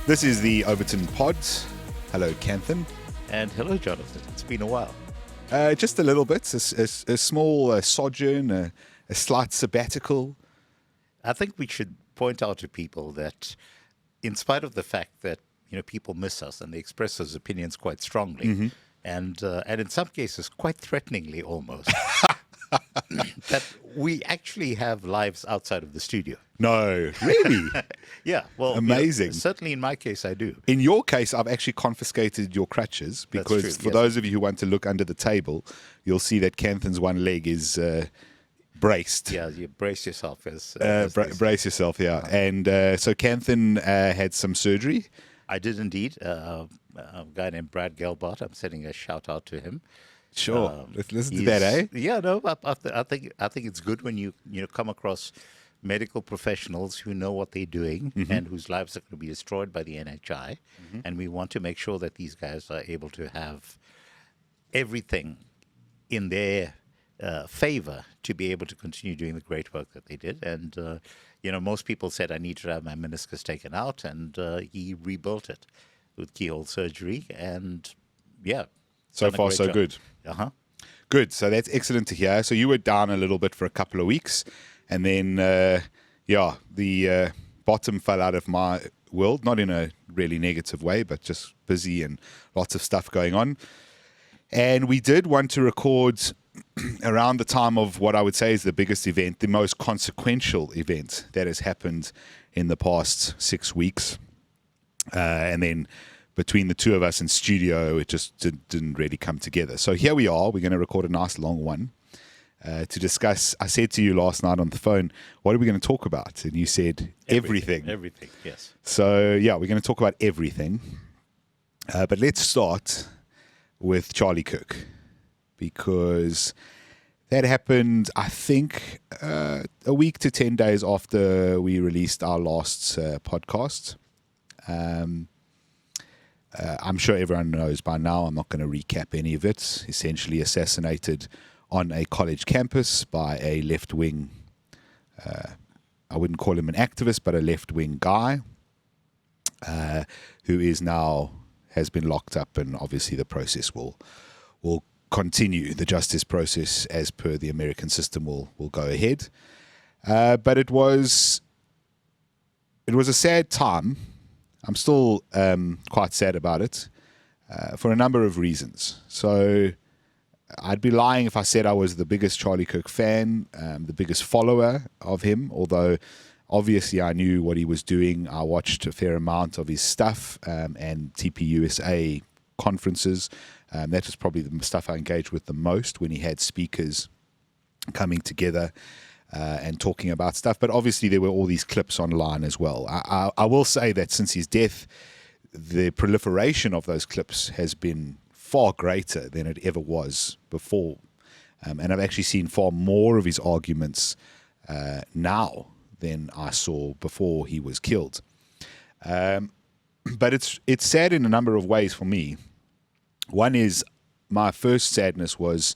This is the Overton Pod. Hello, Kanthan. And hello, Jonathan. It's been a while. Just a little bit, a small sojourn, a slight sabbatical. I think we should point out to people that in spite of the fact that, people miss us and they express those opinions quite strongly, and in some cases quite threateningly almost, that we actually have lives outside of the studio. No, really? Yeah, well, amazing. Certainly in my case, I do. In your case, I've actually confiscated your crutches because for those of you who want to look under the table, you'll see that Kanthan's one leg is braced. Yeah, you brace yourself. Brace yourself, yeah. And so Kanthan had some surgery. I did indeed. A guy named Brad Gelbart. I'm sending a shout out to him. Sure, let's listen to that, eh? Yeah, no, I think it's good when you come across medical professionals who know what they're doing and whose lives are going to be destroyed by the NHI, and we want to make sure that these guys are able to have everything in their favor to be able to continue doing the great work that they did. And most people said I need to have my meniscus taken out, and he rebuilt it with keyhole surgery, and yeah. So far, so good. Good. So that's excellent to hear. So you were down a little bit for a couple of weeks, and then, the bottom fell out of my world, not in a really negative way, but just busy and lots of stuff going on. And we did want to record around the time of what I would say is the biggest event, the most consequential event that has happened in the past 6 weeks. And then between the two of us in studio, it just didn't really come together. So here we are. We're going to record a nice long one to discuss. I said to you last night on the phone, what are we going to talk about? And you said everything. Everything, yes. So, yeah, we're going to talk about everything. But let's start with Charlie Kirk, because that happened, I think, a week to 10 days after we released our last podcast. I'm sure everyone knows by now. I'm not going to recap any of it. Essentially assassinated on a college campus by a left-wing, I wouldn't call him an activist, but a left-wing guy who has been locked up, and obviously the process will continue. The justice process, as per the American system, will go ahead. But it was a sad time. I'm still quite sad about it for a number of reasons. So I'd be lying if I said I was the biggest Charlie Kirk fan, the biggest follower of him, although obviously I knew what he was doing. I watched a fair amount of his stuff and TPUSA conferences. That was probably the stuff I engaged with the most, when he had speakers coming together and talking about stuff. But obviously there were all these clips online as well. I will say that since his death, the proliferation of those clips has been far greater than it ever was before. And I've actually seen far more of his arguments now than I saw before he was killed. But it's sad in a number of ways for me. One is, my first sadness was,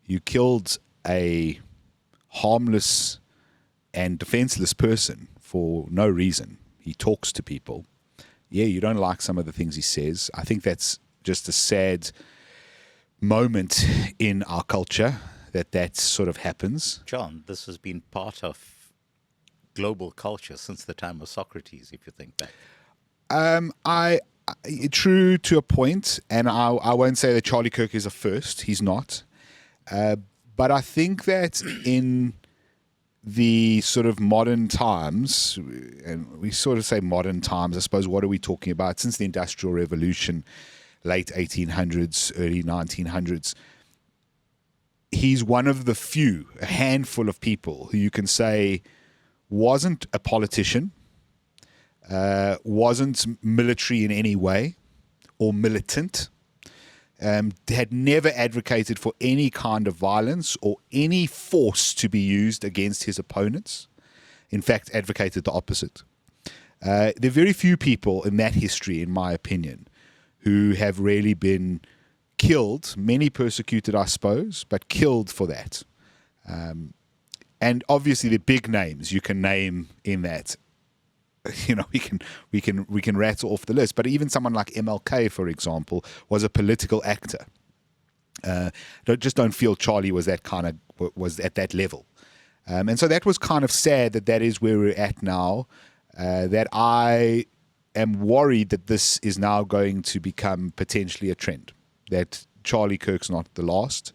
you killed a harmless and defenseless person for no reason. He talks to people. Yeah, you don't like some of the things he says. I think that's just a sad moment in our culture that sort of happens. John, this has been part of global culture since the time of Socrates, if you think back. True to a point, and I won't say that Charlie Kirk is a first. He's not. But I think that in the sort of modern times, and we sort of say modern times, I suppose, what are we talking about? Since the Industrial Revolution, late 1800s, early 1900s, he's one of the few, a handful of people who you can say wasn't a politician, wasn't military in any way, or militant, had never advocated for any kind of violence or any force to be used against his opponents. In fact, advocated the opposite. There are very few people in that history, in my opinion, who have really been killed, many persecuted, I suppose, but killed for that. And obviously the big names you can name in that we can rattle off the list. But even someone like MLK, for example, was a political actor. Don't feel Charlie was at that level. And so that was kind of sad that is where we're at now. That I am worried that this is now going to become potentially a trend, that Charlie Kirk's not the last.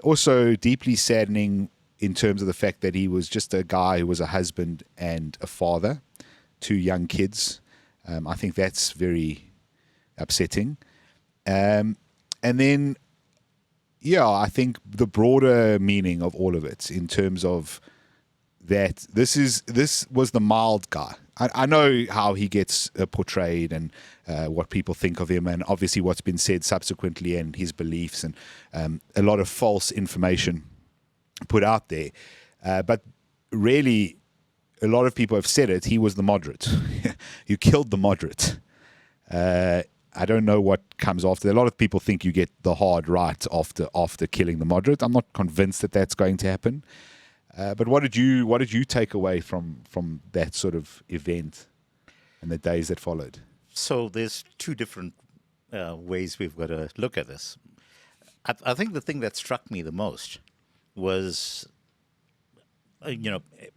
Also deeply saddening in terms of the fact that he was just a guy who was a husband and a father, 2 young kids. I think that's very upsetting. And then, I think the broader meaning of all of it in terms of that this was the mild guy. I know how he gets portrayed and what people think of him, and obviously what's been said subsequently and his beliefs and a lot of false information put out there. But really, a lot of people have said it. He was the moderate. You killed the moderate. I don't know what comes after. A lot of people think you get the hard right after killing the moderate. I'm not convinced that that's going to happen. But what did you take away from that sort of event and the days that followed? So there's 2 different ways we've got to look at this. I think the thing that struck me the most was,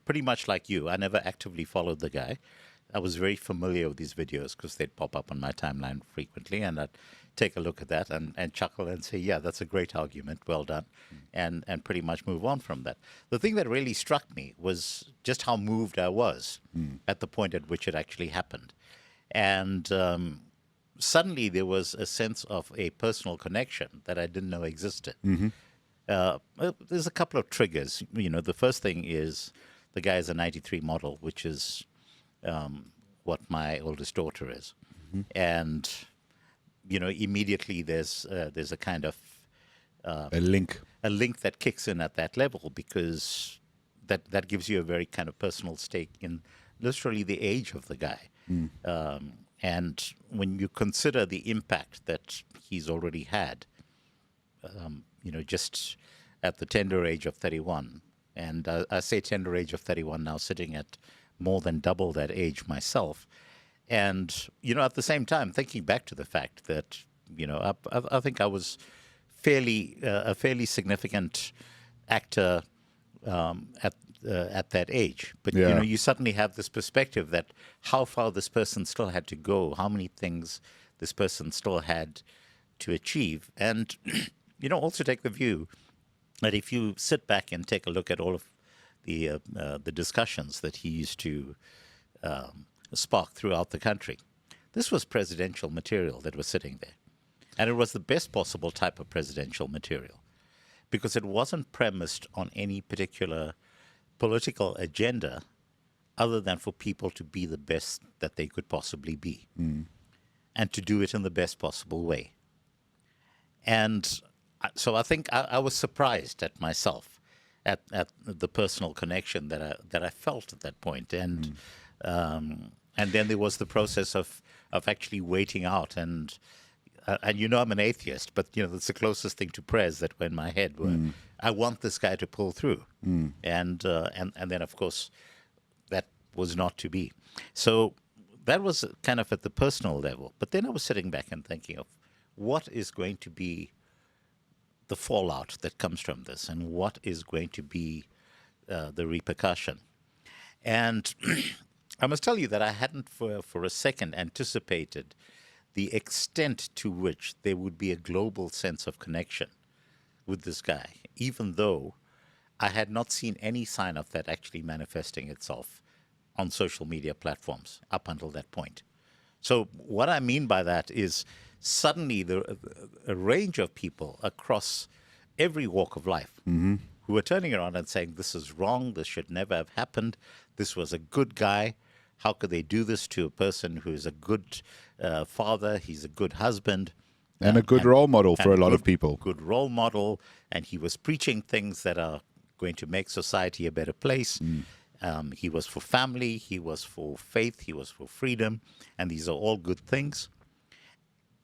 pretty much like you. I never actively followed the guy. I was very familiar with these videos because they'd pop up on my timeline frequently, and I'd take a look at that and chuckle and say, yeah, that's a great argument, well done, and pretty much move on from that. The thing that really struck me was just how moved I was at the point at which it actually happened. And suddenly there was a sense of a personal connection that I didn't know existed. There's a couple of triggers. The first thing is the guy is a 93 model, which is what my oldest daughter is. And immediately there's a kind of a link that kicks in at that level, because that gives you a very kind of personal stake in literally the age of the guy. And when you consider the impact that he's already had, just at the tender age of 31, and I say tender age of 31 now, sitting at more than double that age myself. And, at the same time, thinking back to the fact that, I think I was a fairly significant actor at that age. But, you suddenly have this perspective that how far this person still had to go, how many things this person still had to achieve. And, also take the view that if you sit back and take a look at all of the discussions that he used to spark throughout the country, this was presidential material that was sitting there. And it was the best possible type of presidential material, because it wasn't premised on any particular political agenda other than for people to be the best that they could possibly be, and to do it in the best possible way. And so I think I was surprised at myself, at the personal connection that I felt at that point. And then there was the process of actually waiting out. And I'm an atheist, but that's the closest thing to prayers that were in my head. Were I want this guy to pull through, and then of course that was not to be. So that was kind of at the personal level. But then I was sitting back and thinking of what is going to be the fallout that comes from this, and what is going to be the repercussion. And I must tell you that I hadn't for a second anticipated the extent to which there would be a global sense of connection with this guy, even though I had not seen any sign of that actually manifesting itself on social media platforms up until that point. So what I mean by that is suddenly a range of people across every walk of life who are turning around and saying, this is wrong, this should never have happened, this was a good guy, how could they do this to a person who is a good father, he's a good husband. And a good role model for a lot of people. Good role model, and he was preaching things that are going to make society a better place. He was for family, he was for faith, he was for freedom, and these are all good things.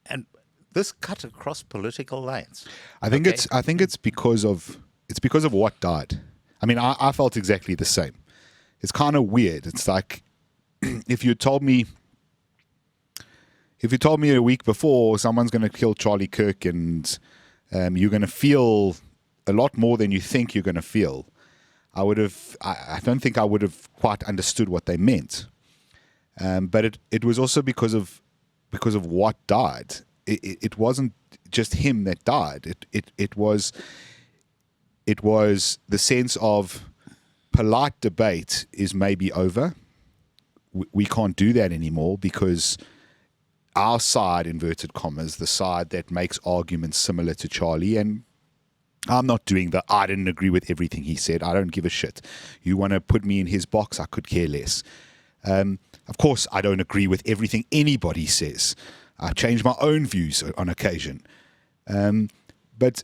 And this cut across political lines. I think it's because of what died. I mean, I felt exactly the same. It's kind of weird. It's like if you told me a week before someone's going to kill Charlie Kirk and you're going to feel a lot more than you think you're going to feel, I don't think I would have quite understood what they meant. But it was also because of what died. It wasn't just him that died. It was the sense of polite debate is maybe over. We can't do that anymore because our side, inverted commas, the side that makes arguments similar to Charlie, and I'm not doing the I didn't agree with everything he said. I don't give a shit. You want to put me in his box, I could care less. Of course, I don't agree with everything anybody says. I change my own views on occasion. But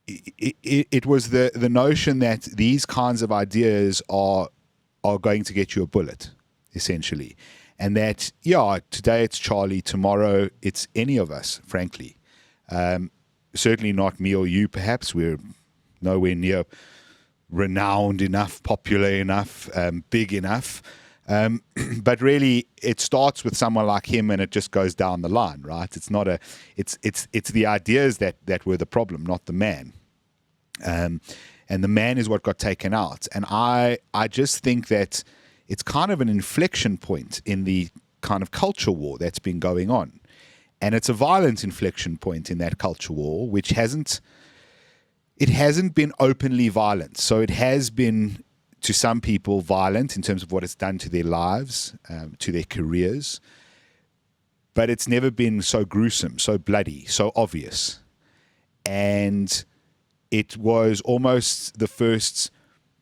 it was the notion that these kinds of ideas are going to get you a bullet, essentially. And that, yeah, today it's Charlie, tomorrow it's any of us, frankly. Certainly not me or you, perhaps. We're nowhere near renowned enough, popular enough, big enough. But really, it starts with someone like him, and it just goes down the line, right? It's not it's the ideas that were the problem, not the man. And the man is what got taken out. And I just think that it's kind of an inflection point in the kind of culture war that's been going on. And it's a violent inflection point in that culture war, which hasn't been openly violent. So it has been, to some people, violent in terms of what it's done to their lives, to their careers. But it's never been so gruesome, so bloody, so obvious. And it was almost the first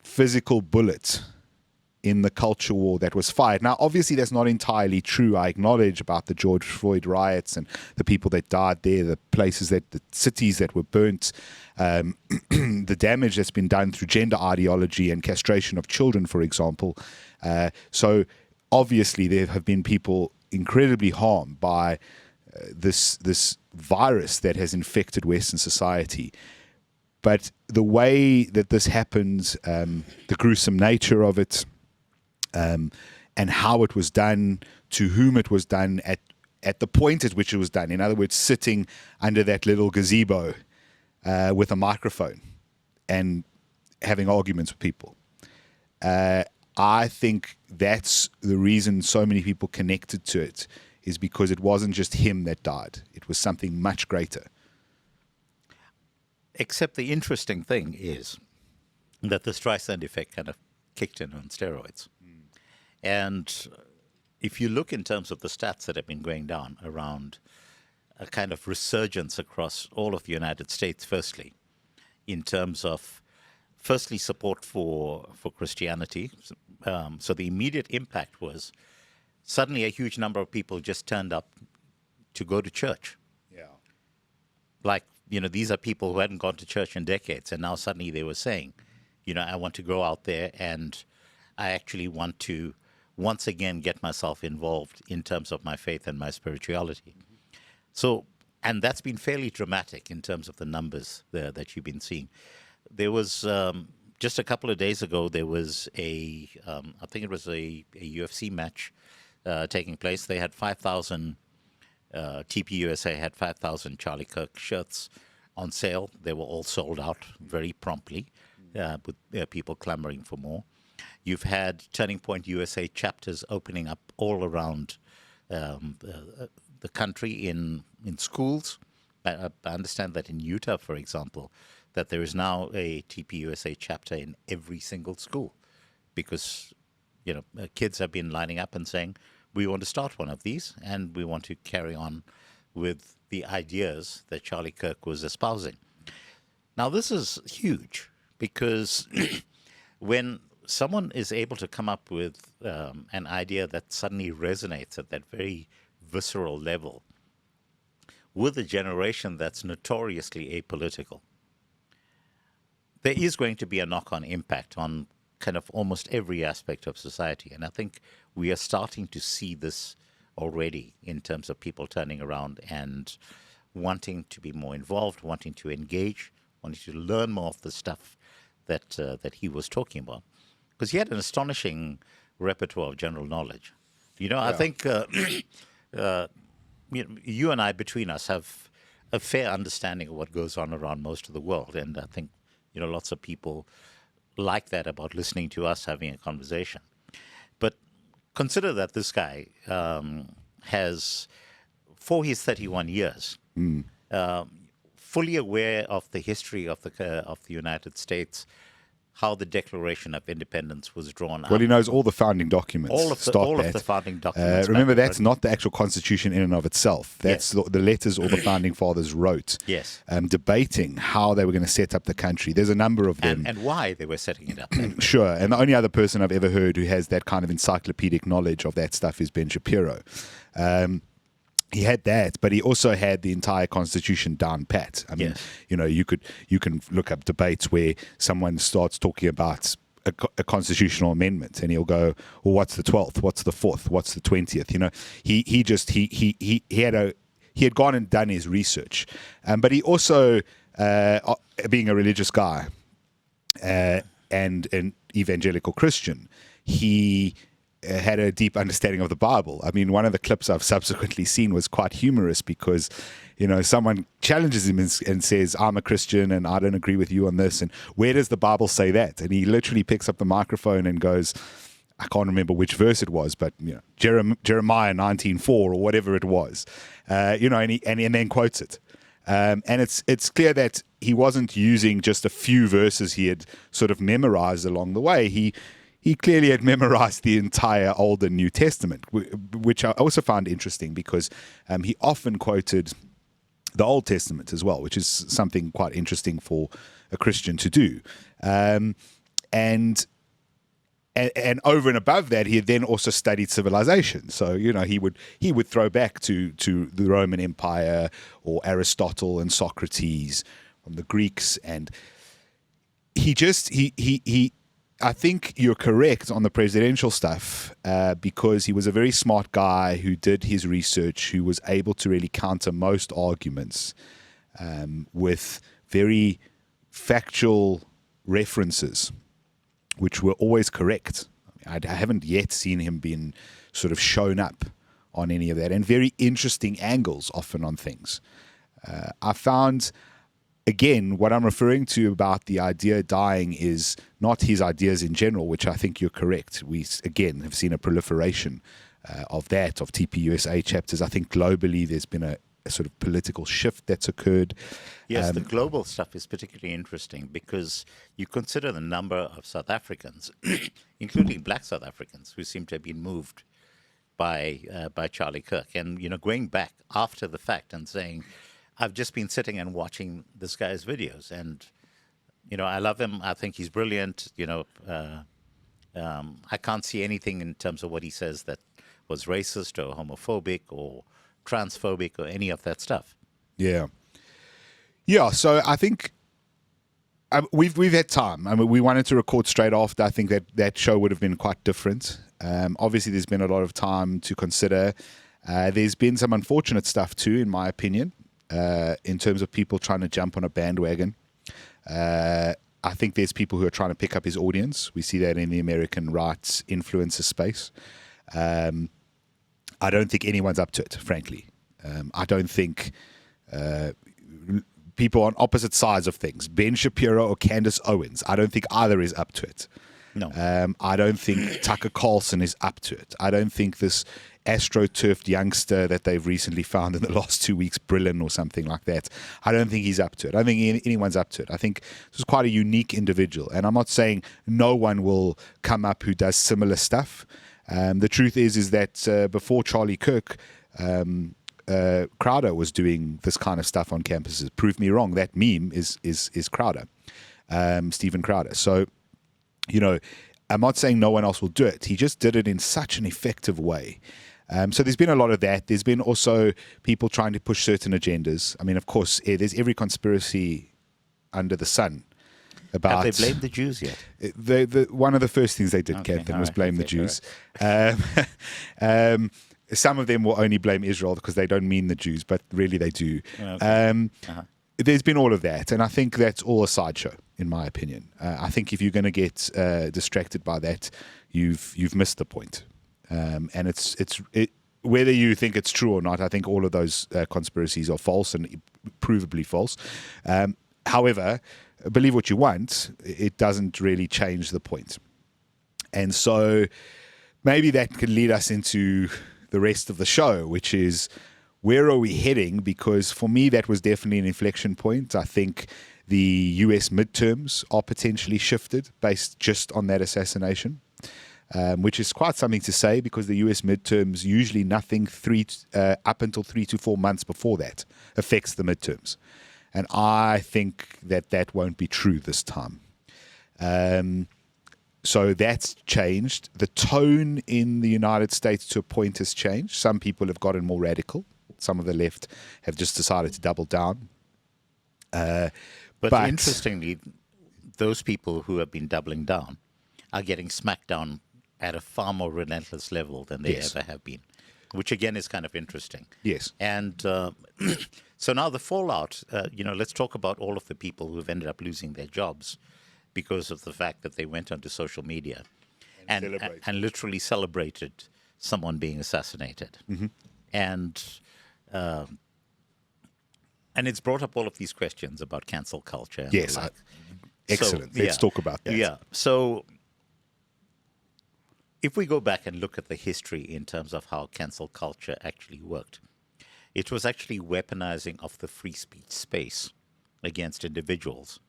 physical bullet in the culture war that was fired. Now, obviously, that's not entirely true. I acknowledge about the George Floyd riots and the people that died there, the cities that were burnt, the damage that's been done through gender ideology and castration of children, for example. So, obviously, there have been people incredibly harmed by this virus that has infected Western society. But the way that this happens, the gruesome nature of it, and how it was done, to whom it was done, at the point at which it was done. In other words, sitting under that little gazebo with a microphone and having arguments with people. I think that's the reason so many people connected to it, is because it wasn't just him that died. It was something much greater. Except the interesting thing is that the Streisand effect kind of kicked in on steroids. And if you look in terms of the stats that have been going down around a kind of resurgence across all of the United States, firstly, in terms of, support for Christianity. So the immediate impact was suddenly a huge number of people just turned up to go to church. Yeah. Like, these are people who hadn't gone to church in decades, and now suddenly they were saying, I want to go out there and I actually want to once again get myself involved in terms of my faith and my spirituality. So, and that's been fairly dramatic in terms of the numbers that you've been seeing. There was, just a couple of days ago, there was I think it was a UFC match taking place. They had 5,000, TPUSA had 5,000 Charlie Kirk shirts on sale. They were all sold out very promptly, with people clamoring for more. You've had Turning Point USA chapters opening up all around the country in schools. I understand that in Utah, for example, that there is now a TPUSA chapter in every single school because, kids have been lining up and saying, we want to start one of these and we want to carry on with the ideas that Charlie Kirk was espousing. Now, this is huge because when someone is able to come up with an idea that suddenly resonates at that very visceral level with a generation that's notoriously apolitical, there is going to be a knock-on impact on kind of almost every aspect of society. And I think we are starting to see this already in terms of people turning around and wanting to be more involved, wanting to engage, wanting to learn more of the stuff that he was talking about. Because he had an astonishing repertoire of general knowledge. I think you and I, between us, have a fair understanding of what goes on around most of the world, and I think lots of people like that about listening to us having a conversation. But consider that this guy has, for his 31 years, fully aware of the history of the United States, how the Declaration of Independence was drawn up. Well, he knows all the founding documents. All of the founding documents. Remember, that's not the actual Constitution in and of itself. That's the letters all the founding fathers wrote. Yes. Debating how they were going to set up the country. There's a number of them. And why they were setting it up. Sure. And the only other person I've ever heard who has that kind of encyclopedic knowledge of that stuff is Ben Shapiro. He had that, but he also had the entire Constitution down pat. I mean, you can look up debates where someone starts talking about a constitutional amendment, and he'll go, "Well, what's the 12th? What's the 4th? What's the 20th?" He had gone and done his research, but he also, being a religious guy and an evangelical Christian, he had a deep understanding of the Bible. I mean, one of the clips I've subsequently seen was quite humorous because, someone challenges him and says, "I'm a Christian and I don't agree with you on this. And where does the Bible say that?" And he literally picks up the microphone and goes, I can't remember which verse it was, but Jeremiah 19:4 or whatever it was, and then quotes it. And it's clear that he wasn't using just a few verses he had sort of memorized along the way. He clearly had memorized the entire Old and New Testament, which I also found interesting because he often quoted the Old Testament as well, which is something quite interesting for a Christian to do. And over and above that, he had then also studied civilization. So, he would throw back to the Roman Empire or Aristotle and Socrates from the Greeks. And I think you're correct on the presidential stuff because he was a very smart guy who did his research, who was able to really counter most arguments with very factual references, which were always correct. I haven't yet seen him being sort of shown up on any of that, and very interesting angles often on things. I found... Again, what I'm referring to about the idea dying is not his ideas in general, which I think you're correct. We, again, have seen a proliferation of TPUSA chapters. I think globally there's been a sort of political shift that's occurred. Yes, the global stuff is particularly interesting because you consider the number of South Africans, including black South Africans, who seem to have been moved by Charlie Kirk. And, going back after the fact and saying, I've just been sitting and watching this guy's videos, and I love him. I think he's brilliant. I can't see anything in terms of what he says that was racist or homophobic or transphobic or any of that stuff. Yeah. So I think we've had time. I mean, we wanted to record straight after. I think that show would have been quite different. Obviously, there's been a lot of time to consider. There's been some unfortunate stuff too, in my opinion. In terms of people trying to jump on a bandwagon. I think there's people who are trying to pick up his audience. We see that in the American rights influencer space. I don't think anyone's up to it, frankly. I don't think people on opposite sides of things, Ben Shapiro or Candace Owens, I don't think either is up to it. No. I don't think Tucker Carlson is up to it. I don't think this astroturfed youngster that they've recently found in the last 2 weeks, Brillin or something like that, I don't think he's up to it. I don't think anyone's up to it. I think this is quite a unique individual. And I'm not saying no one will come up who does similar stuff. The truth is that before Charlie Kirk, Crowder was doing this kind of stuff on campuses. Prove me wrong. That meme is Crowder, Stephen Crowder. So, I'm not saying no one else will do it. He just did it in such an effective way. So there's been a lot of that. There's been also people trying to push certain agendas. I mean, of course, there's every conspiracy under the sun about... Have they blamed the Jews yet? One of the first things they did, Kanthan, was blame the Jews. Some of them will only blame Israel because they don't mean the Jews, but really they do. Okay. There's been all of that, and I think that's all a sideshow. in my opinion. I think if you're going to get distracted by that, you've missed the point. And whether you think it's true or not, I think all of those conspiracies are false and provably false. However, believe what you want, it doesn't really change the point. And so maybe that could lead us into the rest of the show, which is, where are we heading? Because for me, that was definitely an inflection point. I think the US midterms are potentially shifted based just on that assassination, which is quite something to say, because the US midterms, usually nothing up until 3 to 4 months before that affects the midterms. And I think that won't be true this time. So that's changed. The tone in the United States to a point has changed. Some people have gotten more radical. Some of the left have just decided to double down. But interestingly, those people who have been doubling down are getting smacked down at a far more relentless level than they ever have been, which again is kind of interesting. Yes. And so now the fallout, let's talk about all of the people who've ended up losing their jobs because of the fact that they went onto social media and literally celebrated someone being assassinated. Mm-hmm. And it's brought up all of these questions about cancel culture. And yes. Excellent. Let's talk about that. Yeah. So if we go back and look at the history in terms of how cancel culture actually worked, it was actually weaponizing of the free speech space against individuals,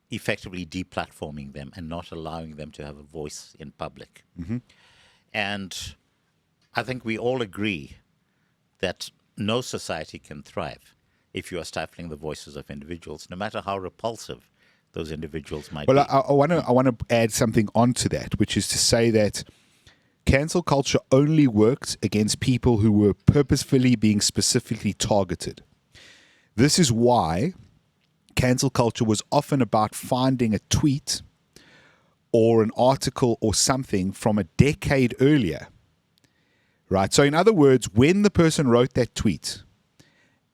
effectively deplatforming them and not allowing them to have a voice in public. Mm-hmm. And I think we all agree that no society can thrive if you are stifling the voices of individuals, no matter how repulsive those individuals might be. Well, I want to add something onto that, which is to say that cancel culture only worked against people who were purposefully being specifically targeted. This is why cancel culture was often about finding a tweet or an article or something from a decade earlier. Right? So in other words, when the person wrote that tweet,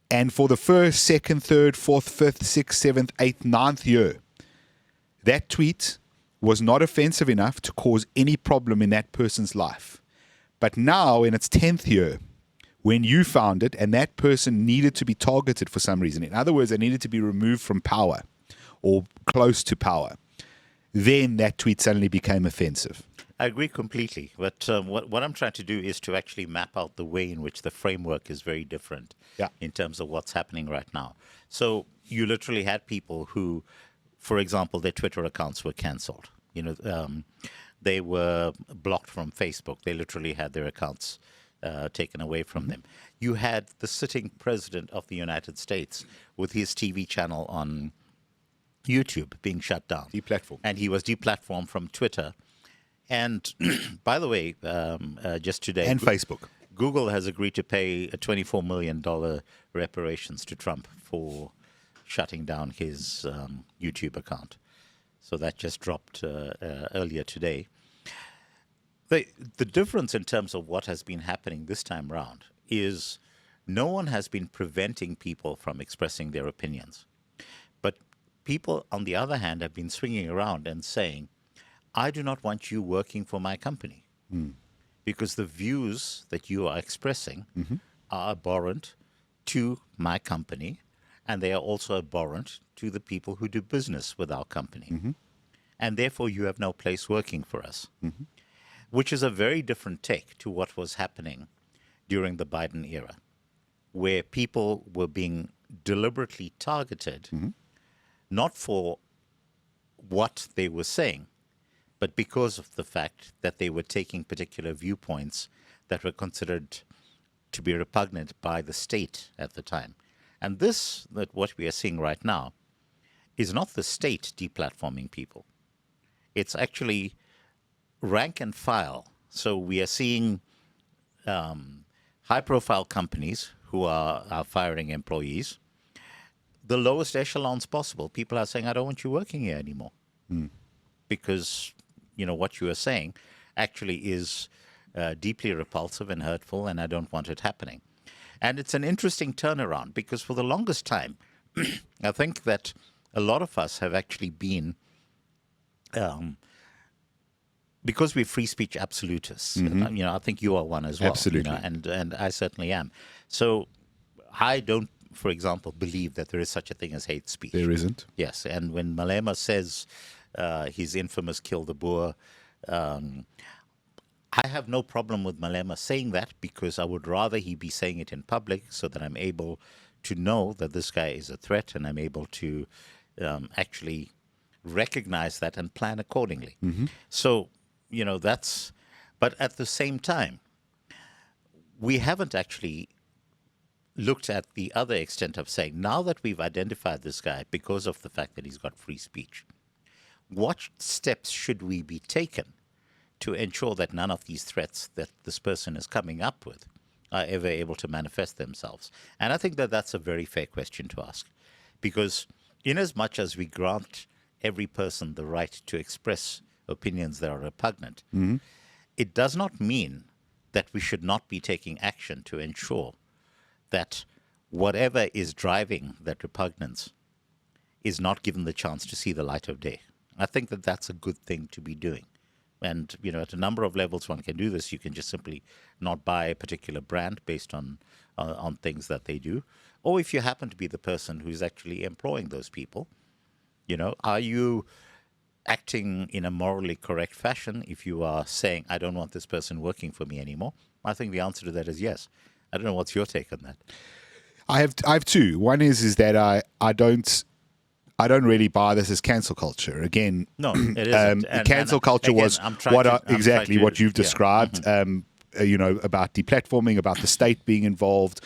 and for the first, second, third, fourth, fifth, sixth, seventh, eighth, ninth year, that tweet was not offensive enough to cause any problem in that person's life. But now, in its 10th year, when you found it and that person needed to be targeted for some reason, in other words, they needed to be removed from power or close to power, then that tweet suddenly became offensive. I agree completely. But what I'm trying to do is to actually map out the way in which the framework is very different in terms of what's happening right now. So you literally had people who, for example, their Twitter accounts were canceled. They were blocked from Facebook. They literally had their accounts taken away from them. You had the sitting president of the United States with his TV channel on YouTube being shut down. Deplatformed. And he was deplatformed from Twitter. And by the way, just today... And Facebook. Google has agreed to pay a $24 million reparations to Trump for shutting down his YouTube account. So that just dropped earlier today. The difference in terms of what has been happening this time round is no one has been preventing people from expressing their opinions. But people, on the other hand, have been swinging around and saying, I do not want you working for my company because the views that you are expressing are abhorrent to my company, and they are also abhorrent to the people who do business with our company. And therefore, you have no place working for us, which is a very different take to what was happening during the Biden era, where people were being deliberately targeted, not for what they were saying, but because of the fact that they were taking particular viewpoints that were considered to be repugnant by the state at the time. And what we are seeing right now, is not the state deplatforming people. It's actually rank and file. So we are seeing high-profile companies who are firing employees, the lowest echelons possible. People are saying, I don't want you working here anymore. Because what you are saying actually is deeply repulsive and hurtful, and I don't want it happening. And it's an interesting turnaround because for the longest time, I think that a lot of us have actually been, because we're free speech absolutists. I think you are one as well. Absolutely. And I certainly am. So I don't, for example, believe that there is such a thing as hate speech. There isn't. Yes, and when Malema says his infamous "kill the Boer," I have no problem with Malema saying that, because I would rather he be saying it in public so that I'm able to know that this guy is a threat, and I'm able to actually recognize that and plan accordingly. So, that's, but at the same time, we haven't actually looked at the other extent of saying, now that we've identified this guy because of the fact that he's got free speech, what steps should we be taken to ensure that none of these threats that this person is coming up with are ever able to manifest themselves? And I think that that's a very fair question to ask, because in as much as we grant every person the right to express opinions that are repugnant, it does not mean that we should not be taking action to ensure that whatever is driving that repugnance is not given the chance to see the light of day. I think that that's a good thing to be doing. And, at a number of levels one can do this. You can just simply not buy a particular brand based on things that they do. Or if you happen to be the person who's actually employing those people, are you acting in a morally correct fashion if you are saying, I don't want this person working for me anymore? I think the answer to that is yes. I don't know, what's your take on that? I have two. One is that I don't really buy this as cancel culture. Again, no, it isn't. Cancel culture again, was what you've described. About deplatforming, about the state being involved,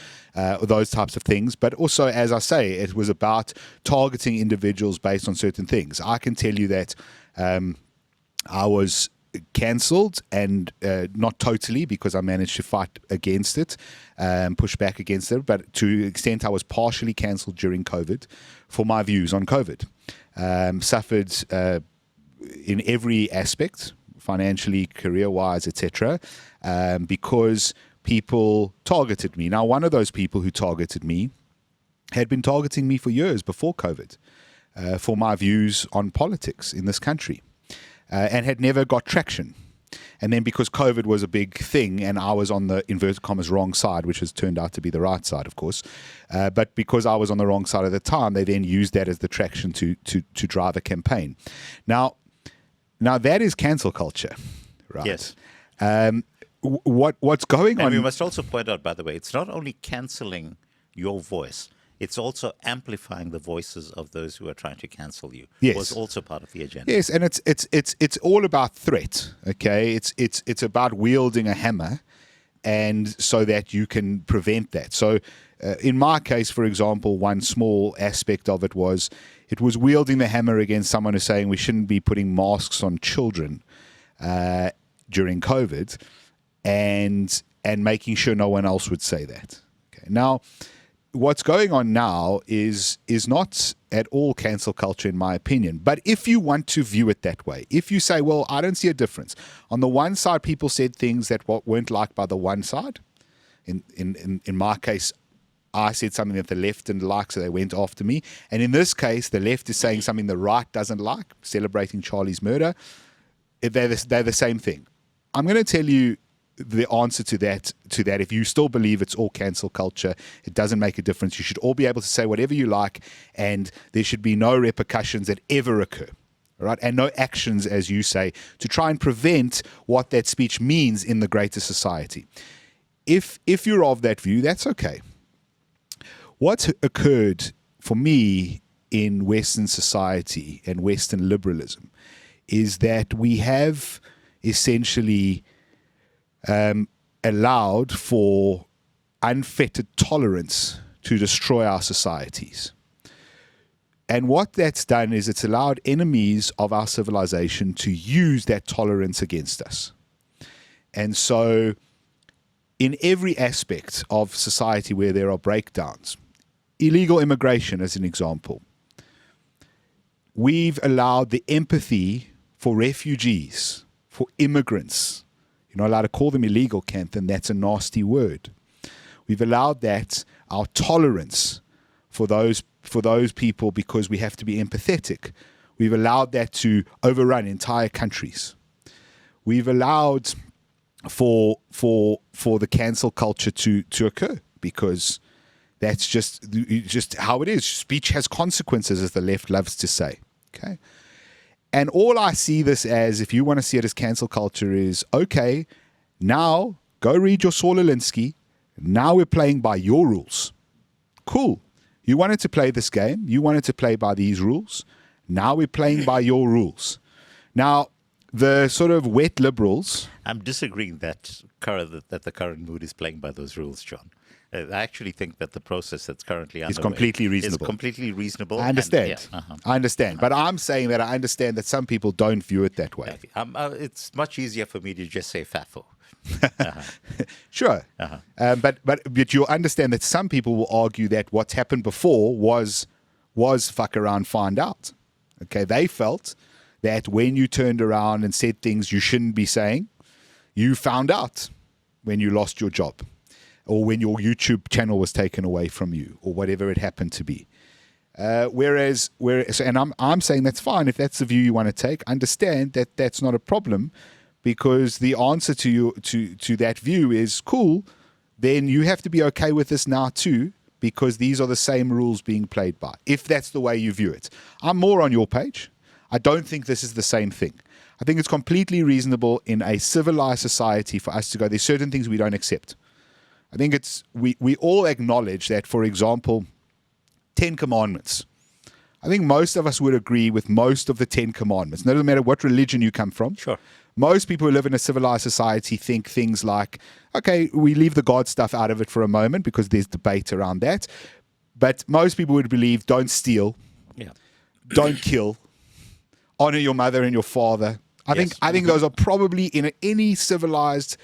those types of things. But also, as I say, it was about targeting individuals based on certain things. I can tell you that I was cancelled, and not totally, because I managed to fight against it, push back against it, but to the extent I was partially cancelled during COVID for my views on COVID. Suffered in every aspect, financially, career-wise, etc., because people targeted me. Now, one of those people who targeted me had been targeting me for years before COVID, for my views on politics in this country. And had never got traction. And then because COVID was a big thing and I was on the inverted commas wrong side, which has turned out to be the right side, of course, but because I was on the wrong side at the time, they then used that as the traction to drive a campaign. Now that is cancel culture, right? Yes. What's going on? And we must also point out, by the way, it's not only cancelling your voice, it's also amplifying the voices of those who are trying to cancel you. Yes. Was also part of the agenda. Yes, and it's all about threat. Okay, it's about wielding a hammer, and so that you can prevent that. So, in my case, for example, one small aspect of it was wielding the hammer against someone who's saying we shouldn't be putting masks on children during COVID, and making sure no one else would say that. Okay, now, what's going on now is not at all cancel culture, in my opinion. But if you want to view it that way, if you say, well, I don't see a difference. On the one side, people said things that weren't liked by the one side. In my case, I said something that the left didn't like, so they went after me. And in this case, the left is saying something the right doesn't like, celebrating Charlie's murder. They're the same thing. I'm going to tell you the answer to that. If you still believe it's all cancel culture, it doesn't make a difference. You should all be able to say whatever you like, and there should be no repercussions that ever occur, all right? And no actions, as you say, to try and prevent what that speech means in the greater society. If you're of that view, that's okay. What's occurred for me in Western society and Western liberalism is that we have essentially allowed for unfettered tolerance to destroy our societies. And what that's done is it's allowed enemies of our civilization to use that tolerance against us. And so in every aspect of society where there are breakdowns, illegal immigration as an example, we've allowed the empathy for refugees, for immigrants. You're not allowed to call them illegal, Kanthan. That's a nasty word. We've allowed that, our tolerance for those for those people because we have to be empathetic. We've allowed that to overrun entire countries. We've allowed for the cancel culture to occur because that's just how it is. Speech has consequences, as the left loves to say. Okay, and all I see this as, if you want to see it as cancel culture, is okay. Now go read your Saul Alinsky. Now we're playing by your rules. Cool. You wanted to play this game. You wanted to play by these rules. Now we're playing by your rules. Now, the sort of wet liberals... I'm disagreeing that the current mood is playing by those rules, John. I actually think that the process that's currently underway completely reasonable. is completely reasonable. I understand. I understand. But I'm saying that I understand that some people don't view it that way. It's much easier for me to just say FAFO. Sure. But you'll understand that some people will argue that what's happened before was fuck around, find out. Okay, they felt that when you turned around and said things you shouldn't be saying, you found out when you lost your job or when your YouTube channel was taken away from you or whatever it happened to be. Whereas, and I'm saying that's fine if that's the view you want to take. Understand that that's not a problem, because the answer to that view is cool. Then you have to be okay with this now too, because these are the same rules being played by, if that's the way you view it. I'm more on your page. I don't think this is the same thing. I think it's completely reasonable in a civilized society for us to go, there's certain things we don't accept. I think we all acknowledge that, for example, 10 Commandments. I think most of us would agree with most of the 10 Commandments. No matter what religion you come from. Sure. Most people who live in a civilized society think things like, okay, we leave the God stuff out of it for a moment because there's debate around that. But most people would believe don't steal, don't kill, honor your mother and your father. I think those are probably in any civilized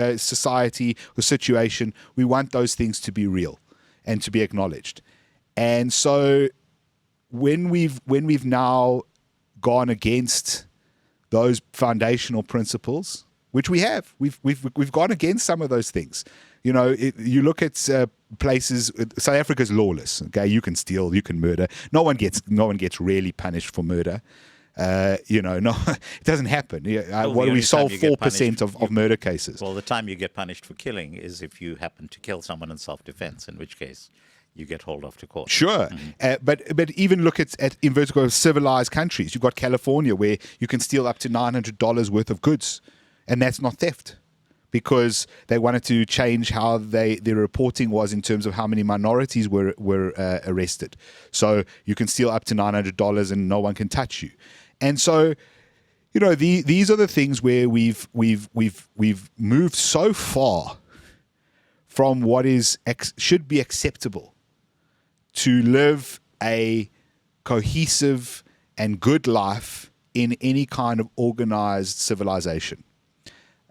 society or situation, we want those things to be real and to be acknowledged. And so when we've now gone against those foundational principles, which we've gone against some of those things. You know, you look at places. South Africa's lawless. Okay, you can steal, you can murder. No one gets really punished for murder. No, it doesn't happen. We solve 4% of murder cases. Well, the time you get punished for killing is if you happen to kill someone in self-defense, in which case you get hauled off to court. Sure. But even look at inverted commas, civilized countries. You've got California where you can steal up to $900 worth of goods, and that's not theft, because they wanted to change how their reporting was in terms of how many minorities were arrested. So you can steal up to $900 and no one can touch you. And so, these are the things where we've moved so far from what should be acceptable to live a cohesive and good life in any kind of organized civilization.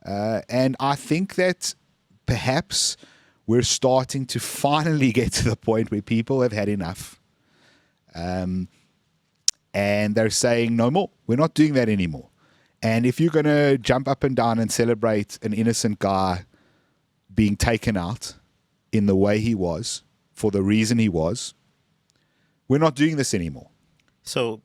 And I think that perhaps we're starting to finally get to the point where people have had enough. And they're saying, no more. We're not doing that anymore. And if you're going to jump up and down and celebrate an innocent guy being taken out in the way he was, for the reason he was, we're not doing this anymore. So,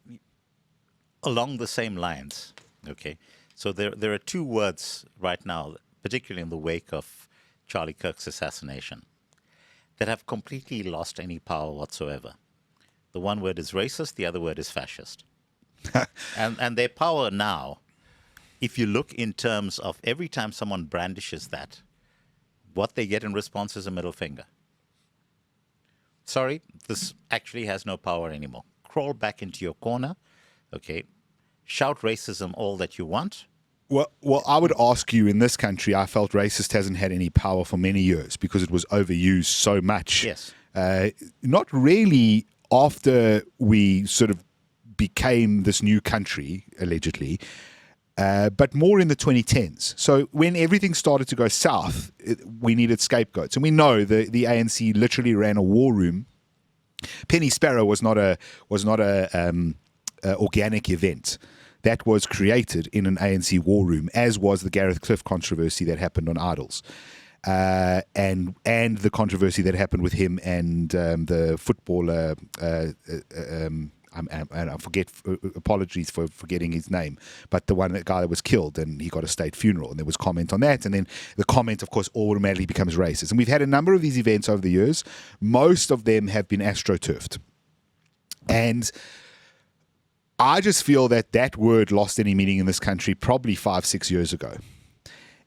along the same lines, okay, so there are two words right now, particularly in the wake of Charlie Kirk's assassination, that have completely lost any power whatsoever. The one word is racist, the other word is fascist. and their power now, if you look in terms of every time someone brandishes that, what they get in response is a middle finger. Sorry, this actually has no power anymore. Crawl back into your corner, okay? Shout racism all that you want. Well, I would ask you, in this country, I felt racist hasn't had any power for many years because it was overused so much. Yes. Not really after we sort of became this new country, allegedly, but more in the 2010s. So when everything started to go south, we needed scapegoats. And we know the ANC literally ran a war room. Penny Sparrow was not a organic event. That was created in an ANC war room, as was the Gareth Cliff controversy that happened on Idols. and the controversy that happened with him and the footballer. I forget. Apologies for forgetting his name, but the guy that was killed, and he got a state funeral, and there was comment on that, and then the comment, of course, automatically becomes racist. And we've had a number of these events over the years. Most of them have been astroturfed, and I just feel that word lost any meaning in this country probably 5-6 years ago.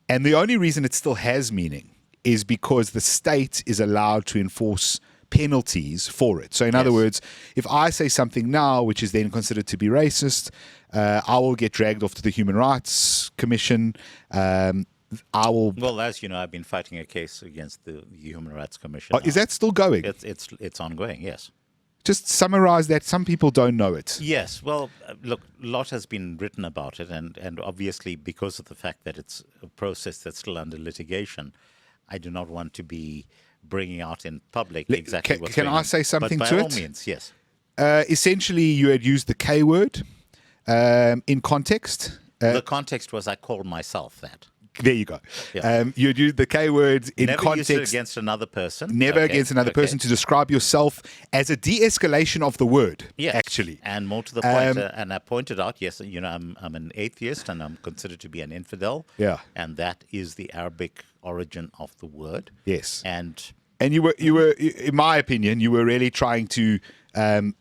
And the only reason it still has meaning is because the state is allowed to enforce penalties for it. So in other words, if I say something now which is then considered to be racist, I will get dragged off to the Human Rights Commission. I will. Well, as you know, I've been fighting a case against the Human Rights Commission. Is that still going? It's ongoing. Yes. Just summarize that. Some people don't know it. Yes. Well, look, a lot has been written about it, and obviously because of the fact that it's a process that's still under litigation, I do not want to be bringing out in public exactly what's going on. Can I say something to it? By all means, yes. Essentially, you had used the K word in context. The context was I called myself that. There you go. Yeah. You used the K word in Never context. used it against another person. Never against another person, to describe yourself as a de-escalation of the word, yes. actually. And more to the point, and I pointed out, yes, you know, I'm an atheist and I'm considered to be an infidel. Yeah. And that is the Arabic origin of the word. Yes. And you were, in my opinion, you were really trying to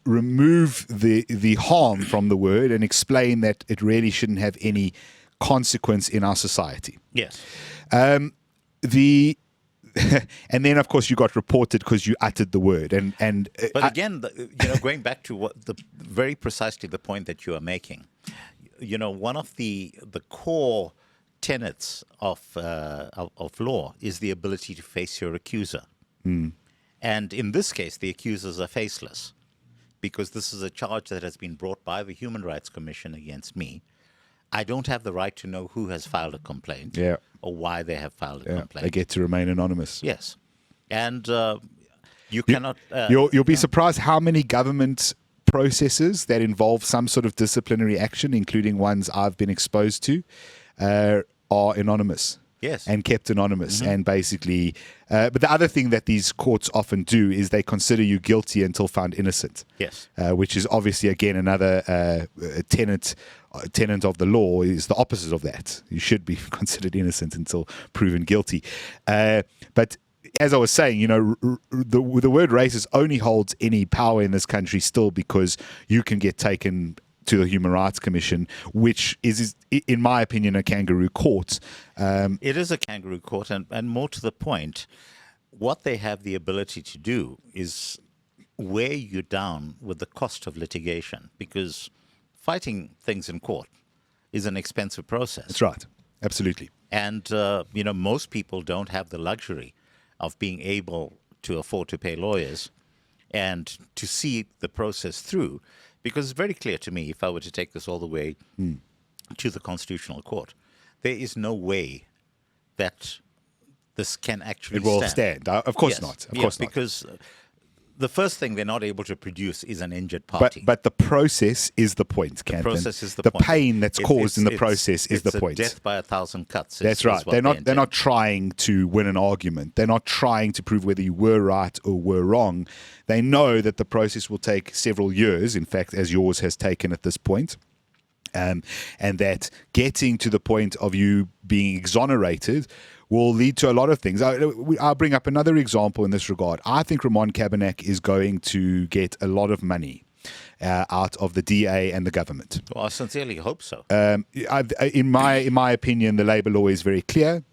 remove the harm from the word and explain that it really shouldn't have any consequence in our society. Yes. And then of course you got reported because you uttered the word. But again, you know, going back to what very precisely the point that you are making, you know, one of the core tenets of law is the ability to face your accuser. And in this case, the accusers are faceless because this is a charge that has been brought by the Human Rights Commission against me. I don't have the right to know who has filed a complaint or why they have filed a complaint. They get to remain anonymous. Yes. And you cannot... You'll be surprised how many government processes that involve some sort of disciplinary action, including ones I've been exposed to, are anonymous. Yes. And kept anonymous. And basically, but the other thing that these courts often do is they consider you guilty until found innocent. Yes. Which is obviously, again, another tenet of the law is the opposite of that. You should be considered innocent until proven guilty. But as I was saying, you know, the word racist only holds any power in this country still because you can get taken to the Human Rights Commission, which is, in my opinion, a kangaroo court. It is a kangaroo court, and more to the point, what they have the ability to do is wear you down with the cost of litigation, because fighting things in court is an expensive process. That's right. Absolutely. And, you know, most people don't have the luxury of being able to afford to pay lawyers and to see the process through. Because it's very clear to me, if I were to take this all the way to the Constitutional Court, there is no way that this can actually stand. It will stand. Of course not. Of course not. Because the first thing they're not able to produce is an injured party. But the process is the point, Kanthan. The process is the point. point. The pain that's caused in the process is the point. It's death by 1,000 cuts. That's right. They're not trying to win an argument. They're not trying to prove whether you were right or were wrong. They know that the process will take several years, in fact, as yours has taken at this point. And that getting to the point of you being exonerated will lead to a lot of things. I'll bring up another example in this regard. I think Ramon Cabernac is going to get a lot of money out of the DA and the government. Well, I sincerely hope so. In my opinion, the labour law is very clear.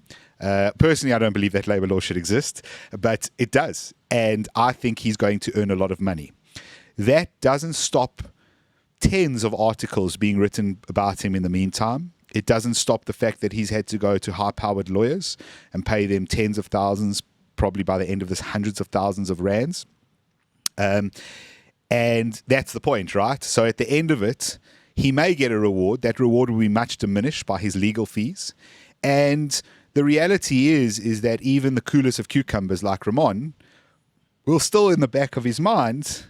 Personally, I don't believe that labour law should exist, but it does. And I think he's going to earn a lot of money. That doesn't stop tens of articles being written about him in the meantime. It doesn't stop the fact that he's had to go to high-powered lawyers and pay them tens of thousands, probably by the end of this hundreds of thousands of rands. And that's the point, right? So at the end of it, he may get a reward. That reward will be much diminished by his legal fees. And the reality is that even the coolest of cucumbers like Ramon will still in the back of his mind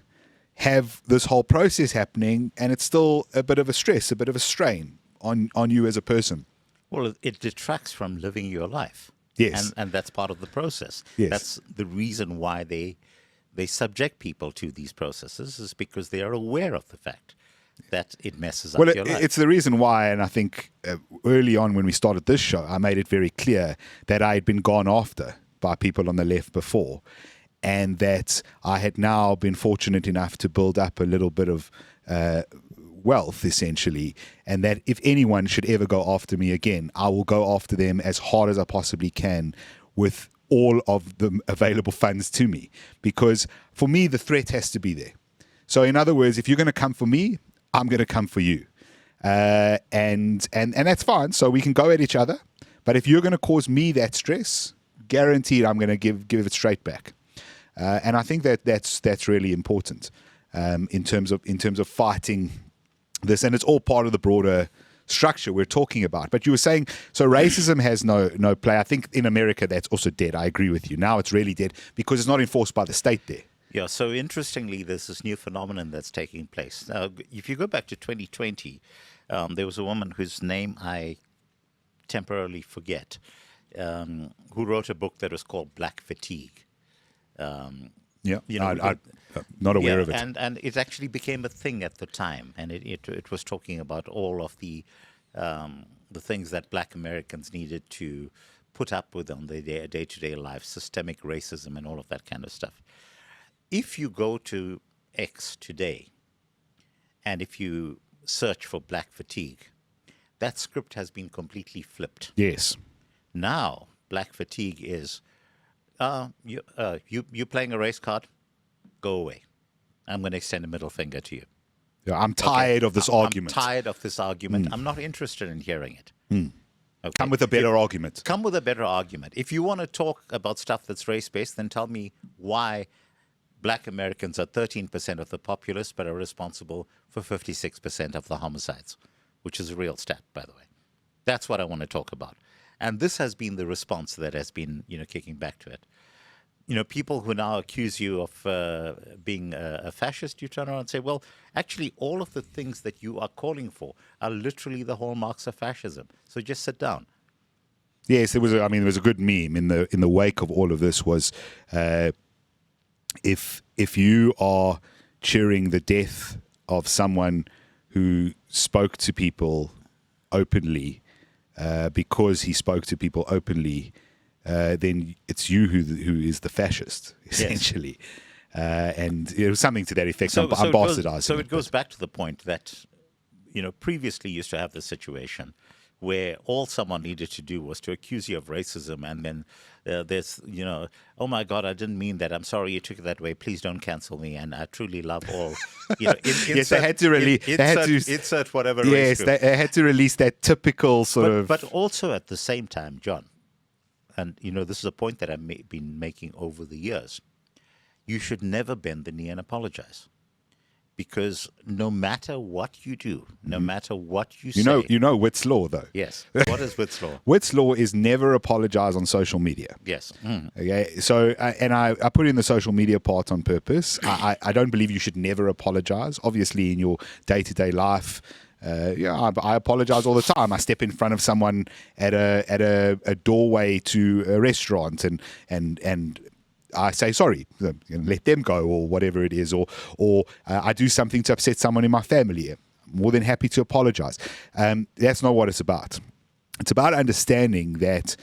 have this whole process happening, and it's still a bit of a stress, a bit of a strain on you as a person. Well, it detracts from living your life. Yes. And that's part of the process. Yes. That's the reason why they subject people to these processes, is because they are aware of the fact that it messes up Well, your life. it's the reason why, and I think early on when we started this show, I made it very clear that I had been gone after by people on the left before, and that I had now been fortunate enough to build up a little bit of wealth, essentially, and that if anyone should ever go after me again, I will go after them as hard as I possibly can with all of the available funds to me, because for me, the threat has to be there. So in other words, if you're going to come for me, I'm going to come for you. And that's fine. So we can go at each other. But if you're going to cause me that stress, guaranteed I'm going to give it straight back. And I think that's really important in terms of fighting this. And it's all part of the broader structure we're talking about. But you were saying, so racism has no play. I think in America that's also dead. I agree with you. Now it's really dead because it's not enforced by the state there. Yeah, so interestingly, there's this new phenomenon that's taking place. Now, if you go back to 2020, there was a woman whose name I temporarily forget, who wrote a book that was called Black Fatigue. I'm not aware of it. And it actually became a thing at the time, and it was talking about all of the things that Black Americans needed to put up with on their day-to-day life, systemic racism and all of that kind of stuff. If you go to X today, and if you search for Black Fatigue, that script has been completely flipped. Yes. Now, Black Fatigue is, you playing a race card? Go away. I'm going to extend a middle finger to you. Yeah, I'm tired of this argument. I'm tired of this argument. I'm not interested in hearing it. Okay. Come with a better argument. Come with a better argument. If you want to talk about stuff that's race-based, then tell me why Black Americans are 13% of the populace, but are responsible for 56% of the homicides, which is a real stat, by the way. That's what I want to talk about. And this has been the response that has been, kicking back to it. People who now accuse you of being a fascist, you turn around and say, well, actually, all of the things that you are calling for are literally the hallmarks of fascism. So just sit down. Yes, there was a good meme in the wake of all of this was, if you are cheering the death of someone who spoke to people openly because he spoke to people openly, then it's you who is the fascist, essentially. Yes. And it was something to that effect. I'm bastardizing. So it goes back to the point that, previously you used to have this situation where all someone needed to do was to accuse you of racism, and then there's, oh my God, I didn't mean that. I'm sorry you took it that way. Please don't cancel me. And I truly love all. Yes, they had to release. Insert whatever. Yes, they had to release that typical sort of. But also at the same time, John, and this is a point that I've been making over the years. You should never bend the knee and apologize. Because no matter what you do, no matter what you say... You know Witt's Law, though. Yes. What is Witt's Law? Witt's Law is never apologize on social media. Yes. Okay. So, I put in the social media part on purpose. I don't believe you should never apologize. Obviously, in your day-to-day life... I apologize all the time. I step in front of someone at a doorway to a restaurant and I say sorry, let them go or whatever it is, or I do something to upset someone in my family. I'm more than happy to apologize. That's not what it's about. It's about understanding that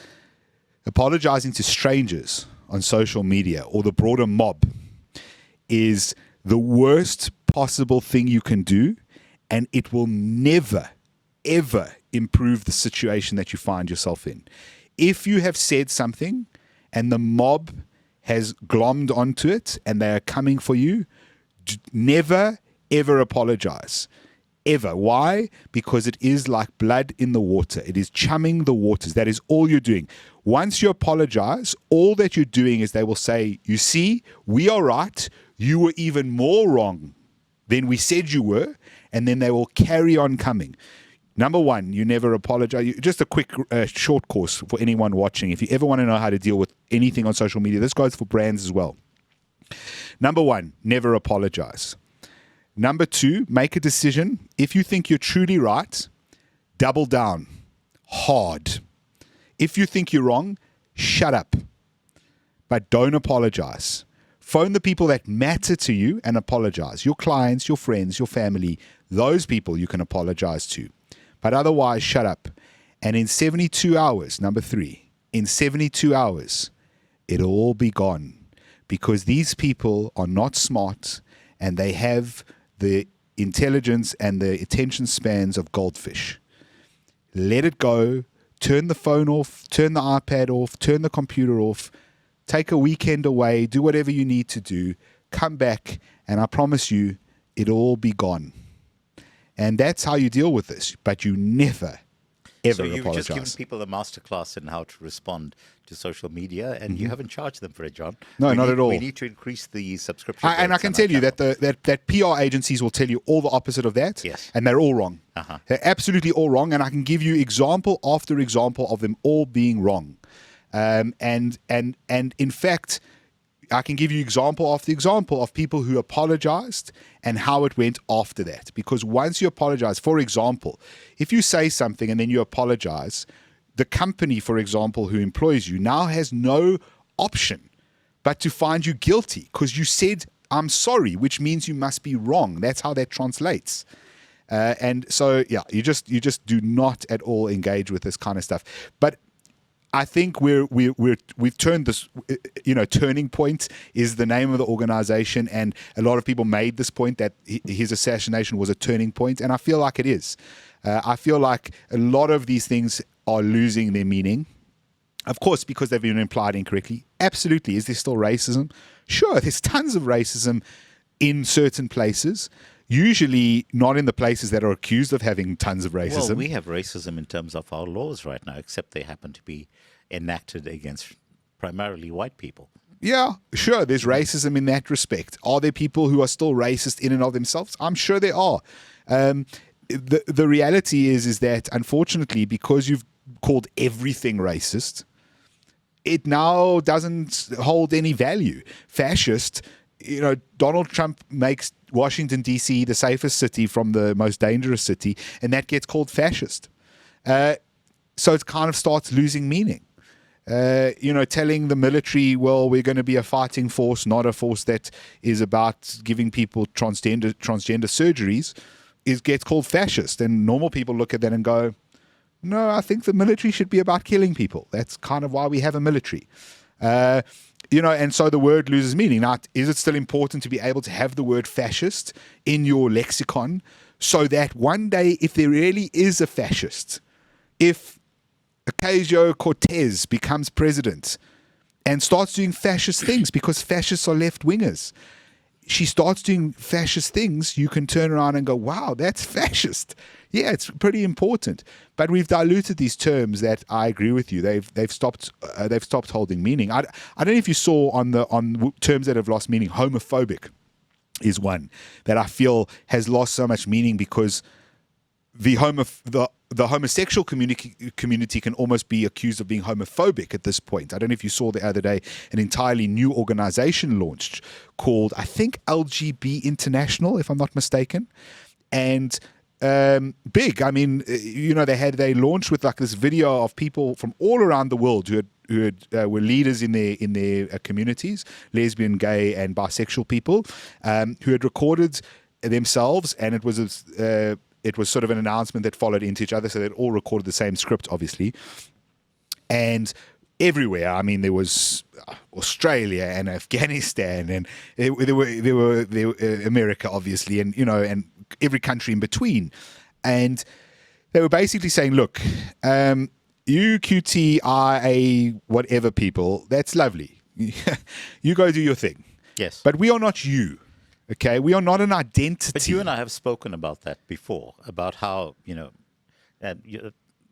apologizing to strangers on social media or the broader mob is the worst possible thing you can do, and it will never, ever improve the situation that you find yourself in. If you have said something and the mob has glommed onto it and they are coming for you, never, ever apologize. Ever. Why? Because it is like blood in the water. It is chumming the waters. That is all you're doing. Once you apologize, all that you're doing is they will say, you see, we are right. You were even more wrong than we said you were. And then they will carry on coming. Number one, you never apologize. Just a quick short course for anyone watching. If you ever want to know how to deal with anything on social media, this goes for brands as well. Number one, never apologize. Number two, make a decision. If you think you're truly right, double down hard. If you think you're wrong, shut up. But don't apologize. Phone the people that matter to you and apologize. Your clients, your friends, your family, those people you can apologize to. But otherwise, shut up. And in 72 hours, number 3, in 72 hours, it'll all be gone. Because these people are not smart and they have the intelligence and the attention spans of goldfish. Let it go. Turn the phone off. Turn the iPad off. Turn the computer off. Take a weekend away. Do whatever you need to do. Come back. And I promise you, it'll all be gone. And that's how you deal with this. But you never, ever So you've apologize. just given people a masterclass in how to respond to social media, and you haven't charged them for it, John. No, not need, at all. We need to increase the subscription. And I rates can on tell our you channel. that PR agencies will tell you all the opposite of that. Yes. And they're all wrong. Uh-huh. They're absolutely all wrong. And I can give you example after example of them all being wrong. And in fact, I can give you example after example of people who apologized and how it went after that. Because once you apologize, for example, if you say something and then you apologize, the company, for example, who employs you now has no option but to find you guilty because you said, I'm sorry, which means you must be wrong. That's how that translates. And so, yeah, you just do not at all engage with this kind of stuff. But I think we've turned this, Turning Point is the name of the organization, and a lot of people made this point that his assassination was a turning point, and I feel like it is. I feel like a lot of these things are losing their meaning. Of course, because they've been implied incorrectly. Absolutely. Is there still racism? Sure, there's tons of racism in certain places. Usually not in the places that are accused of having tons of racism. Well, we have racism in terms of our laws right now, except they happen to be enacted against primarily white people. Yeah, sure, there's racism in that respect. Are there people who are still racist in and of themselves? I'm sure there are. The reality is that, unfortunately, because you've called everything racist, it now doesn't hold any value. Fascist, Donald Trump makes Washington, D.C. the safest city from the most dangerous city, and that gets called fascist. So it kind of starts losing meaning. Telling the military, well, we're going to be a fighting force, not a force that is about giving people transgender surgeries, gets called fascist. And normal people look at that and go, no, I think the military should be about killing people. That's kind of why we have a military. And so the word loses meaning. Now, is it still important to be able to have the word fascist in your lexicon so that one day, if there really is a fascist, if Ocasio-Cortez becomes president and starts doing fascist things, because fascists are left-wingers, she starts doing fascist things, you can turn around and go, wow, that's fascist. Yeah, it's pretty important. But we've diluted these terms that I agree with you. They've stopped holding meaning. I don't know if you saw on terms that have lost meaning, homophobic is one that I feel has lost so much meaning because the homosexual community can almost be accused of being homophobic at this point. I don't know if you saw the other day an entirely new organization launched called, I think, LGB International, if I'm not mistaken. And big. I mean, they launched with like this video of people from all around the world who were leaders in their communities, lesbian, gay, and bisexual people, who had recorded themselves, and it was sort of an announcement that followed into each other, so they'd all recorded the same script, obviously. And everywhere, I mean, there was Australia and Afghanistan, and there were America, obviously, and and every country in between. And they were basically saying, look, you QTIA whatever people, that's lovely. You go do your thing. Yes. But we are not you. Okay, we are not an identity. But you and I have spoken about that before, about how,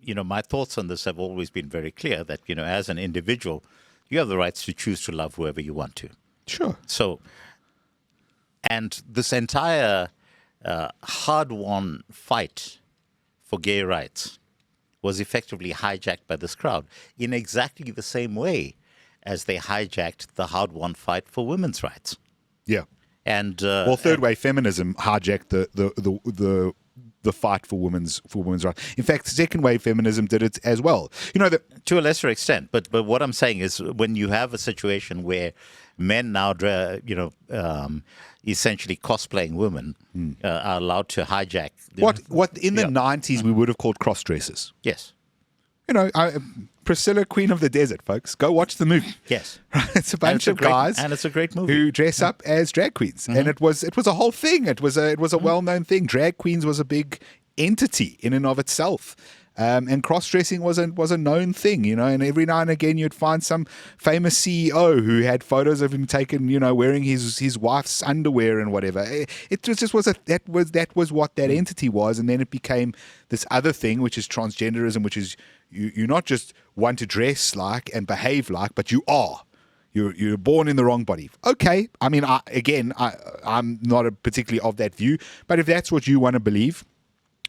my thoughts on this have always been very clear that, as an individual, you have the rights to choose to love whoever you want to. Sure. So, and this entire hard-won fight for gay rights was effectively hijacked by this crowd in exactly the same way as they hijacked the hard-won fight for women's rights. Yeah. And third wave feminism hijacked the the fight for women's rights. In fact, second wave feminism did it as well. To a lesser extent, but what I'm saying is when you have a situation where men now, essentially cosplaying women, are allowed to hijack. What in the 90s we would have called cross dressers. Yes. Priscilla, Queen of the Desert, folks. Go watch the movie. Yes. It's a bunch of guys, and it's a great movie, who dress up as drag queens, and it was a whole thing. It was a well-known thing. Drag queens was a big entity in and of itself. And cross-dressing was a known thing, and every now and again you'd find some famous CEO who had photos of him taken, wearing his wife's underwear and whatever. It just was that was what that entity was, and then it became this other thing, which is transgenderism, which is you're not just one to dress like and behave like, but you are. You're born in the wrong body. Okay, I mean, I'm not particularly of that view, but if that's what you want to believe,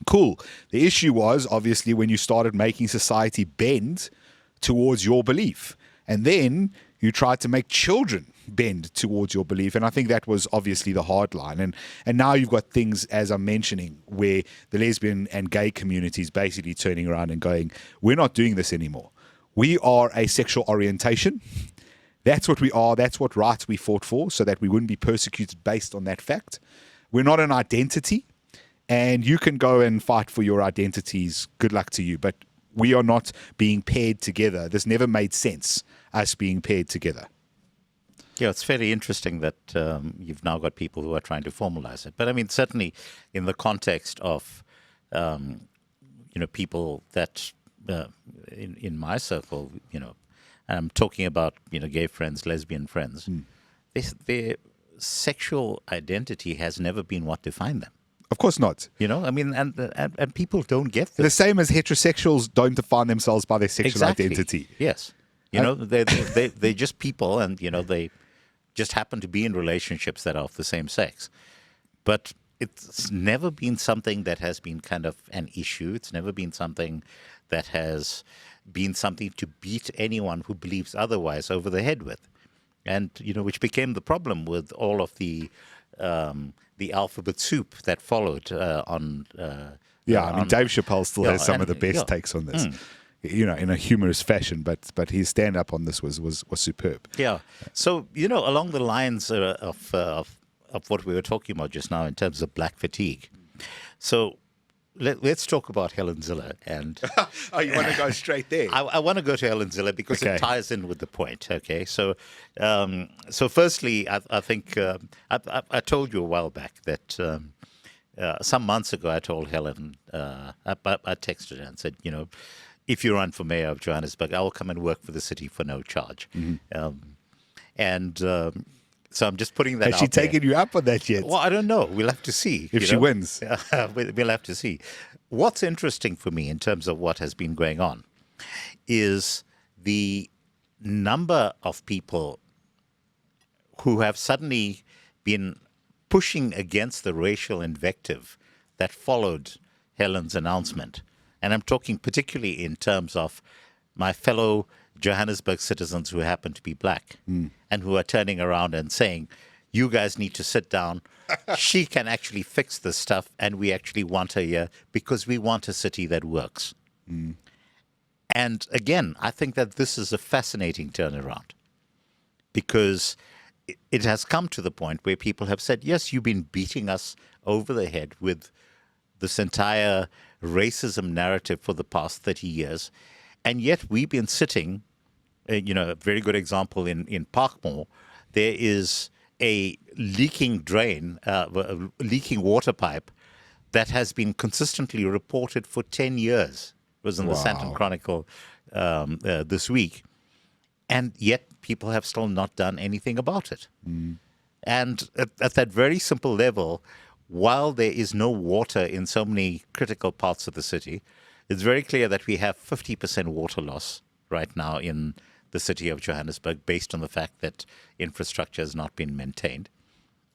cool. The issue was obviously when you started making society bend towards your belief, and then you tried to make children bend towards your belief, and I think that was obviously the hard line. And now you've got things, as I'm mentioning, where the lesbian and gay community is basically turning around and going, we're not doing this anymore. We are a sexual orientation. That's what we are. That's what rights we fought for, so that we wouldn't be persecuted based on that fact. We're not an identity. And you can go and fight for your identities. Good luck to you. But we are not being paired together. This never made sense, us being paired together. Yeah, it's fairly interesting that you've now got people who are trying to formalize it. But I mean, certainly in the context of, people that in my circle, and I'm talking about, gay friends, lesbian friends, their sexual identity has never been what defined them. Of course not. And people don't get this. The same as heterosexuals don't define themselves by their sexual identity. Yes. They're just people, and, they just happen to be in relationships that are of the same sex. But it's never been something that has been kind of an issue. It's never been something that has been something to beat anyone who believes otherwise over the head with. And, which became the problem with all of the alphabet soup that followed on. Dave Chappelle still has some of the best takes on this. In a humorous fashion, but his stand-up on this was superb. Yeah. So, along the lines of what we were talking about just now in terms of black fatigue. So let's talk about Helen Ziller. And oh, you want to go straight there? I want to go to Helen Ziller because it ties in with the point. Okay. So firstly, I think I told you a while back that some months ago I told Helen, I texted her and said, if you run for mayor of Johannesburg, I will come and work for the city for no charge. So I'm just putting that out. Has she taken you up on that yet? Well, I don't know. We'll have to see. If she wins. We'll have to see. What's interesting for me in terms of what has been going on is the number of people who have suddenly been pushing against the racial invective that followed Helen's announcement. And I'm talking particularly in terms of my fellow Johannesburg citizens who happen to be black and who are turning around and saying, you guys need to sit down. She can actually fix this stuff, and we actually want her here because we want a city that works. And again, I think that this is a fascinating turnaround because it has come to the point where people have said, yes, you've been beating us over the head with this entire racism narrative for the past 30 years. And yet we've been sitting, a very good example in Parkmore, there is a leaking drain, a leaking water pipe that has been consistently reported for 10 years. It was in the Sandton Chronicle this week. And yet people have still not done anything about it. And at that very simple level, while there is no water in so many critical parts of the city, it's very clear that we have 50% water loss right now in the city of Johannesburg based on the fact that infrastructure has not been maintained.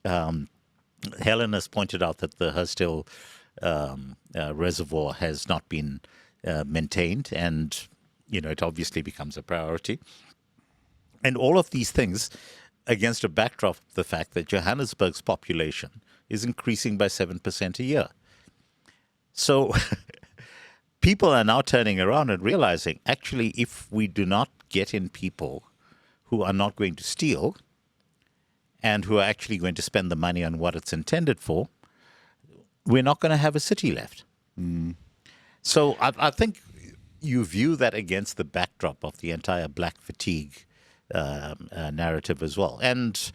Helen has pointed out that the Hurstville reservoir has not been maintained, and it obviously becomes a priority. And all of these things against a backdrop of the fact that Johannesburg's population is increasing by 7% a year. So people are now turning around and realizing, actually, if we do not get in people who are not going to steal and who are actually going to spend the money on what it's intended for, we're not going to have a city left. So I think you view that against the backdrop of the entire black fatigue narrative as well. And,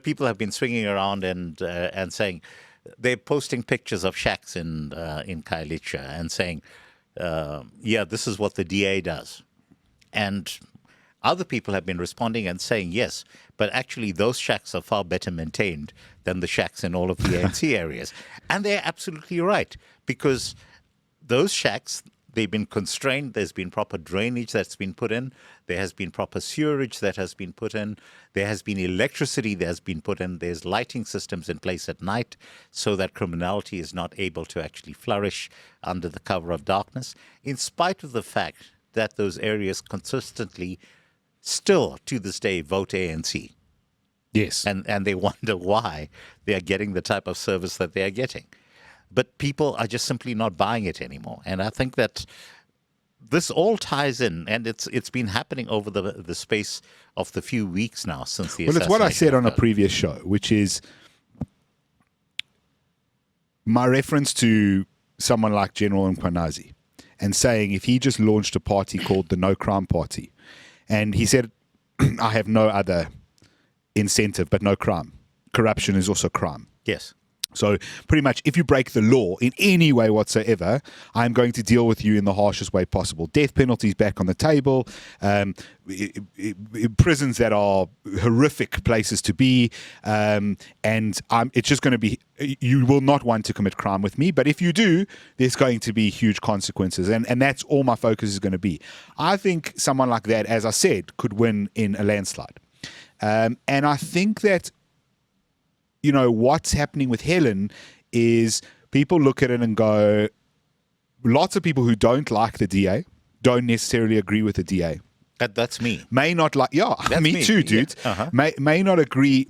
people have been swinging around and saying, they're posting pictures of shacks in Khayelitsha and saying, this is what the DA does. And other people have been responding and saying, yes, but actually those shacks are far better maintained than the shacks in all of the ANC areas. And they're absolutely right, because those shacks, they've been constrained. There's been proper drainage that's been put in. There has been proper sewerage that has been put in. There has been electricity that has been put in. There's lighting systems in place at night so that criminality is not able to actually flourish under the cover of darkness, in spite of the fact that those areas consistently still to this day vote ANC. Yes. And they wonder why they are getting the type of service that they are getting. But people are just simply not buying it anymore. And I think that this all ties in, and it's been happening over the space of the few weeks now since the Well, it's what I said on a occurred. previous show, which is my reference to someone like General Mkhwanazi and saying if he just launched a party called the No Crime Party, and he said, I have no other incentive but no crime. Corruption is also crime. Yes. So pretty much if you break the law in any way whatsoever, I'm going to deal with you in the harshest way possible. Death penalties back on the table, prisons that are horrific places to be, and it's just going to be, you will not want to commit crime with me, but if you do, there's going to be huge consequences, and that's all my focus is going to be. I think someone like that, as I said, could win in a landslide. And I think that what's happening with Helen is people look at it and go, lots of people who don't like the DA don't necessarily agree with the DA. That's me. May not like, me too, dude. Yeah. Uh-huh. May not agree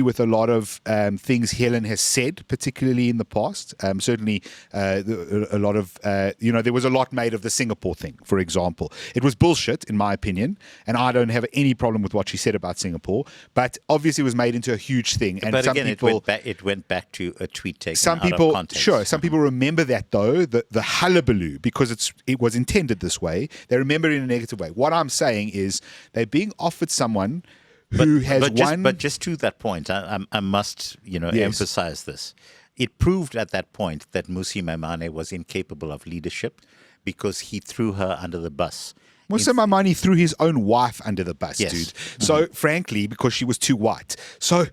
with a lot of things Helen has said, particularly in the past. Certainly, a lot of there was a lot made of the Singapore thing, for example. It was bullshit, in my opinion, and I don't have any problem with what she said about Singapore. But obviously, it was made into a huge thing. And but some again, people, it went back to a tweet taken some out people, of context. sure, some people remember that though, the hullabaloo, because it was intended this way. They remember it in a negative way. What I'm saying is they're being offered someone who has won. But just to that point, I must emphasize this. It proved at that point that Mmusi Maimane was incapable of leadership because he threw her under the bus. Musa Maimane threw his own wife under the bus, Yes. dude. So, frankly, because she was too white. So,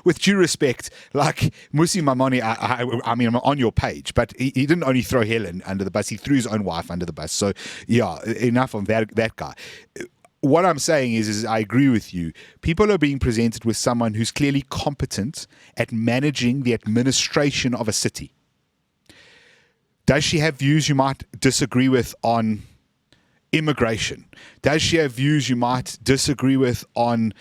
with due respect, like Musi Maimane, I mean, I'm on your page, but he didn't only throw Helen under the bus, he threw his own wife under the bus. So, yeah, enough of that guy. What I'm saying is I agree with you. People are being presented with someone who's clearly competent at managing the administration of a city. Does she have views you might disagree with on immigration? Does she have views you might disagree with on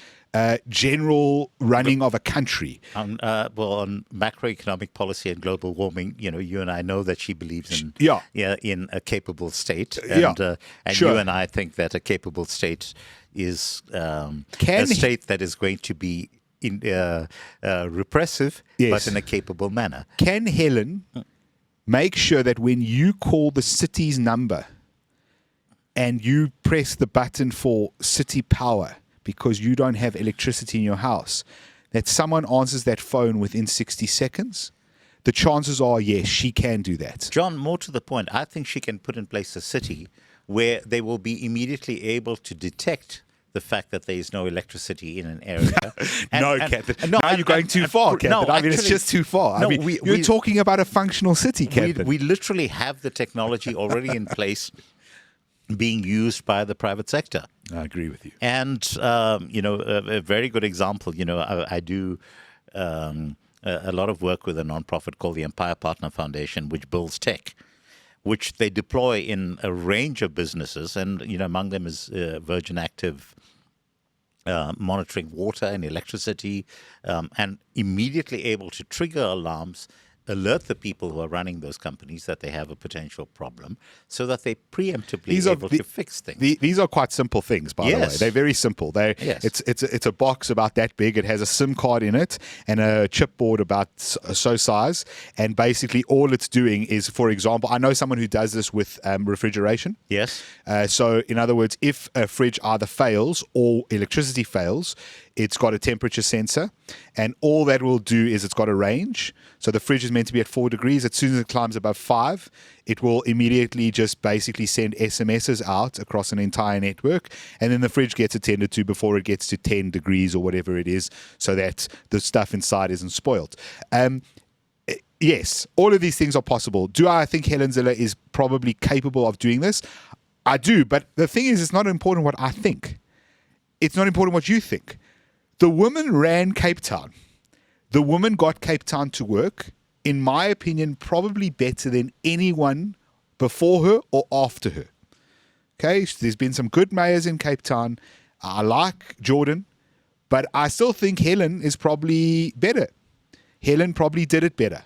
general running of a country? On macroeconomic policy and global warming, you and I know that she believes in in a capable state, and sure. You and I think that a capable state is a Can state that is going to be repressive, Yes. but in a capable manner. Can Helen make sure that when you call the city's number and you press the button for city power because you don't have electricity in your house, that someone answers that phone within 60 seconds? The chances are, yes, she can do that. John, more to the point, I think she can put in place a city where they will be immediately able to detect the fact that there is no electricity in an area. Kanthan. Now you're going too far, Kanthan. No, I mean, it's actually, just too far. You're talking about a functional city, Kanthan. We literally have the technology already in place being used by the private sector. I agree with you. And, a very good example, I do a lot of work with a nonprofit called the Empire Partner Foundation, which builds tech, which they deploy in a range of businesses. And, among them is Virgin Active monitoring water and electricity, and immediately able to trigger alarms alert the people who are running those companies that they have a potential problem so that they preemptively able to fix things. These are quite simple things, by the way. They're very simple. It's a box about that big. It has a SIM card in it and a chipboard about so size. And basically all it's doing is, for example, I know someone who does this with refrigeration. Yes. So in other words, if a fridge either fails or electricity fails, it's got a temperature sensor, and all that will do is it's got a range. So the fridge is meant to be at 4 degrees. As soon as it climbs above 5, it will immediately just basically send SMSs out across an entire network, and then the fridge gets attended to before it gets to 10 degrees or whatever it is, so that the stuff inside isn't spoiled. Yes, all of these things are possible. Do I think Helen Zille is probably capable of doing this? I do, but the thing is, it's not important what I think. It's not important what you think. The woman ran Cape Town. The woman got Cape Town to work, in my opinion, probably better than anyone before her or after her. Okay, there's been some good mayors in Cape Town. I like Jordan, but I still think Helen is probably better. Helen probably did it better.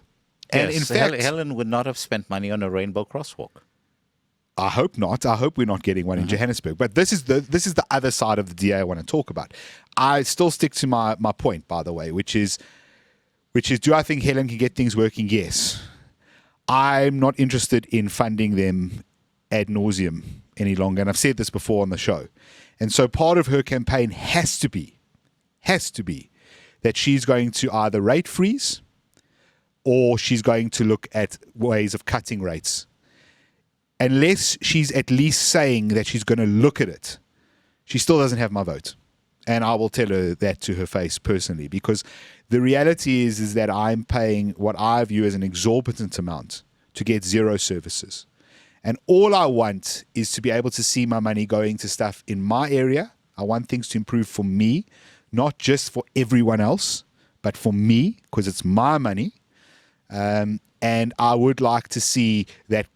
And yes, in fact, Helen would not have spent money on a rainbow crosswalk. I hope not. I hope we're not getting one in Johannesburg. But this is the other side of the DA I want to talk about. I still stick to my point, by the way, which is, do I think Helen can get things working? Yes. I'm not interested in funding them ad nauseum any longer. And I've said this before on the show. And so part of her campaign has to be that she's going to either rate freeze or she's going to look at ways of cutting rates. Unless she's at least saying that she's going to look at it, she still doesn't have my vote. And I will tell her that to her face personally, because the reality is that I'm paying what I view as an exorbitant amount to get zero services. And all I want is to be able to see my money going to stuff in my area. I want things to improve for me, not just for everyone else, but for me, because it's my money. And I would like to see that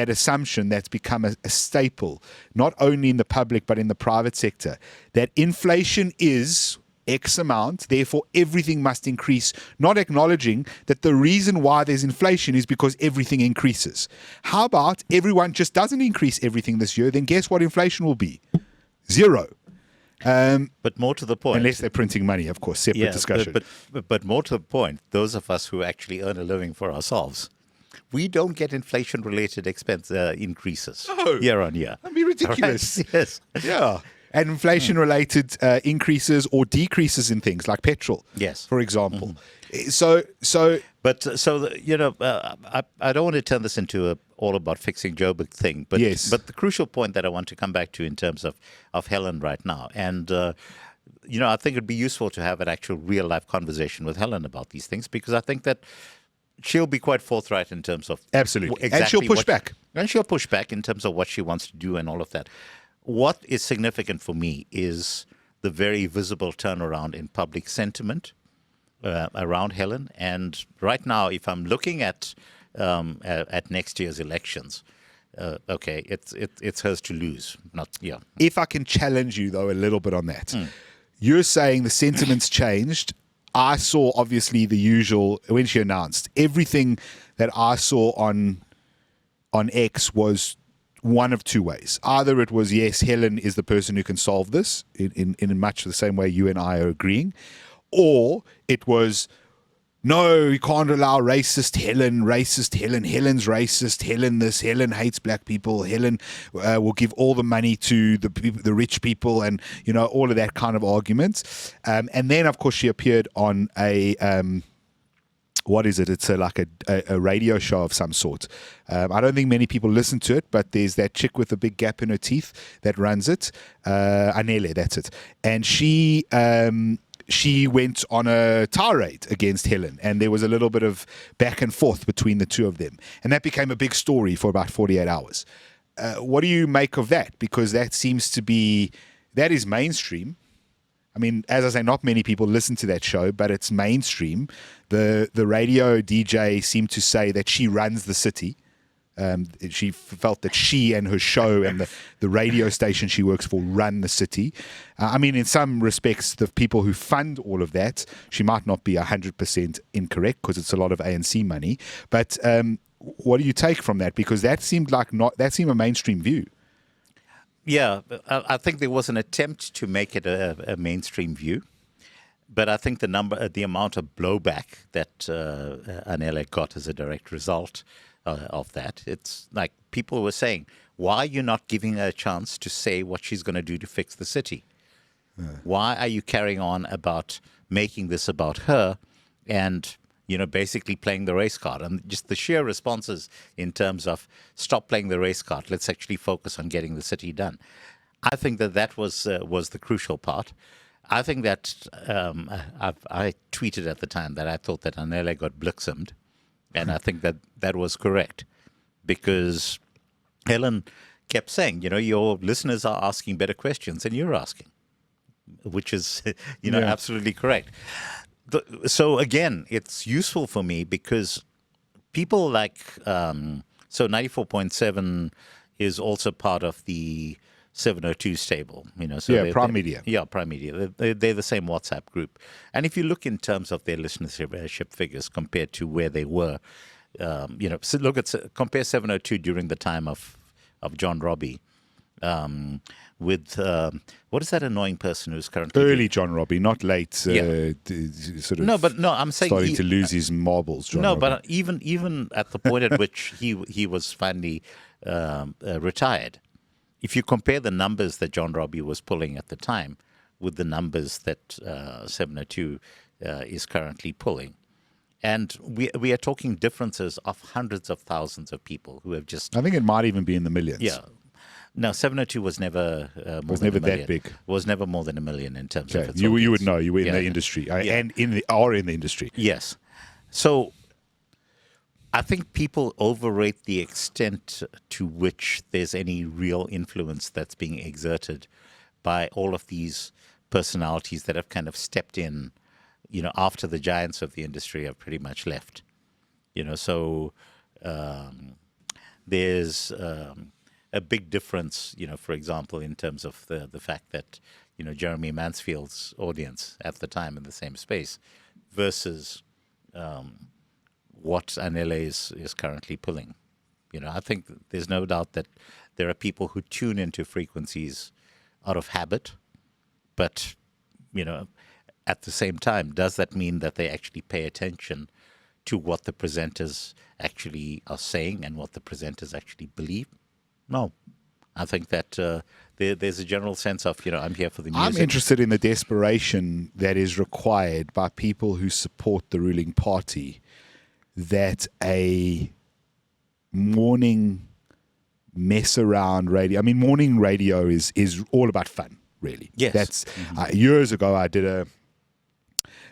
assumption that's become a staple, not only in the public but in the private sector, that inflation is X amount, therefore everything must increase, not acknowledging that the reason why there's inflation is because everything increases. How about everyone just doesn't increase everything this year? Then guess what inflation will be? Zero. But more to the point, unless they're printing money, of course, separate discussion. But more to the point, those of us who actually earn a living for ourselves, we don't get inflation-related expense increases year on year. That'd be ridiculous. Right? Yes. Yeah. And inflation-related increases or decreases in things like petrol, yes, for example. But I don't want to turn this into all about fixing Joburg thing. But yes. But the crucial point that I want to come back to in terms of Helen right now, and I think it'd be useful to have an actual real-life conversation with Helen about these things, because I think that she'll be quite forthright in terms of absolutely, exactly, and she'll push back. And she'll push back in terms of what she wants to do and all of that. What is significant for me is the very visible turnaround in public sentiment around Helen. And right now, if I'm looking at next year's elections, it's hers to lose. If I can challenge you though a little bit on that, you're saying the sentiment's changed. I saw obviously the usual when she announced everything that I saw on X was one of two ways. Either it was, yes, Helen is the person who can solve this in much the same way you and I are agreeing, or it was, no, you can't allow racist Helen, Helen's racist, Helen this, Helen hates black people, Helen will give all the money to the rich people, and all of that kind of arguments. And then, of course, she appeared on a what is it? It's like a radio show of some sort. I don't think many people listen to it, but there's that chick with a big gap in her teeth that runs it. Anele, that's it. And she went on a tirade against Helen, and there was a little bit of back and forth between the two of them. And that became a big story for about 48 hours. What do you make of that? Because that seems to be, that is mainstream. I mean, as I say, not many people listen to that show, but it's mainstream. The radio DJ seemed to say that she runs the city. She felt that she and her show and the radio station she works for run the city. I mean, in some respects, the people who fund all of that, she might not be 100% incorrect because it's a lot of ANC money. But what do you take from that? Because that seemed a mainstream view. Yeah, I think there was an attempt to make it a mainstream view. But I think the amount of blowback that Anele got as a direct result of that, it's like people were saying, why are you not giving her a chance to say what she's going to do to fix the city? Why are you carrying on about making this about her and, basically playing the race card? And just the sheer responses in terms of stop playing the race card, let's actually focus on getting the city done. I think that was the crucial part. I think that I tweeted at the time that I thought that Anele got blixemed, and I think that was correct because Helen kept saying, your listeners are asking better questions than you're asking, which is, absolutely correct. So again, it's useful for me because people like, so 94.7 is also part of the 702 stable, So Prime Media. Yeah, Prime Media. They're the same WhatsApp group. And if you look in terms of their listenership figures compared to where they were, compare 702 during the time of John Robbie with, what is that annoying person who's currently... Early John Robbie, not late, sort of... No, I'm saying... Starting to lose his marbles, John Robbie. But even at the point at which he was finally retired, if you compare the numbers that John Robbie was pulling at the time with the numbers that 702 is currently pulling, and we are talking differences of hundreds of thousands of people who have just... I think it might even be in the millions. Yeah. No, 702 was never that big. Was never more than 1 million in terms of its you audience. would know. You were in the industry and in the industry. Yes. So I think people overrate the extent to which there's any real influence that's being exerted by all of these personalities that have kind of stepped in, after the giants of the industry have pretty much left. So there's a big difference, for example, in terms of the fact that, Jeremy Mansfield's audience at the time in the same space versus what Anele is currently pulling. I think there's no doubt that there are people who tune into frequencies out of habit, but, at the same time, does that mean that they actually pay attention to what the presenters actually are saying and what the presenters actually believe? No. I think that there's a general sense of, I'm here for the music. I'm interested in the desperation that is required by people who support the ruling party that a morning mess around radio... I mean, morning radio is all about fun, really. Yes. That's years ago I did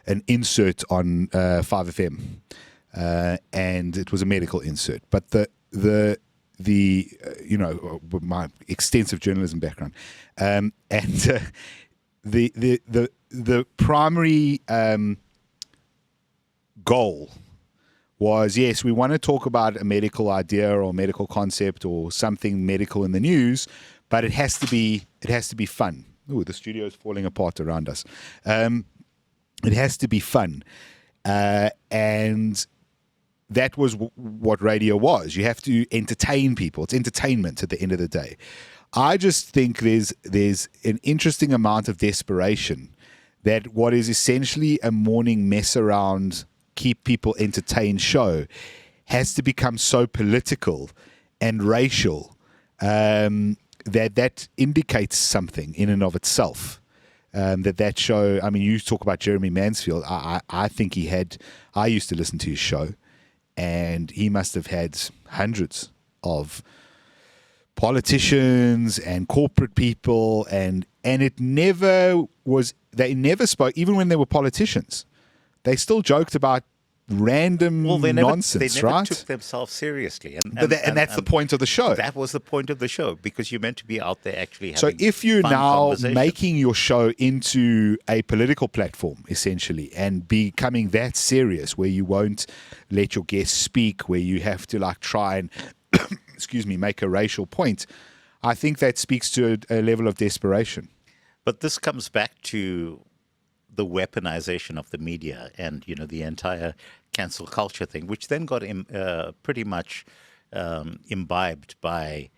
an insert on 5FM, and it was a medical insert. But the my extensive journalism background, and the primary goal was, yes, we want to talk about a medical idea or medical concept or something medical in the news, but it has to be fun. Ooh, the studio is falling apart around us. It has to be fun, and that was what radio was. You have to entertain people. It's entertainment at the end of the day. I just think there's an interesting amount of desperation that what is essentially a morning mess around, keep people entertained show has to become so political and racial that indicates something in and of itself. That show, I mean, you talk about Jeremy Mansfield. I think I used to listen to his show, and he must have had hundreds of politicians and corporate people, and it never was, they never spoke, even when they were politicians. They still joked about random nonsense, they never right? took themselves seriously. And that's the point of the show. That was the point of the show, because you're meant to be out there actually having So if you're fun now conversation. making your show into a political platform, essentially, and becoming that serious, where you won't let your guests speak, where you have to try and make a racial point, I think that speaks to a level of desperation. But this comes back to the weaponization of the media and, the entire cancel culture thing, which then got pretty much imbibed by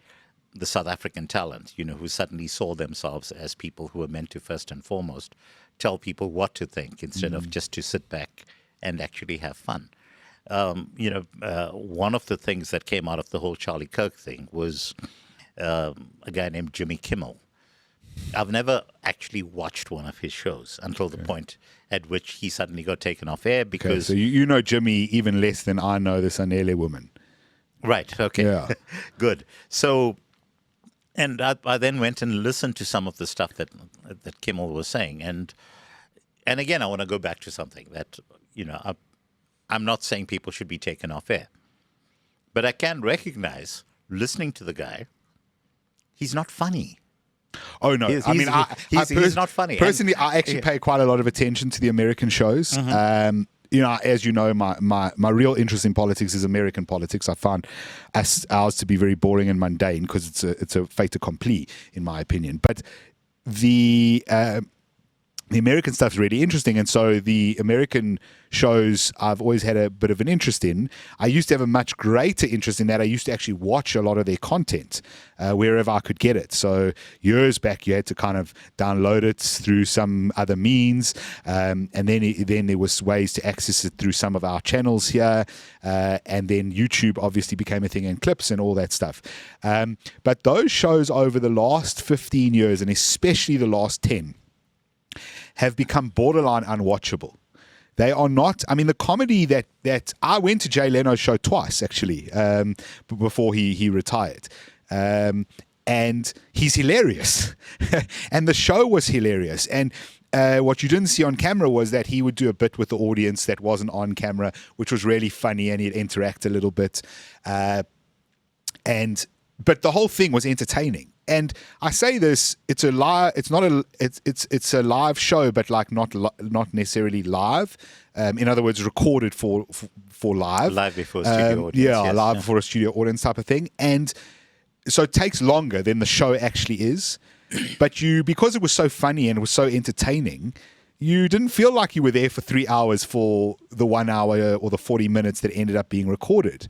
the South African talent, who suddenly saw themselves as people who were meant to first and foremost tell people what to think instead of just to sit back and actually have fun. One of the things that came out of the whole Charlie Kirk thing was a guy named Jimmy Kimmel. I've never actually watched one of his shows until the point at which he suddenly got taken off air because... So you know Jimmy even less than I know this Anele woman. Right, okay. Yeah. Good. So, and I then went and listened to some of the stuff that Kimmel was saying. And again, I want to go back to something that, I'm not saying people should be taken off air. But I can recognize, listening to the guy, he's not funny. Oh, no. He's not funny. Personally, I actually pay quite a lot of attention to the American shows. As you know, my real interest in politics is American politics. I find ours to be very boring and mundane because it's a fait accompli, in my opinion. But the American stuff is really interesting, and so the American shows I've always had a bit of an interest in. I used to have a much greater interest in that. I used to actually watch a lot of their content wherever I could get it. So years back, you had to kind of download it through some other means, and then there was ways to access it through some of our channels here, and then YouTube obviously became a thing, and clips and all that stuff. But those shows over the last 15 years, and especially the last 10, have become borderline unwatchable. They are not. I mean, the comedy that I went to Jay Leno's show twice actually before he retired, and he's hilarious, and the show was hilarious. And what you didn't see on camera was that he would do a bit with the audience that wasn't on camera, which was really funny, and he'd interact a little bit, but the whole thing was entertaining. And I say this, it's a live show, but like not necessarily live. In other words, recorded for live. Live before a studio audience. Live before a studio audience type of thing. And so it takes longer than the show actually is. But because it was so funny and it was so entertaining, you didn't feel like you were there for 3 hours for the 1 hour or the 40 minutes that ended up being recorded.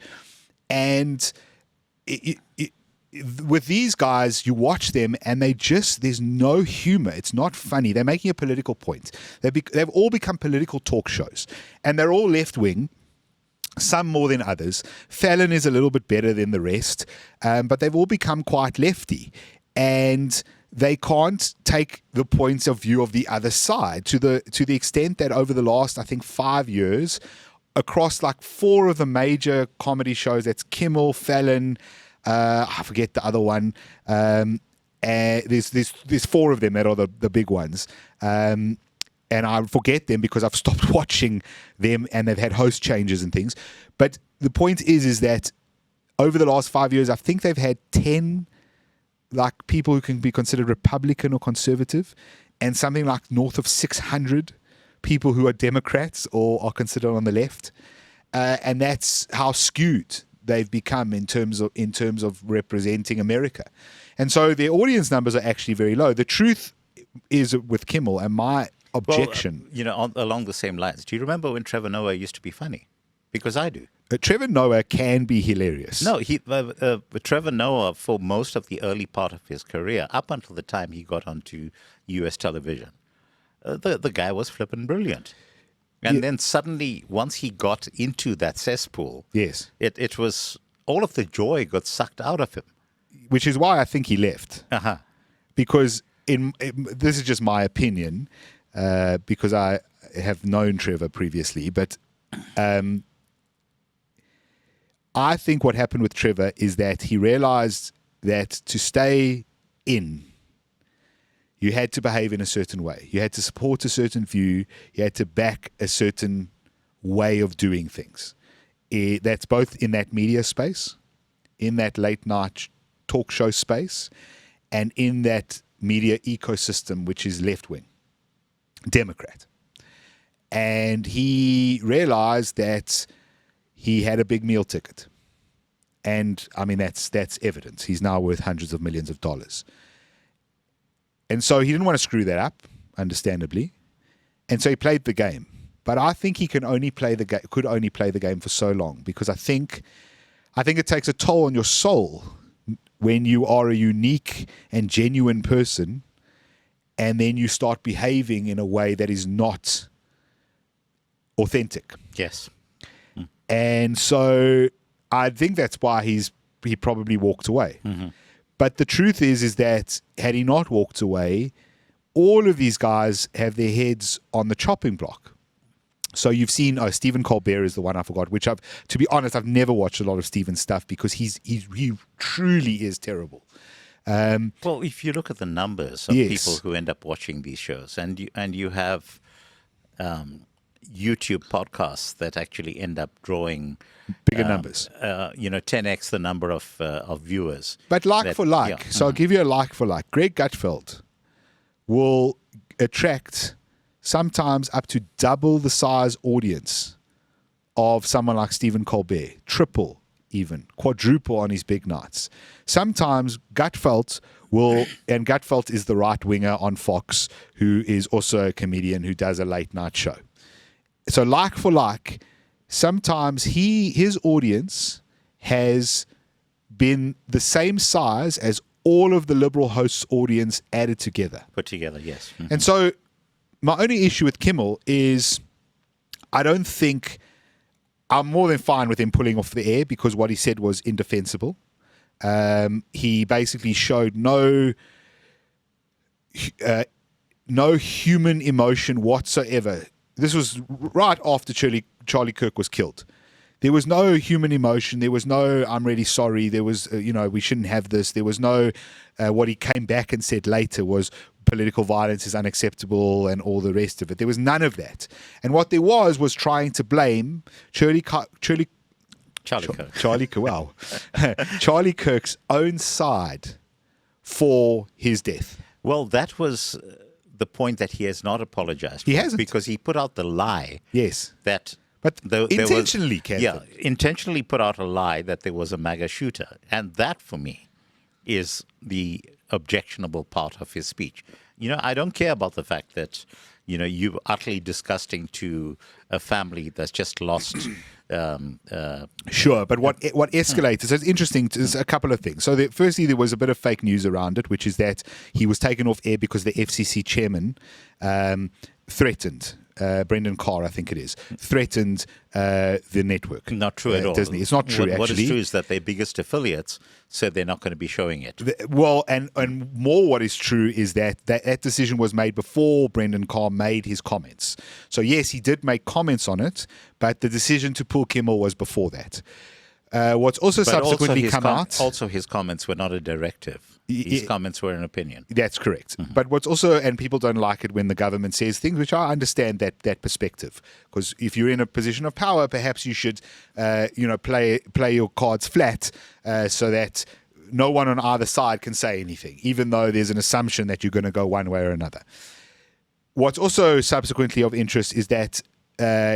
And with these guys, you watch them and there's no humor. It's not funny. They're making a political point. They've all become political talk shows, and they're all left-wing, some more than others. Fallon is a little bit better than the rest, but they've all become quite lefty, and they can't take the points of view of the other side to the extent that over the last, I think, 5 years, across like 4 of the major comedy shows, that's Kimmel, Fallon, I forget the other one. There's 4 of them that are the big ones. And I forget them because I've stopped watching them, and they've had host changes and things. But the point is that over the last 5 years, I think they've had 10 like people who can be considered Republican or conservative, and something like north of 600 people who are Democrats or are considered on the left. And that's how skewed they've become in terms of representing America. And so their audience numbers are actually very low. The truth is with Kimmel, and my objection... along the same lines, do you remember when Trevor Noah used to be funny? Because I do. Trevor Noah can be hilarious. No, Trevor Noah, for most of the early part of his career, up until the time he got onto U.S. television, the guy was flippin' brilliant. And then suddenly, once he got into that cesspool, yes, it was all of the joy got sucked out of him. Which is why I think he left. Uh-huh. Because this is just my opinion, because I have known Trevor previously, but I think what happened with Trevor is that he realized that to stay in, you had to behave in a certain way. You had to support a certain view. You had to back a certain way of doing things. That's both in that media space, in that late night talk show space, and in that media ecosystem, which is left-wing, Democrat. And he realized that he had a big meal ticket. And I mean, that's evidence. He's now worth hundreds of millions of dollars. And so he didn't want to screw that up, understandably. And so he played the game. But I think he could only play the game for so long, because I think it takes a toll on your soul when you are a unique and genuine person, and then you start behaving in a way that is not authentic. Yes. And so I think that's why he probably walked away. Mm-hmm. But the truth is that had he not walked away, all of these guys have their heads on the chopping block. So you've seen, Stephen Colbert is the one I forgot, which to be honest, I've never watched a lot of Stephen's stuff because he truly is terrible. Well, if you look at the numbers of Yes. people who end up watching these shows, and you have YouTube podcasts that actually end up drawing Bigger numbers. 10x the number of viewers. But like for like, yeah. so I'll give you a like for like. Greg Gutfeld will attract sometimes up to double the size audience of someone like Stephen Colbert, triple even, quadruple on his big nights. Sometimes Gutfeld and Gutfeld is the right winger on Fox, who is also a comedian who does a late night show. So like for like, sometimes his audience has been the same size as all of the liberal hosts' audience added together. Put together, yes. Mm-hmm. And so my only issue with Kimmel is I don't think I'm more than fine with him pulling off the air, because what he said was indefensible. He basically showed no human emotion whatsoever. This was right after Charlie Kirk was killed. There was no human emotion. There was no, I'm really sorry. There was, we shouldn't have this. There was no, what he came back and said later was political violence is unacceptable and all the rest of it. There was none of that. And what there was trying to blame Charlie Kirk, wow. Charlie Kirk's own side for his death. Well, that was the point that he has not apologized for. He hasn't. Because he put out the lie. Yes. That... But intentionally, Kanthan. Yeah, intentionally put out a lie that there was a MAGA shooter. And that, for me, is the objectionable part of his speech. I don't care about the fact that, you're utterly disgusting to a family that's just lost. Sure, but what escalated, so it's interesting, there's a couple of things. So firstly, there was a bit of fake news around it, which is that he was taken off air because the FCC chairman threatened, Brendan Carr, I think it is, threatened the network. Not true at all. Disney. It's not true, actually. What is true is that their biggest affiliates said they're not going to be showing it. Well, and more what is true is that decision was made before Brendan Carr made his comments. So yes, he did make comments on it, but the decision to pull Kimmel was before that. What's also subsequently come out... Also, his comments were not a directive. His comments were an opinion. That's correct. Mm-hmm. But what's also... And people don't like it when the government says things, which I understand that perspective. Because if you're in a position of power, perhaps you should, play your cards flat so that no one on either side can say anything, even though there's an assumption that you're going to go one way or another. What's also subsequently of interest is that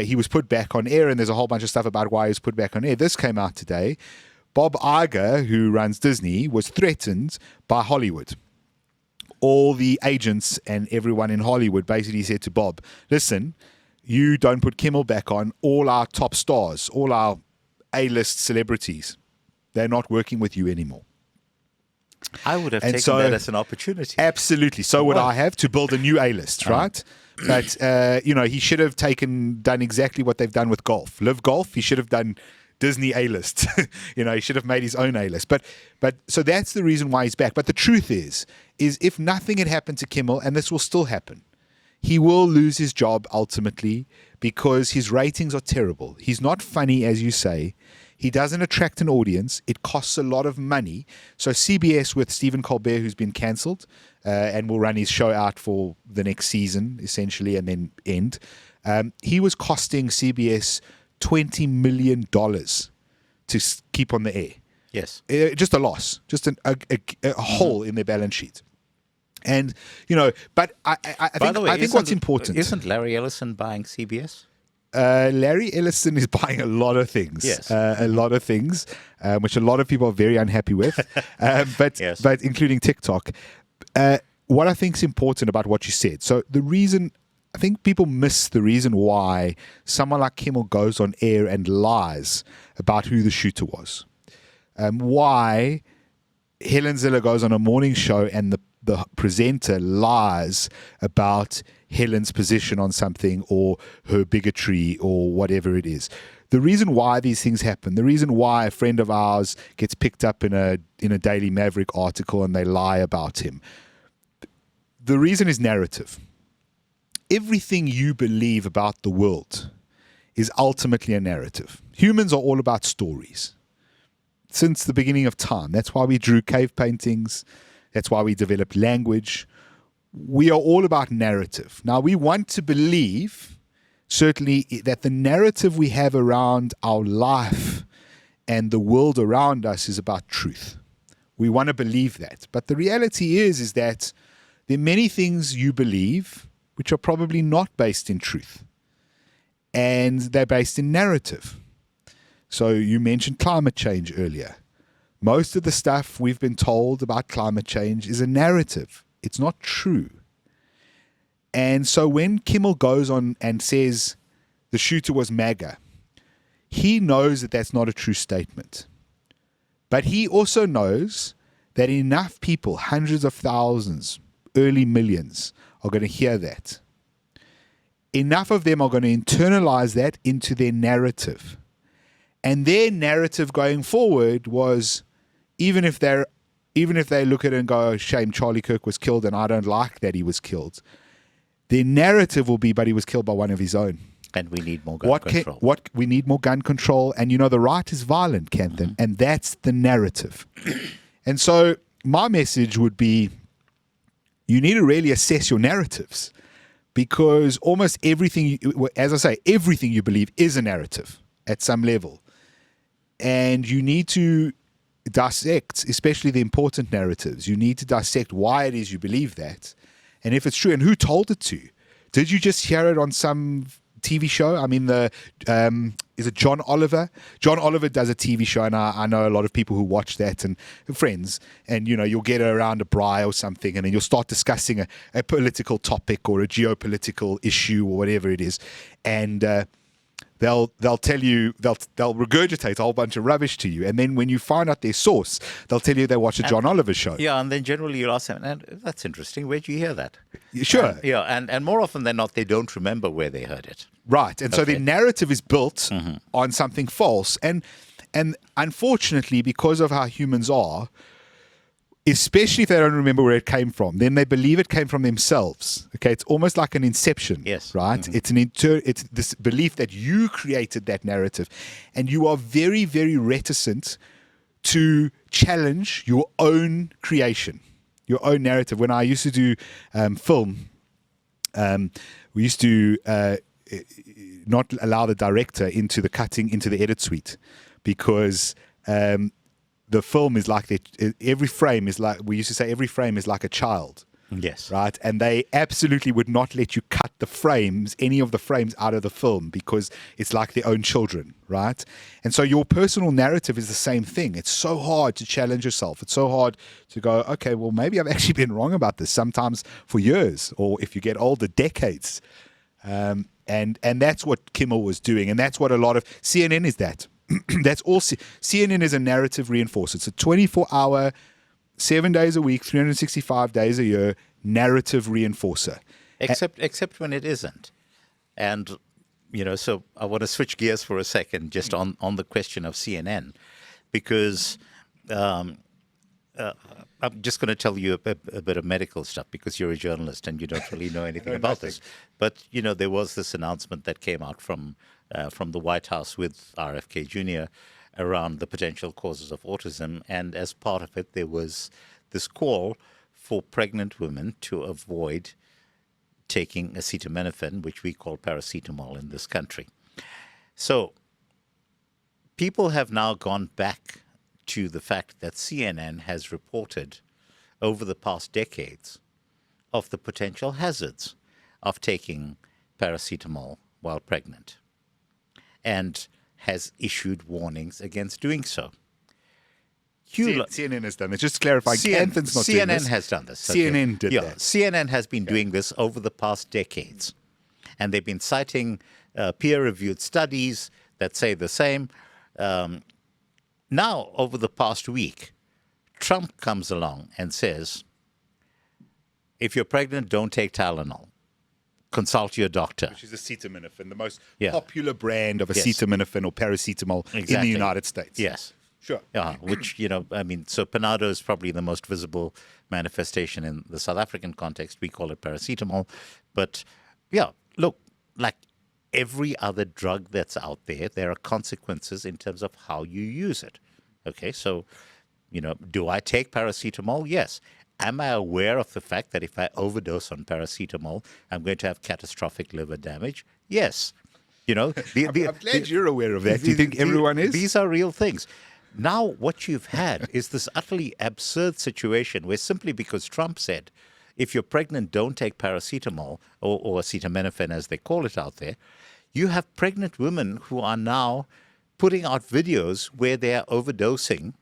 he was put back on air, and there's a whole bunch of stuff about why he was put back on air. This came out today. Bob Iger, who runs Disney, was threatened by Hollywood. All the agents and everyone in Hollywood basically said to Bob, listen, you don't put Kimmel back on, all our top stars, all our A-list celebrities, they're not working with you anymore. I would have taken that as an opportunity. Absolutely. So would I have, to build a new A-list, right? But, he should have done exactly what they've done with golf. Live Golf, he should have done Disney A-list. He should have made his own A-list. But so that's the reason why he's back. But the truth is if nothing had happened to Kimmel, and this will still happen, he will lose his job ultimately because his ratings are terrible. He's not funny, as you say. He doesn't attract an audience. It costs a lot of money. So CBS with Stephen Colbert, who's been cancelled and will run his show out for the next season, essentially, and then end. He was costing CBS $20 million to keep on the air. Yes. Just a loss, just a hole in their balance sheet. And, but I think what's important... Isn't Larry Ellison buying CBS? Larry Ellison is buying a lot of things. Yes. A lot of things, which a lot of people are very unhappy with, Yes. but including TikTok. What I think is important about what you said. So the reason, I think people miss the reason why someone like Kimmel goes on air and lies about who the shooter was. Why Helen Ziller goes on a morning show and the presenter lies about Helen's position on something or her bigotry or whatever it is. The reason why these things happen, the reason why a friend of ours gets picked up in a Daily Maverick article and they lie about him, the reason is narrative. Everything you believe about the world is ultimately a narrative. Humans are all about stories. Since the beginning of time. That's why we drew cave paintings. That's why we developed language. We are all about narrative. Now, we want to believe, certainly, that the narrative we have around our life and the world around us is about truth. We want to believe that. But the reality is that there are many things you believe which are probably not based in truth. And they're based in narrative. So you mentioned climate change earlier. Most of the stuff we've been told about climate change is a narrative. It's not true. And so when Kimmel goes on and says the shooter was MAGA, he knows that that's not a true statement. But he also knows that enough people, hundreds of thousands, early millions, are going to hear that. Enough of them are going to internalize that into their narrative. And their narrative going forward was, even if they look at it and go, oh, shame, Charlie Kirk was killed and I don't like that he was killed, their narrative will be, but he was killed by one of his own. And we need more gun control. We need more gun control. And, the right is violent, Kanthan, and that's the narrative. And so my message would be, you need to really assess your narratives, because almost everything, as I say, everything you believe is a narrative at some level. And you need to dissect, especially the important narratives. You need to dissect why it is you believe that, and if it's true, and who told it to you. Did you just hear it on some TV show? I mean, is it John Oliver? John Oliver does a TV show, and I know a lot of people who watch that and friends. And you'll get around a braai or something, and then you'll start discussing a political topic or a geopolitical issue or whatever it is, and they'll tell you, they'll regurgitate a whole bunch of rubbish to you, and then when you find out their source, they'll tell you they watch a John Oliver show. Yeah, and then generally you'll ask them, and that's interesting. Where'd you hear that? Sure. And more often than not, they don't remember where they heard it. Right, and so the narrative is built on something false, and unfortunately, because of how humans are, especially if they don't remember where it came from, then they believe it came from themselves. Okay, it's almost like an inception. Yes. Right. It's this belief that you created that narrative, and you are very, very reticent to challenge your own creation, your own narrative. When I used to do film, we used to not allow the director into the edit suite, because the film is like every frame is like, we used to say, every frame is like a child. Yes. Right. And they absolutely would not let you cut any of the frames out of the film, because it's like their own children. Right. And so your personal narrative is the same thing. It's so hard to challenge yourself. It's so hard to go, okay, well, maybe I've actually been wrong about this, sometimes for years, or if you get older, decades. And that's what Kimmel was doing. And that's what a lot of CNN is that. That's all. CNN is a narrative reinforcer. It's a 24-hour, 7 days a week, 365 days a year narrative reinforcer. Except when it isn't. And, so I want to switch gears for a second just on the question of CNN, because I'm just going to tell you a bit of medical stuff, because you're a journalist and you don't really know anything about this. But, there was this announcement that came out from the White House with RFK Jr. around the potential causes of autism. And as part of it, there was this call for pregnant women to avoid taking acetaminophen, which we call paracetamol in this country. So people have now gone back to the fact that CNN has reported over the past decades of the potential hazards of taking paracetamol while pregnant. and has issued warnings against doing so. CNN has done it. Just to clarify, Kanthan's not doing this. CNN has done this. CNN did that. CNN has been doing this over the past decades. And they've been citing peer-reviewed studies that say the same. Now, over the past week, Trump comes along and says, if you're pregnant, don't take Tylenol. Consult your doctor. Which is acetaminophen, the most popular brand of acetaminophen or paracetamol in the United States. Yes. Sure. Which, so Panado is probably the most visible manifestation in the South African context. We call it paracetamol. But, look, like every other drug that's out there, there are consequences in terms of how you use it. Okay, so, do I take paracetamol? Yes. Am I aware of the fact that if I overdose on paracetamol, I'm going to have catastrophic liver damage? Yes. I'm glad you're aware of that. Do you think everyone is? These are real things. Now, what you've had is this utterly absurd situation where simply because Trump said, if you're pregnant, don't take paracetamol or acetaminophen, as they call it out there, you have pregnant women who are now putting out videos where they are overdosing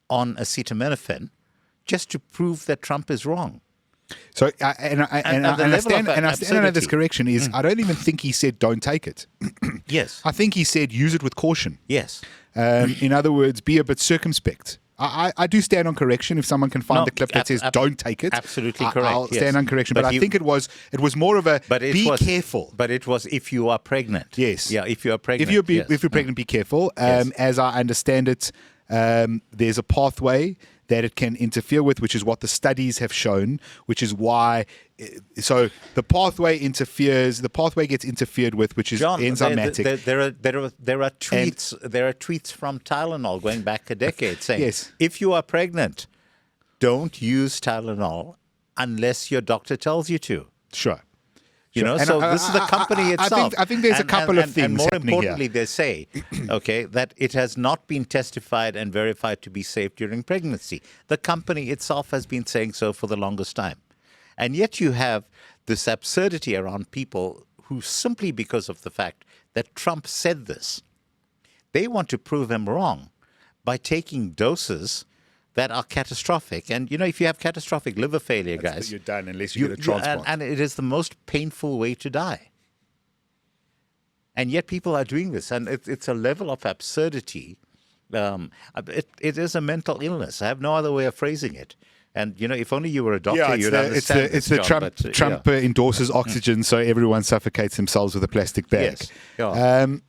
on acetaminophen just to prove that Trump is wrong. So, I stand this correction is, I don't even think he said don't take it. Yes. I think he said use it with caution. Yes. In other words, be a bit circumspect. I do stand on correction if someone can find the clip that says don't take it. Absolutely correct. I'll stand on correction. But I think it was more of a careful. But it was if you are pregnant. Yes. Yeah, if you are pregnant. If you're pregnant, be careful. As I understand it, there's a pathway that it can interfere with, which is what the studies have shown, which is why. So the pathway gets interfered with, which is enzymatic. There are tweets from Tylenol going back a decade saying, if you are pregnant, don't use Tylenol unless your doctor tells you to. Sure. So this is the company itself. I think there's a couple of things and more happening importantly, here. they say, that it has not been testified and verified to be safe during pregnancy. The company itself has been saying so for the longest time. And yet you have this absurdity around people who simply because of the fact that Trump said this, they want to prove him wrong by taking doses that are catastrophic. And, if you have catastrophic liver failure, guys, you're done unless you get a transplant. And it is the most painful way to die. And yet people are doing this. And it's a level of absurdity. It is a mental illness. I have no other way of phrasing it. And, if only you were a doctor, you'd understand it's the Trump endorses oxygen, so everyone suffocates themselves with a plastic bag. Yes.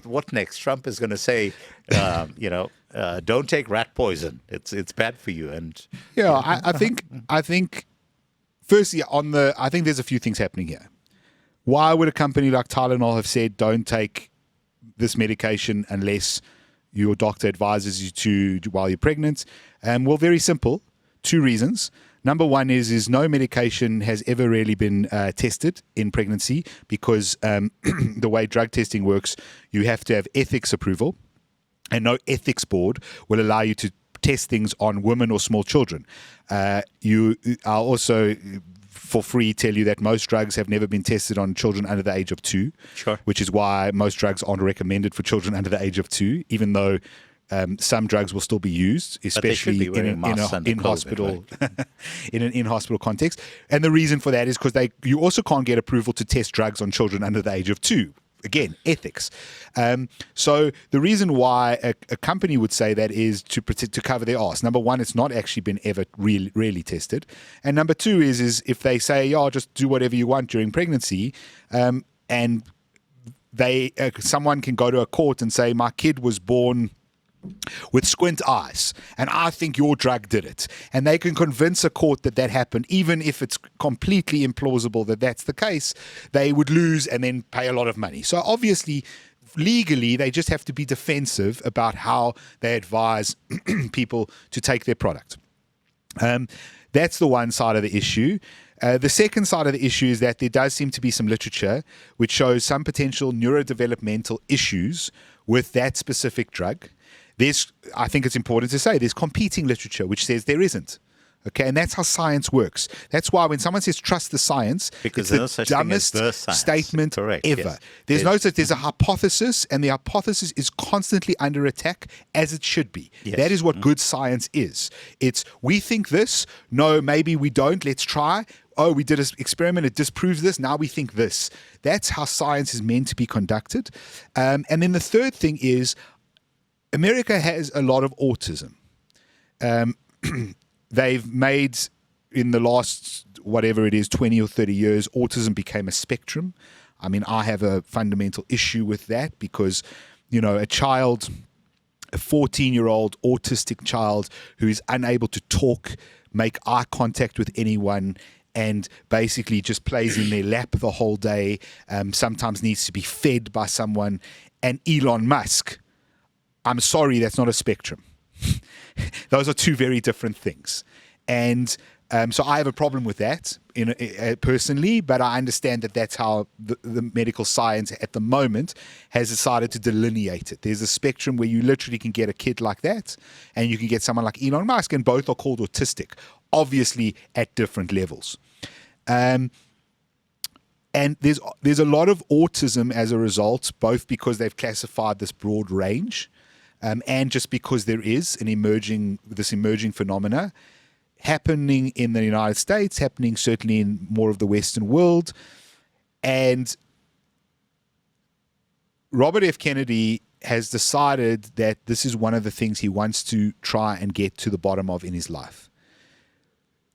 What next? Trump is going to say, don't take rat poison. It's bad for you. And I think firstly I think there's a few things happening here. Why would a company like Tylenol have said don't take this medication unless your doctor advises you to while you're pregnant? Well, very simple. 2 reasons. Number one is no medication has ever really been tested in pregnancy because the way drug testing works, you have to have ethics approval, and no ethics board will allow you to test things on women or small children. I'll also, for free, tell you that most drugs have never been tested on children under the age of 2, which is why most drugs aren't recommended for children under the age of 2, even though some drugs will still be used, especially in an in-hospital in an in-hospital context. And the reason for that is because you also can't get approval to test drugs on children under the age of 2. Again, ethics. So the reason why a company would say that is to cover their arse. Number one, it's not actually been ever really tested. And number two is if they say, just do whatever you want during pregnancy, and someone can go to a court and say, my kid was born with squint eyes, and I think your drug did it. And they can convince a court that happened, even if it's completely implausible that that's the case. They would lose and then pay a lot of money. So obviously, legally, they just have to be defensive about how they advise people to take their product. That's the one side of the issue. The second side of the issue is that there does seem to be some literature which shows some potential neurodevelopmental issues with that specific drug. I think it's important to say, there's competing literature which says there isn't. Okay, and that's how science works. That's why when someone says trust the science, Because it's there's no the such thing as dumbest the science. statement Correct, ever. yes. There's a hypothesis, and the hypothesis is constantly under attack, as it should be. Yes. That is what good science is. It's, we think this, no, maybe we don't, let's try. Oh, we did an experiment, it disproves this, now we think this. That's how science is meant to be conducted. And then the third thing is, America has a lot of autism. They've made, in the last, whatever it is, 20 or 30 years, autism became a spectrum. I mean, I have a fundamental issue with that because, a 14-year-old autistic child who is unable to talk, make eye contact with anyone, and basically just plays in their lap the whole day, sometimes needs to be fed by someone, and Elon Musk, I'm sorry, that's not a spectrum. Those are two very different things. And so I have a problem with that personally, but I understand that that's how the medical science at the moment has decided to delineate it. There's a spectrum where you literally can get a kid like that, and you can get someone like Elon Musk, and both are called autistic, obviously at different levels. And there's a lot of autism as a result, both because they've classified this broad range, and just because there is this emerging phenomena happening in the United States, happening certainly in more of the Western world. And Robert F. Kennedy has decided that this is one of the things he wants to try and get to the bottom of in his life.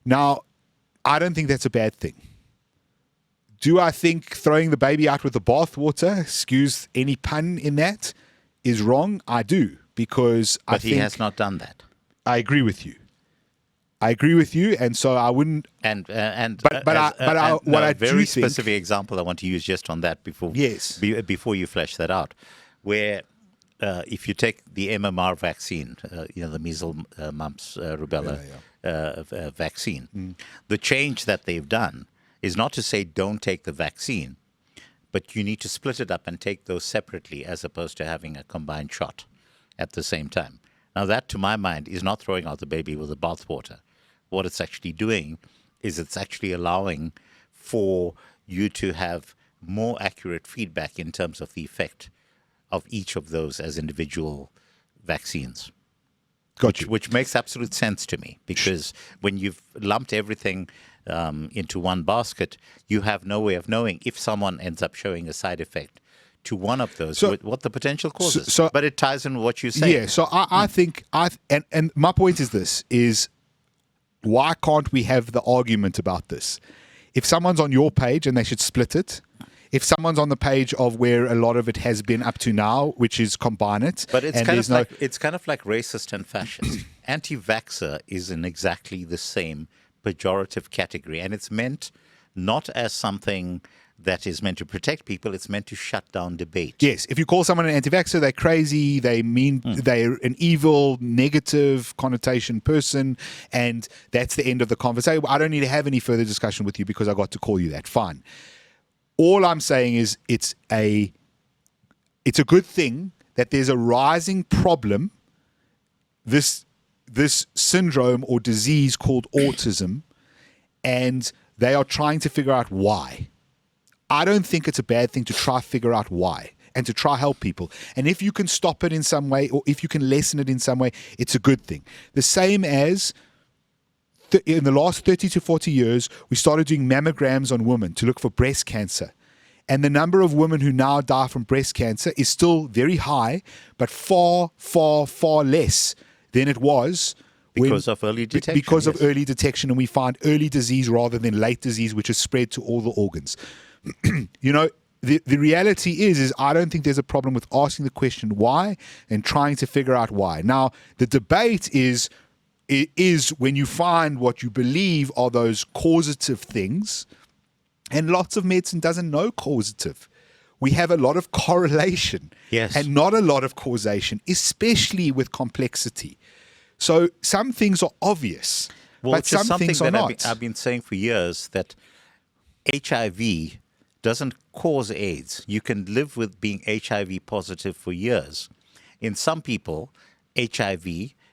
Now, I don't think that's a bad thing. Do I think throwing the baby out with the bathwater, excuse any pun in that, is wrong? I do, because I think... But he has not done that. I agree with you. And so I wouldn't. A very specific example I want to use just on that before you flesh that out, where if you take the MMR vaccine, the measles, mumps, rubella vaccine, the change that they've done is not to say don't take the vaccine, but you need to split it up and take those separately as opposed to having a combined shot at the same time. Now that, to my mind, is not throwing out the baby with the bathwater. What it's actually doing is it's actually allowing for you to have more accurate feedback in terms of the effect of each of those as individual vaccines. Which makes absolute sense to me, because when you've lumped everything into one basket, you have no way of knowing if someone ends up showing a side effect to one of those, what the potential causes. But it ties in what you say. Yeah, so I think, and my point is this, is why can't we have the argument about this? If someone's on your page, and they should split it. If someone's on the page of where a lot of it has been up to now, which is combine it. But it's kind of like racist and fascist. Anti-vaxxer is in exactly the same pejorative category, and it's meant not as something that is meant to protect people, it's meant to shut down debate. Yes, if you call someone an anti-vaxxer, they're crazy, they're an evil, negative connotation person, and that's the end of the conversation. I don't need to have any further discussion with you because I got to call you that. Fine. All I'm saying is it's a good thing that there's a rising problem, this syndrome or disease called autism, and they are trying to figure out why. I don't think it's a bad thing to try figure out why and to try help people. And if you can stop it in some way, or if you can lessen it in some way, it's a good thing. The same as in the last 30 to 40 years, we started doing mammograms on women to look for breast cancer. And the number of women who now die from breast cancer is still very high, but far, far, far less than it was. Because of early detection. Because of early detection, and we find early disease rather than late disease, which is spread to all the organs. The reality is I don't think there's a problem with asking the question why and trying to figure out why. Now, the debate is when you find what you believe are those causative things, and lots of medicine doesn't know causative. We have a lot of correlation and not a lot of causation, especially with complexity. So some things are obvious, but some things are not. I've been saying for years that HIV doesn't cause AIDS. You can live with being HIV positive for years. In some people, HIV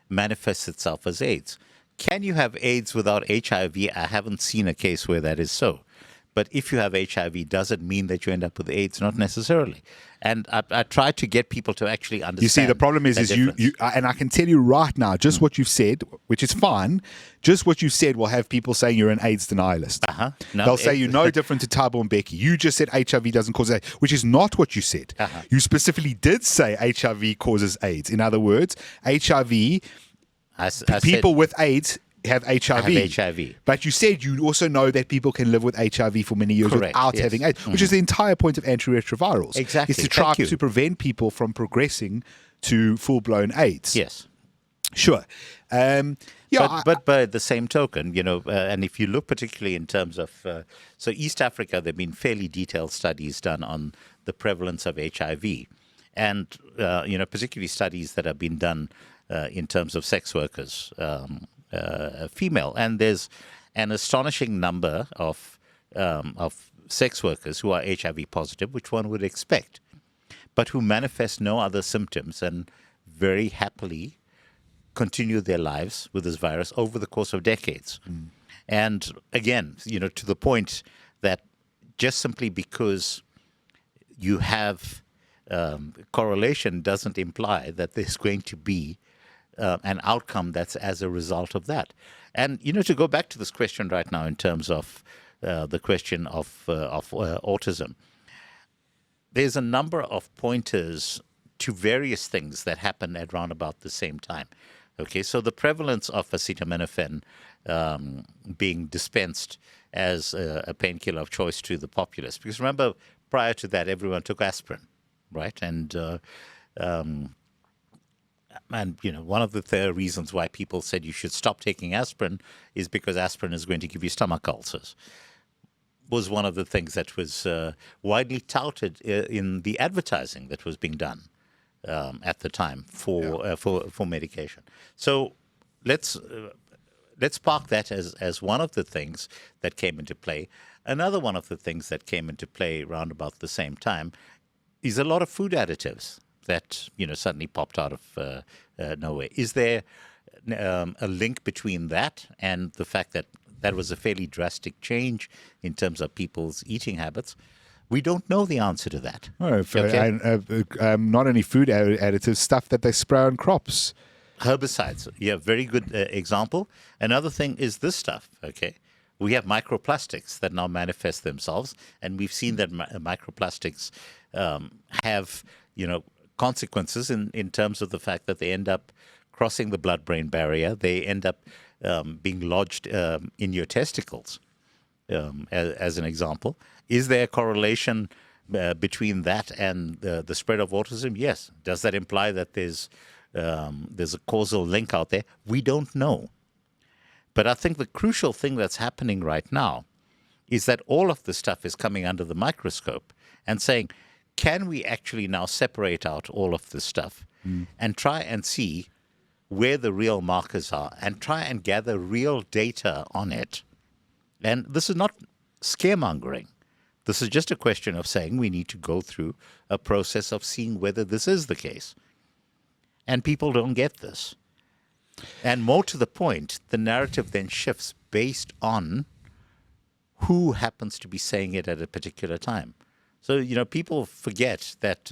manifests itself as AIDS. Can you have AIDS without HIV? I haven't seen a case where that is so. But if you have HIV, does it mean that you end up with AIDS? Not necessarily. And I try to get people to actually understand. You see, the problem is you and I can tell you right now, just what you've said, which is fine, just what you've said will have people saying you're an AIDS denialist. No, They'll say you're no different to Thabo and Becky. You just said HIV doesn't cause AIDS, which is not what you said. You specifically did say HIV causes AIDS. In other words, HIV, people with AIDS have HIV. But you said you also know that people can live with HIV for many years without having AIDS, which is the entire point of antiretrovirals. Exactly. Is to try to prevent people from progressing to full-blown AIDS. Yes. Sure. But by the same token, and if you look particularly in terms of, so East Africa, there have been fairly detailed studies done on the prevalence of HIV. And, particularly studies that have been done in terms of sex workers, female, and there's an astonishing number of sex workers who are HIV positive, which one would expect, but who manifest no other symptoms and very happily continue their lives with this virus over the course of decades. And again, to the point that just simply because you have correlation doesn't imply that there's going to be an outcome that's as a result of that. And, to go back to this question right now in terms of the question of autism, there's a number of pointers to various things that happen at around about the same time. Okay, so the prevalence of acetaminophen being dispensed as a painkiller of choice to the populace, because remember, prior to that, everyone took aspirin, right? And one of the reasons why people said you should stop taking aspirin is because aspirin is going to give you stomach ulcers. Was one of the things that was widely touted in the advertising that was being done at the time for medication. So let's park that as one of the things that came into play. Another one of the things that came into play around about the same time is a lot of food additives that suddenly popped out of nowhere. Is there a link between that and the fact that that was a fairly drastic change in terms of people's eating habits? We don't know the answer to that. Not only food additives, stuff that they spray on crops. Herbicides, yeah, very good example. Another thing is this stuff, okay? We have microplastics that now manifest themselves, and we've seen that microplastics have, consequences in terms of the fact that they end up crossing the blood-brain barrier. They end up being lodged in your testicles, as an example. Is there a correlation between that and the spread of autism? Yes. Does that imply that there's a causal link out there? We don't know. But I think the crucial thing that's happening right now is that all of this stuff is coming under the microscope and saying, can we actually now separate out all of this stuff and try and see where the real markers are and try and gather real data on it? And this is not scaremongering. This is just a question of saying we need to go through a process of seeing whether this is the case. And people don't get this. And more to the point, the narrative then shifts based on who happens to be saying it at a particular time. So, people forget that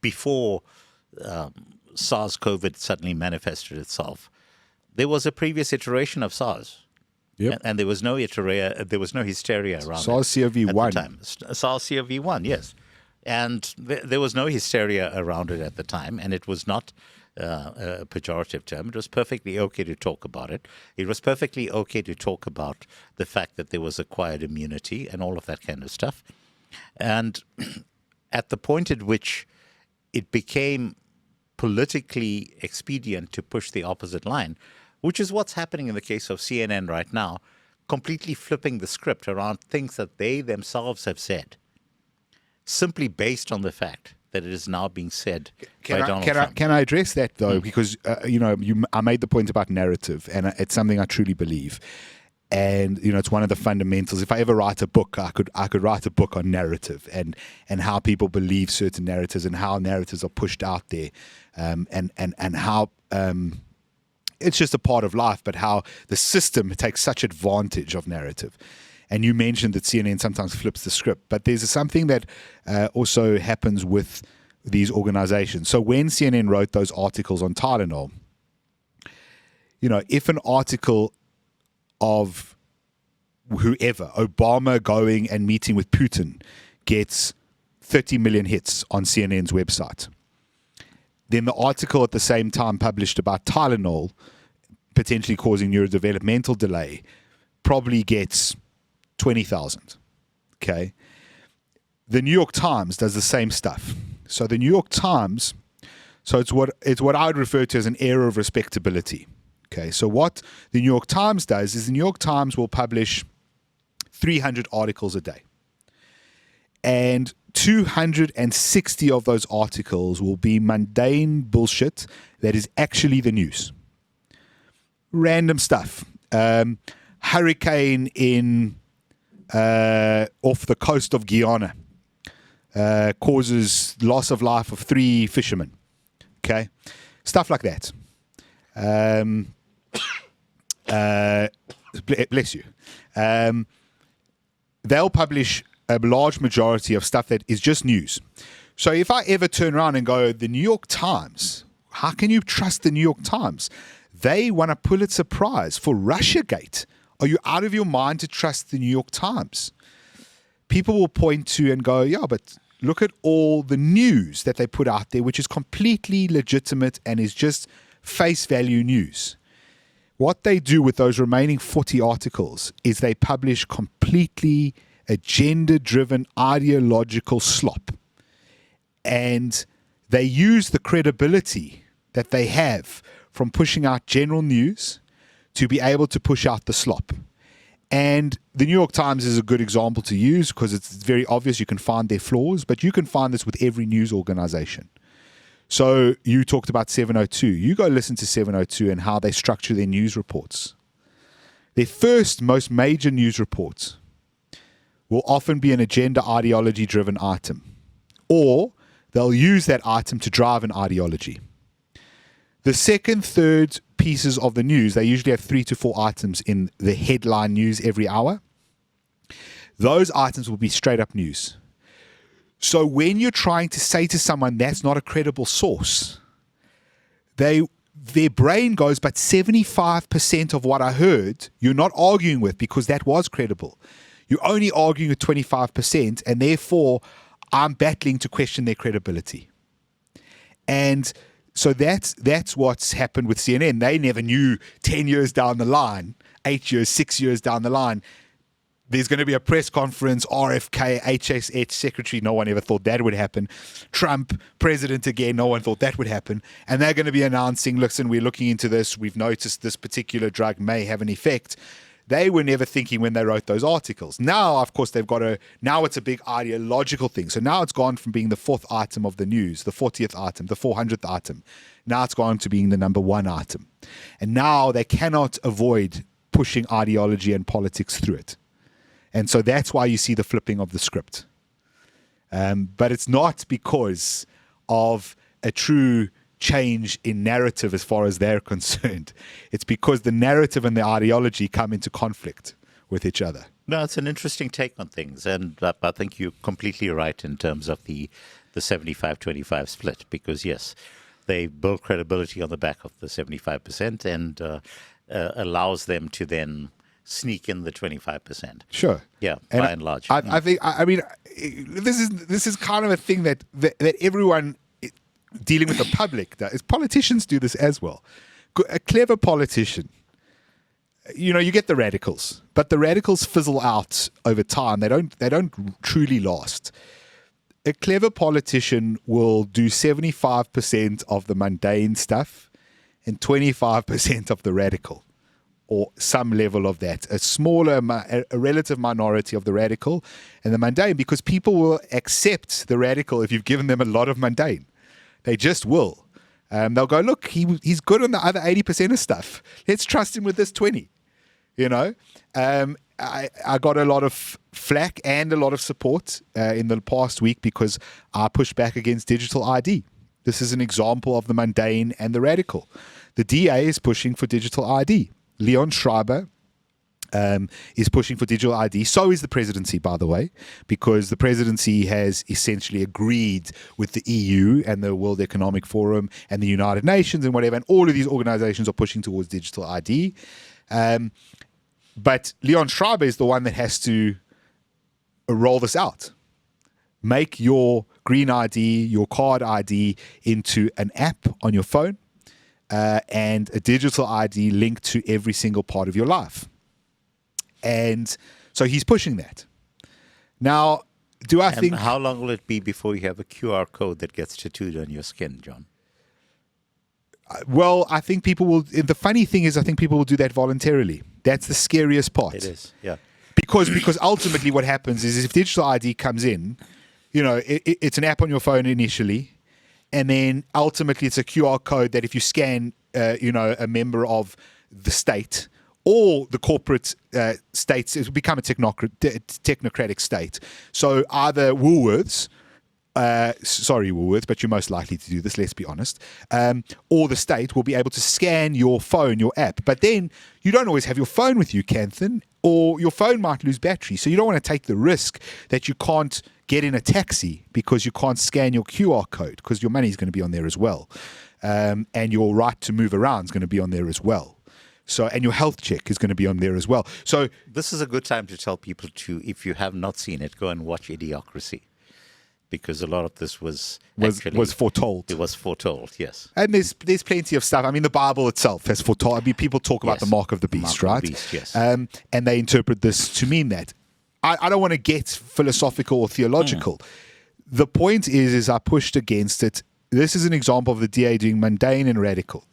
before SARS-CoV suddenly manifested itself, there was a previous iteration of SARS. Yep. And there was no hysteria around SARS-CoV-1. at the time. SARS-CoV-1, yes. And there was no hysteria around it at the time, and it was not a pejorative term. It was perfectly okay to talk about it. It was perfectly okay to talk about the fact that there was acquired immunity and all of that kind of stuff. And at the point at which it became politically expedient to push the opposite line, which is what's happening in the case of CNN right now, completely flipping the script around things that they themselves have said, simply based on the fact that it is now being said by Donald Trump. Can I address that, though? Because, I made the point about narrative, and it's something I truly believe. And, it's one of the fundamentals. If I ever write a book, I could write a book on narrative and how people believe certain narratives and how narratives are pushed out there, and how it's just a part of life, but how the system takes such advantage of narrative. And you mentioned that CNN sometimes flips the script, but there's something that also happens with these organizations. So when CNN wrote those articles on Tylenol, if an article of whoever, Obama going and meeting with Putin, gets 30 million hits on CNN's website, then the article at the same time published about Tylenol potentially causing neurodevelopmental delay probably gets 20,000. Okay. The New York Times does the same stuff. So the New York Times, it's what I would refer to as an era of respectability. Okay. So what the New York Times does is the New York Times will publish 300 articles a day. And 260 of those articles will be mundane bullshit that is actually the news. Random stuff. Hurricane in off the coast of Guyana causes loss of life of 3 fishermen. Okay, stuff like that. Bless you. They'll publish a large majority of stuff that is just news. So if I ever turn around and go, the New York Times, how can you trust the New York Times? They won a Pulitzer Prize for Russiagate. Are you out of your mind to trust the New York Times? People will point to and go, yeah, but look at all the news that they put out there, which is completely legitimate and is just face value news. What they do with those remaining 40 articles is they publish completely agenda-driven ideological slop. And they use the credibility that they have from pushing out general news to be able to push out the slop. And the New York Times is a good example to use because it's very obvious you can find their flaws, but you can find this with every news organization. So you talked about 702. You go listen to 702 and how they structure their news reports. Their first most major news report will often be an agenda ideology-driven item, or they'll use that item to drive an ideology. The second, third pieces of the news, they usually have 3 to 4 items in the headline news every hour. Those items will be straight up news. So when you're trying to say to someone that's not a credible source, their brain goes, but 75% of what I heard, you're not arguing with because that was credible. You're only arguing with 25%, and therefore I'm battling to question their credibility. And so that's what's happened with CNN. They never knew 10 years down the line, 8 years, 6 years down the line, there's going to be a press conference, RFK, HSH secretary, no one ever thought that would happen. Trump, president again, no one thought that would happen. And they're going to be announcing, listen, we're looking into this. We've noticed this particular drug may have an effect. They were never thinking when they wrote those articles. Now, of course, now it's a big ideological thing. So now it's gone from being the 4th item of the news, the 40th item, the 400th item. Now it's gone to being the number 1 item. And now they cannot avoid pushing ideology and politics through it. And so that's why you see the flipping of the script. But it's not because of a true change in narrative as far as they're concerned. It's because the narrative and the ideology come into conflict with each other. No, it's an interesting take on things. And I think you're completely right in terms of the 75-25 split. Because, yes, they build credibility on the back of the 75% and allows them to then sneak in the 25%. Sure. Yeah, by and large. I think, this is kind of a thing that everyone dealing with the public does. Politicians do this as well. A clever politician, you get the radicals, but the radicals fizzle out over time. They don't truly last. A clever politician will do 75% of the mundane stuff and 25% of the radical, or some level of that, a relative minority of the radical and the mundane, because people will accept the radical if you've given them a lot of mundane. They just will. They'll go, look, he's good on the other 80% of stuff. Let's trust him with this 20. I got a lot of flack and a lot of support in the past week because I pushed back against digital ID. This is an example of the mundane and the radical. the DA is pushing for digital ID. Leon Schreiber is pushing for digital ID. So is the presidency, by the way, because the presidency has essentially agreed with the EU and the World Economic Forum and the United Nations and whatever, and all of these organizations are pushing towards digital ID. But Leon Schreiber is the one that has to roll this out. Make your green ID, your card ID into an app on your phone and a digital ID linked to every single part of your life. And so he's pushing that. Now, think... how long will it be before you have a QR code that gets tattooed on your skin, John? Well, I think people will... The funny thing is, I think people will do that voluntarily. That's the scariest part. It is, yeah. Because ultimately what happens is if digital ID comes in, it's an app on your phone initially, and then ultimately it's a QR code that if you scan, a member of the state... or the corporate states, it will become a technocratic state. So either Woolworths, but you're most likely to do this, let's be honest, or the state will be able to scan your phone, your app. But then you don't always have your phone with you, Kanthan, or your phone might lose battery. So you don't want to take the risk that you can't get in a taxi because you can't scan your QR code because your money is going to be on there as well. And your right to move around is going to be on there as well. So, and your health check is going to be on there as well. So this is a good time to tell people to, if you have not seen it, go and watch Idiocracy, because a lot of this was foretold. It was foretold, yes. And there's plenty of stuff. I mean, the Bible itself has foretold. I mean, people talk about the mark of the beast, right? The beast, yes. And they interpret this to mean that. I don't want to get philosophical or theological. The point is I pushed against it. This is an example of the DA doing mundane and radical.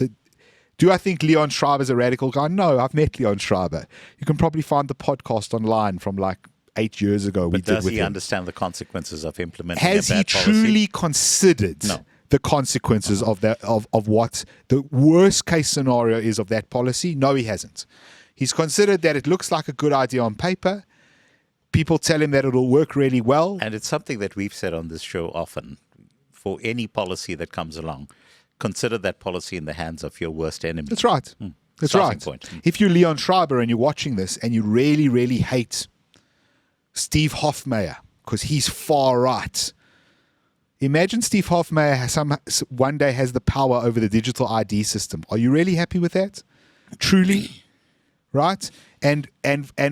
Do I think Leon Schreiber is a radical guy? No, I've met Leon Schreiber. You can probably find the podcast online from like 8 years ago. But does he understand the consequences of implementing Has a bad he policy? truly considered the consequences of that of what the worst case scenario is of that policy? No, he hasn't. He's considered that it looks like a good idea on paper. People tell him that it'll work really well. And it's something that we've said on this show often. For any policy that comes along, consider that policy in the hands of your worst enemy. That's right. That's right. Point. If you're Leon Schreiber and you're watching this and you really, really hate Steve Hofmeyr because he's far right, imagine Steve Hofmeyr one day has the power over the digital ID system. Are you really happy with that? Truly? Right? And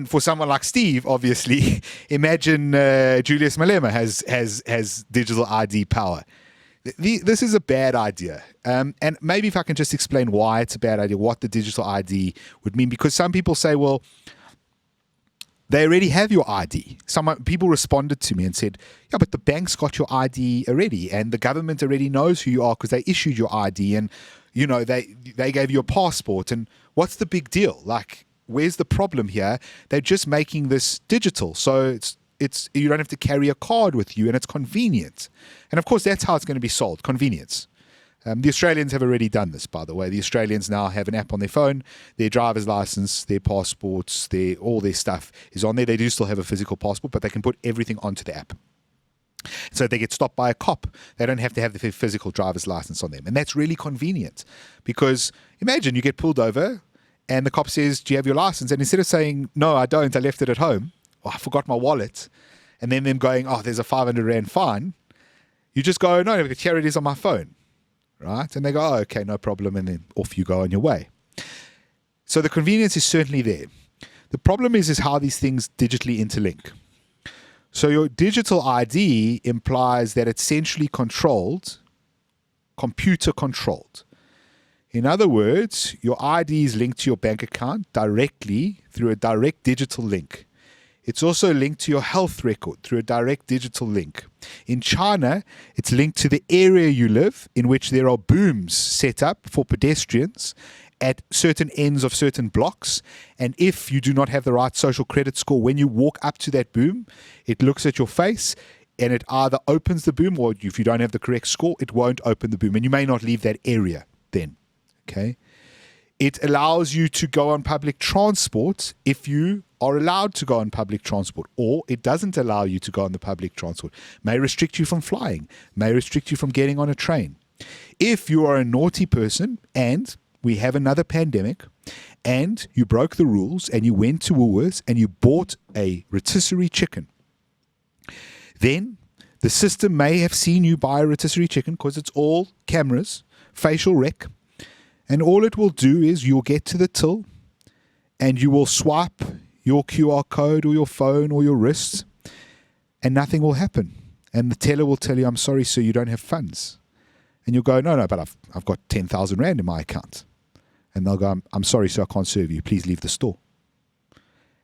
for someone like Steve, obviously, imagine Julius Malema has digital ID power. This is a bad idea. And maybe if I can just explain why it's a bad idea, what the digital ID would mean, because some people say, well, they already have your ID. People responded to me and said, yeah, but the bank's got your ID already and the government already knows who you are because they issued your ID and, they gave you a passport. And what's the big deal? Like, where's the problem here? They're just making this digital. So it's you don't have to carry a card with you and it's convenient. And of course, that's how it's going to be sold, convenience. The Australians have already done this, by the way. The Australians now have an app on their phone. Their driver's license, their passports, all their stuff is on there. They do still have a physical passport, but they can put everything onto the app. So if they get stopped by a cop, they don't have to have the physical driver's license on them. And that's really convenient because imagine you get pulled over and the cop says, do you have your license? And instead of saying, no, I don't, I left it at home. Oh, I forgot my wallet. And then them going, oh, there's a 500 Rand fine. You just go, no, here it is on my phone. Right? And they go, oh, okay, no problem. And then off you go on your way. So the convenience is certainly there. The problem is how these things digitally interlink. So your digital ID implies that it's centrally controlled, computer controlled. In other words, your ID is linked to your bank account directly through a direct digital link. It's also linked to your health record through a direct digital link. In China, it's linked to the area you live, in which there are booms set up for pedestrians at certain ends of certain blocks. And if you do not have the right social credit score, when you walk up to that boom, it looks at your face and it either opens the boom, or if you don't have the correct score, it won't open the boom. And you may not leave that area then. Okay. It allows you to go on public transport if you are allowed to go on public transport, or it doesn't allow you to go on the public transport. May restrict you from flying, may restrict you from getting on a train. If you are a naughty person and we have another pandemic, and you broke the rules and you went to Woolworths and you bought a rotisserie chicken, then the system may have seen you buy a rotisserie chicken because it's all cameras, facial rec, and all it will do is you'll get to the till and you will swipe your QR code or your phone or your wrist and nothing will happen. And the teller will tell you, I'm sorry, sir, you don't have funds. And you'll go, no, but I've got 10,000 Rand in my account. And they'll go, I'm sorry, sir, I can't serve you. Please leave the store.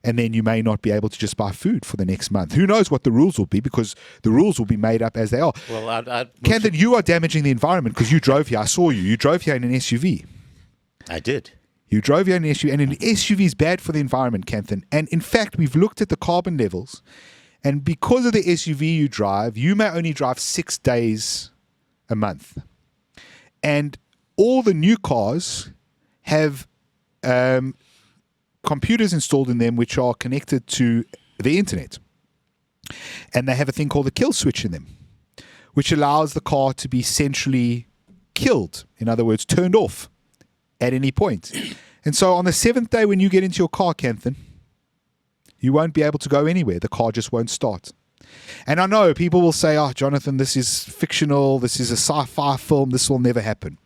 And then you may not be able to just buy food for the next month. Who knows what the rules will be, because the rules will be made up as they are. Well, Kanthan, you are damaging the environment because you drove here. I saw you. You drove here in an SUV. I did. You drove here in an SUV, and an SUV is bad for the environment, Kanthan. And in fact, we've looked at the carbon levels, and because of the SUV you drive, you may only drive 6 days a month. And all the new cars have computers installed in them which are connected to the internet. And they have a thing called a kill switch in them, which allows the car to be centrally killed. In other words, turned off at any point. And so on the 7th day when you get into your car, Kanthan, you won't be able to go anywhere. The car just won't start. And I know people will say, oh, Jonathan, this is fictional. This is a sci-fi film. This will never happen.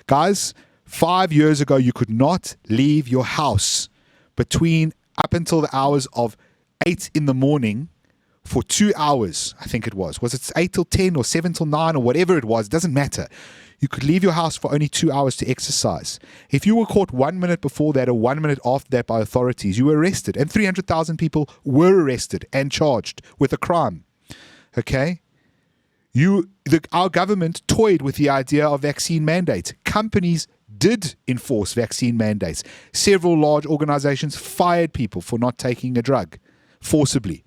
Guys, 5 years ago, you could not leave your house between up until the hours of 8 in the morning for 2 hours, I think it was. Was it 8 till 10 or 7 till 9 or whatever it was? It doesn't matter. You could leave your house for only 2 hours to exercise. If you were caught 1 minute before that or 1 minute after that by authorities, you were arrested. And 300,000 people were arrested and charged with a crime. Okay? Our government toyed with the idea of vaccine mandates. Companies did enforce vaccine mandates. Several large organizations fired people for not taking a drug forcibly.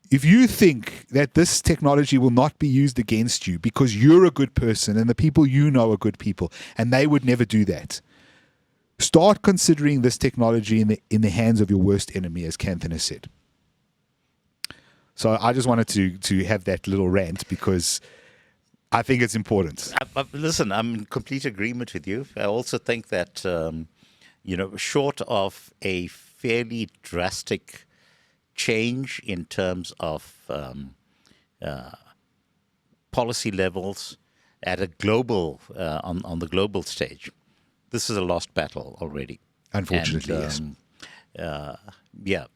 If you think that this technology will not be used against you because you're a good person and the people you know are good people and they would never do that, start considering this technology in the hands of your worst enemy, as Kanthan has said. So I just wanted to have that little rant because I think it's important. Listen, I'm in complete agreement with you. I also think that, short of a fairly drastic change in terms of policy levels at a global on the global stage, this is a lost battle already. Unfortunately, yes.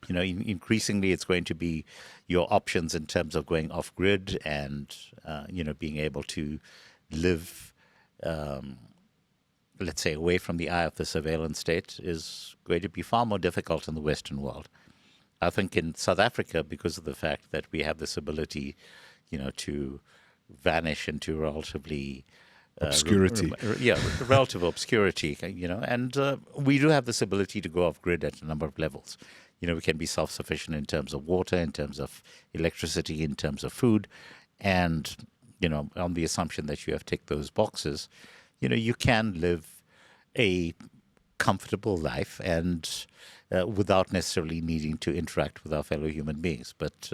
Increasingly it's going to be your options in terms of going off grid and being able to live, let's say, away from the eye of the surveillance state is going to be far more difficult in the Western world. I think in South Africa, because of the fact that we have this ability, to vanish into relatively obscurity. Relative obscurity, and we do have this ability to go off grid at a number of levels. We can be self-sufficient in terms of water, in terms of electricity, in terms of food, and, on the assumption that you have ticked those boxes, you can live a comfortable life and without necessarily needing to interact with our fellow human beings. But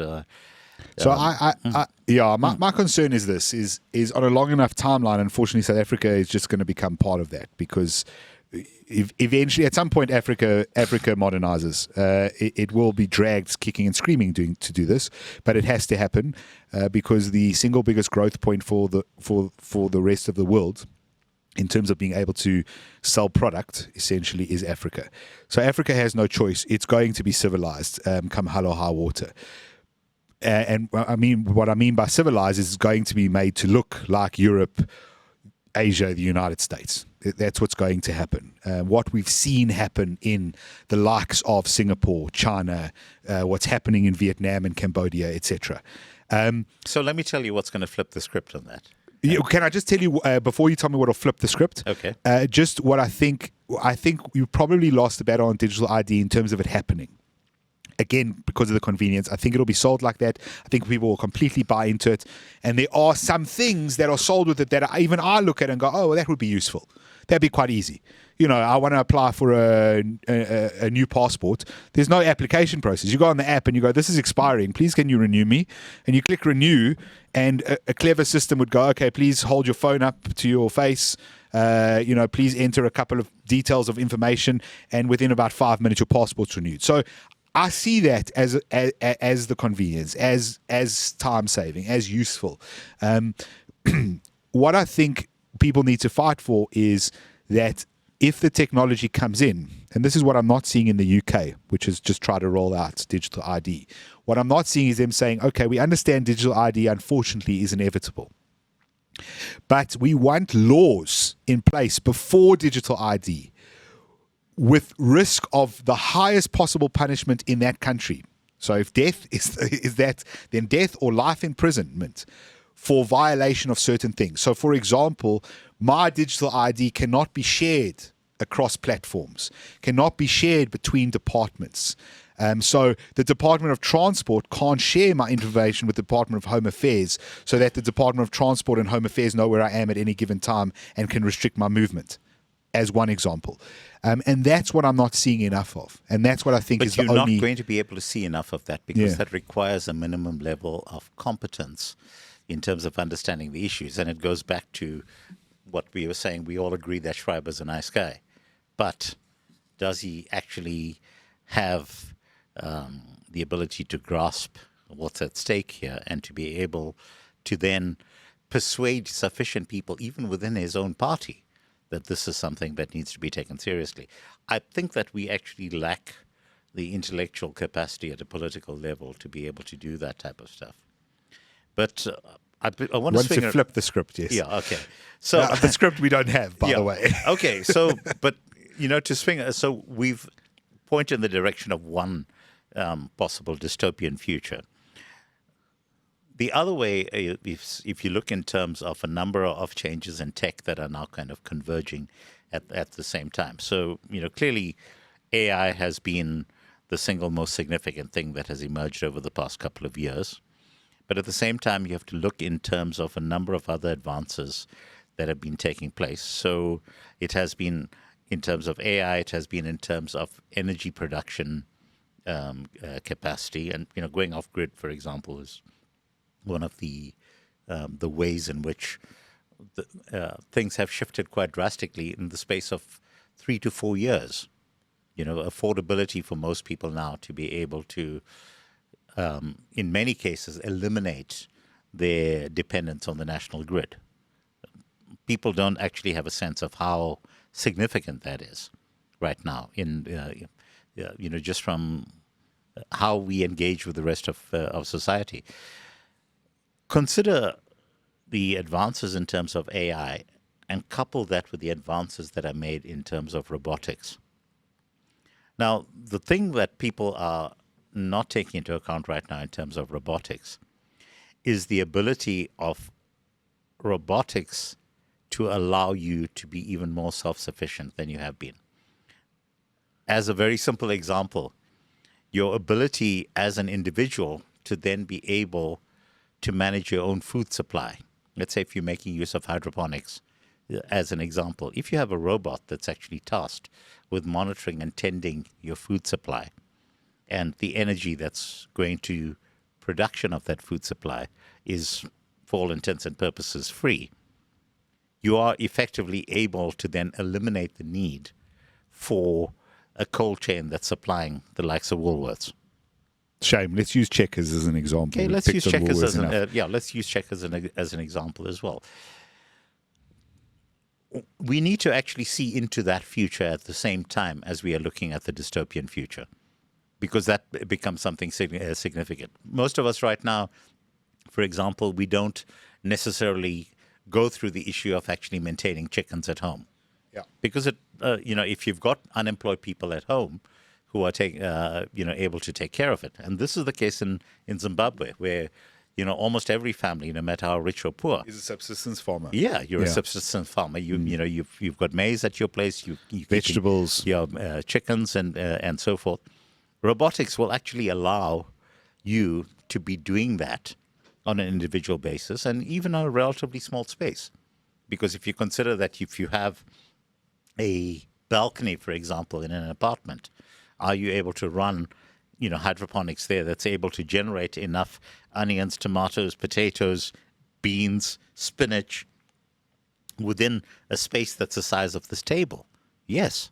my concern is this: is on a long enough timeline, unfortunately, South Africa is just going to become part of that, because eventually, at some point, Africa modernizes. It will be dragged kicking and screaming to do this, but it has to happen because the single biggest growth point for the rest of the world, in terms of being able to sell product, essentially, is Africa. So Africa has no choice. It's going to be civilized, come hell or high water. And what I mean by civilized is going to be made to look like Europe, Asia, the United States. That's what's going to happen. What we've seen happen in the likes of Singapore, China, what's happening in Vietnam and Cambodia, etc. So let me tell you what's going to flip the script on that. Can I just tell you, before you tell me what will flip the script? Okay. Just what I think you probably lost the battle on digital ID in terms of it happening. again, because of the convenience. I think it'll be sold like that. I think people will completely buy into it. And there are some things that are sold with it that even I look at and go, oh, well, that would be useful. That'd be quite easy. I want to apply for a new passport. There's no application process. You go on the app and you go, this is expiring. Please, can you renew me? And you click renew, and a clever system would go, okay, please hold your phone up to your face. Please enter a couple of details of information, and within about 5 minutes, your passport's renewed. So I see that as the convenience, as time saving, as useful. What I think people need to fight for is that if the technology comes in, and this is what I'm not seeing in the UK, which is just try to roll out digital ID. What I'm not seeing is them saying, okay, we understand digital ID, unfortunately, is inevitable. But we want laws in place before digital ID with risk of the highest possible punishment in that country. So if death is that, then death or life imprisonment for violation of certain things. So, for example, my digital ID cannot be shared across platforms, cannot be shared between departments. So the Department of Transport can't share my information with the Department of Home Affairs, so that the Department of Transport and Home Affairs know where I am at any given time and can restrict my movement, as one example. And that's what I'm not seeing enough of. And that's what I think is the only... But you're not going to be able to see enough of that, because that requires a minimum level of competence in terms of understanding the issues. And it goes back to what we were saying. We all agree that Schreiber's a nice guy. But does he actually have the ability to grasp what's at stake here, and to be able to then persuade sufficient people, even within his own party, that this is something that needs to be taken seriously? I think that we actually lack the intellectual capacity at a political level to be able to do that type of stuff. But I want to flip the script, yes. Yeah, okay. So the script we don't have, by the way. Okay, so, but, to swing, so we've pointed in the direction of one possible dystopian future. The other way, if you look in terms of a number of changes in tech that are now kind of converging at the same time. So, clearly AI has been the single most significant thing that has emerged over the past couple of years. But at the same time, you have to look in terms of a number of other advances that have been taking place. So it has been in terms of AI, it has been in terms of energy production capacity. And, going off grid, for example, is one of the ways in which things have shifted quite drastically in the space of 3 to 4 years. Affordability for most people now to be able to, in many cases, eliminate their dependence on the national grid. People don't actually have a sense of how significant that is right now, just from how we engage with the rest of society. Consider the advances in terms of AI and couple that with the advances that are made in terms of robotics. Now, the thing that people are not taking into account right now in terms of robotics is the ability of robotics to allow you to be even more self-sufficient than you have been. As a very simple example, your ability as an individual to then be able to manage your own food supply. Let's say if you're making use of hydroponics, as an example, if you have a robot that's actually tasked with monitoring and tending your food supply, and the energy that's going to production of that food supply is, for all intents and purposes, free, you are effectively able to then eliminate the need for a cold chain that's supplying the likes of Woolworths. Shame. Let's use Checkers as an example. Okay, let's use Checkers as an example as well. We need to actually see into that future at the same time as we are looking at the dystopian future, because that becomes something significant. Most of us right now, for example, we don't necessarily go through the issue of actually maintaining chickens at home. Yeah. Because if you've got unemployed people at home who are able to take care of it, and this is the case in Zimbabwe, where almost every family, no matter how rich or poor, is a subsistence farmer. Yeah, you're a subsistence farmer. You've got maize at your place. You vegetables, chickens and so forth. Robotics will actually allow you to be doing that on an individual basis and even on a relatively small space. Because if you consider that if you have a balcony, for example, in an apartment, are you able to run, hydroponics there that's able to generate enough onions, tomatoes, potatoes, beans, spinach within a space that's the size of this table? Yes,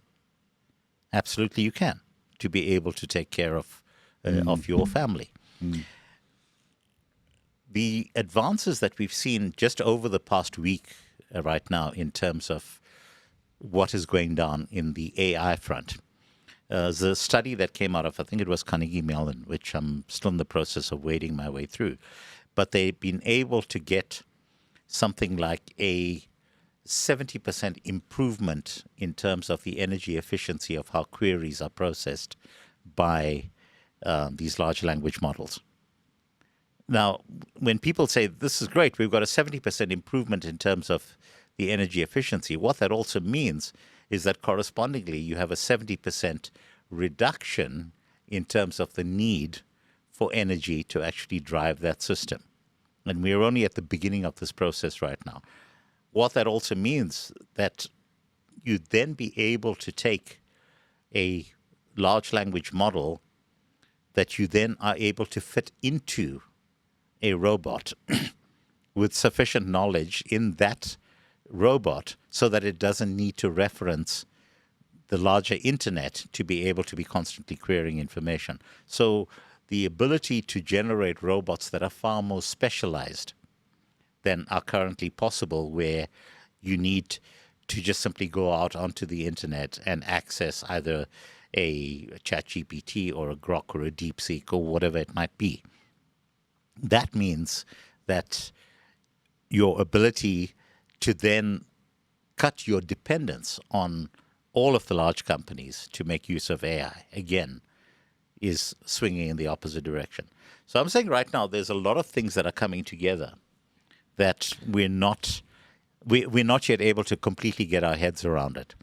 absolutely you can, to be able to take care of your family. The advances that we've seen just over the past week right now in terms of what is going down in the AI front. There's a study that came out of, I think it was Carnegie Mellon, which I'm still in the process of wading my way through. But they've been able to get something like a 70% improvement in terms of the energy efficiency of how queries are processed by these large language models. Now, when people say, this is great, we've got a 70% improvement in terms of the energy efficiency, what that also means is that correspondingly you have a 70% reduction in terms of the need for energy to actually drive that system. And we're only at the beginning of this process right now. What that also means that you then be able to take a large language model that you then are able to fit into a robot with sufficient knowledge in that robot so that it doesn't need to reference the larger internet to be able to be constantly querying information. So the ability to generate robots that are far more specialized than are currently possible, where you need to just simply go out onto the internet and access either a ChatGPT or a Grok or a DeepSeek or whatever it might be. That means that your ability to then cut your dependence on all of the large companies to make use of AI, again, is swinging in the opposite direction. So I'm saying right now there's a lot of things that are coming together that we're not yet able to completely get our heads around it.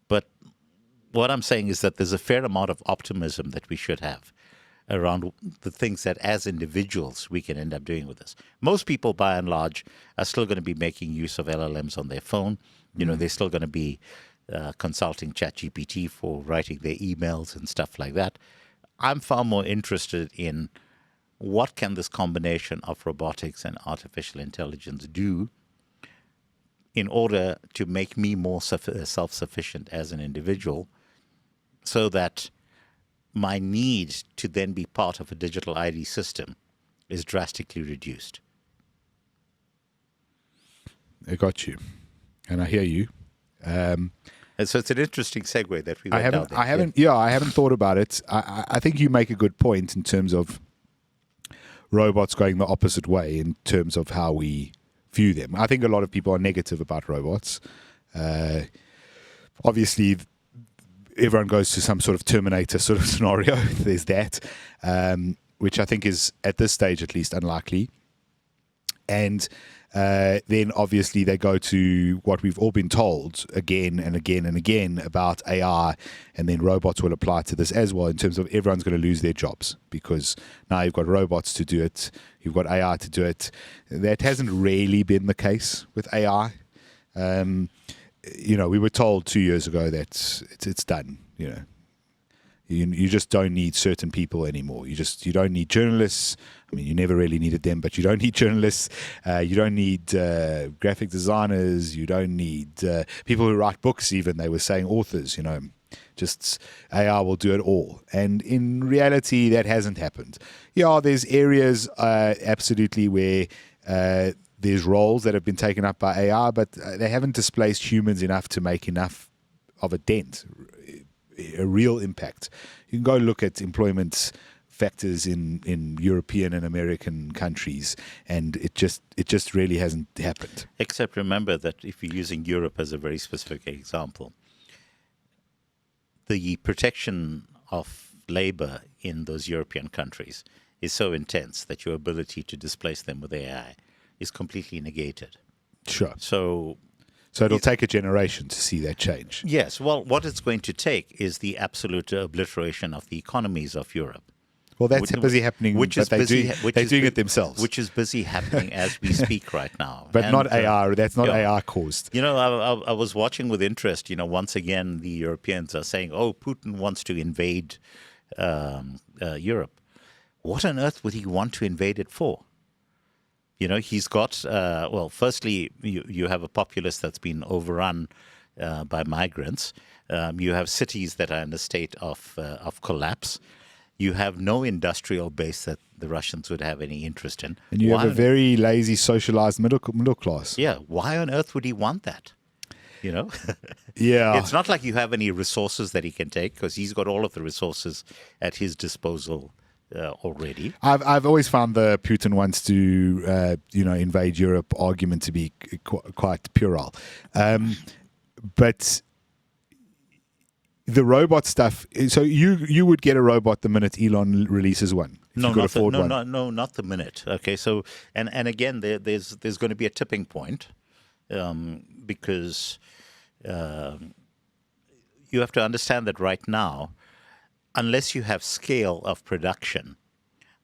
But what I'm saying is that there's a fair amount of optimism that we should have around the things that as individuals we can end up doing with this. Most people, by and large, are still going to be making use of LLMs on their phone. They're still going to be consulting ChatGPT for writing their emails and stuff like that. I'm far more interested in what can this combination of robotics and artificial intelligence do in order to make me more self-sufficient as an individual, so that my need to then be part of a digital ID system is drastically reduced. I got you, and I hear you. And so it's an interesting segue that we went down there. I haven't thought about it. I think you make a good point in terms of robots going the opposite way in terms of how we view them. I think a lot of people are negative about robots. Obviously, everyone goes to some sort of Terminator sort of scenario. There's that, which I think is, at this stage at least, unlikely. And then obviously they go to what we've all been told again and again and again about AI, and then robots will apply to this as well in terms of everyone's going to lose their jobs because now you've got robots to do it, you've got AI to do it. That hasn't really been the case with AI. We were told 2 years ago that it's done. You just don't need certain people anymore. You don't need journalists. I mean, you never really needed them, but you don't need journalists. You don't need graphic designers. You don't need people who write books even. They were saying authors, just AI will do it all. And in reality, that hasn't happened. Yeah, there's areas absolutely where there's roles that have been taken up by AI, but they haven't displaced humans enough to make enough of a dent, a real impact. You can go look at employment factors in European and American countries, and it just really hasn't happened. Except remember that if you're using Europe as a very specific example, the protection of labor in those European countries is so intense that your ability to displace them with AI is completely negated. Sure. So So it'll take a generation to see that change. Yes. Well, what it's going to take is the absolute obliteration of the economies of Europe. Well, that's busy happening, but they're doing it themselves. Which is busy happening as we speak right now. But not AI. That's not AI caused. You know, I was watching with interest. You know, once again, the Europeans are saying, "Oh, Putin wants to invade Europe." What on earth would he want to invade it for? You know, he's got, well, firstly, you have a populace that's been overrun by migrants. You have cities that are in a state of collapse. You have no industrial base that the Russians would have any interest in. And you have a very lazy, socialized middle class. Yeah. Why on earth would he want that? You know? Yeah. It's not like you have any resources that he can take, because he's got all of the resources at his disposal already. I've always found the Putin wants to invade Europe argument to be quite puerile, but the robot stuff. So you would get a robot the minute Elon releases one. No, not the minute. Okay, so and again, there's going to be a tipping point, because you have to understand that right now, unless you have scale of production,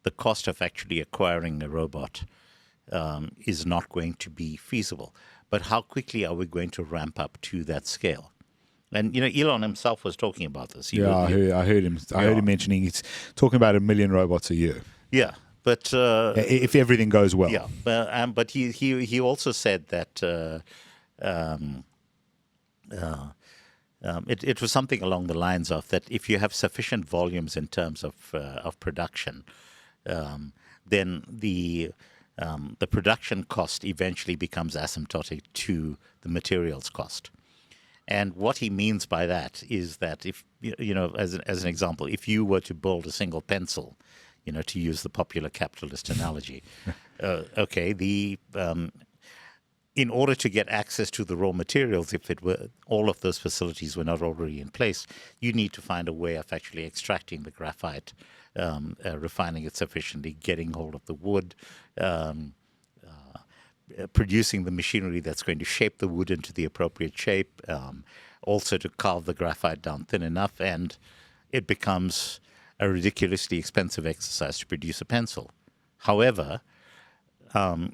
the cost of actually acquiring a robot is not going to be feasible. But how quickly are we going to ramp up to that scale? And, you know, Elon himself was talking about this. I heard him. I heard him mentioning he's talking about 1 million robots a year. Yeah, but if everything goes well. Yeah, but he also said that it was something along the lines of that if you have sufficient volumes in terms of production, then the production cost eventually becomes asymptotic to the materials cost. And what he means by that is that if, you know, as an example, if you were to build a single pencil, you know, to use the popular capitalist analogy, in order to get access to the raw materials, if it were all of those facilities were not already in place, you need to find a way of actually extracting the graphite, refining it sufficiently, getting hold of the wood, producing the machinery that's going to shape the wood into the appropriate shape, also to carve the graphite down thin enough, and it becomes a ridiculously expensive exercise to produce a pencil. However,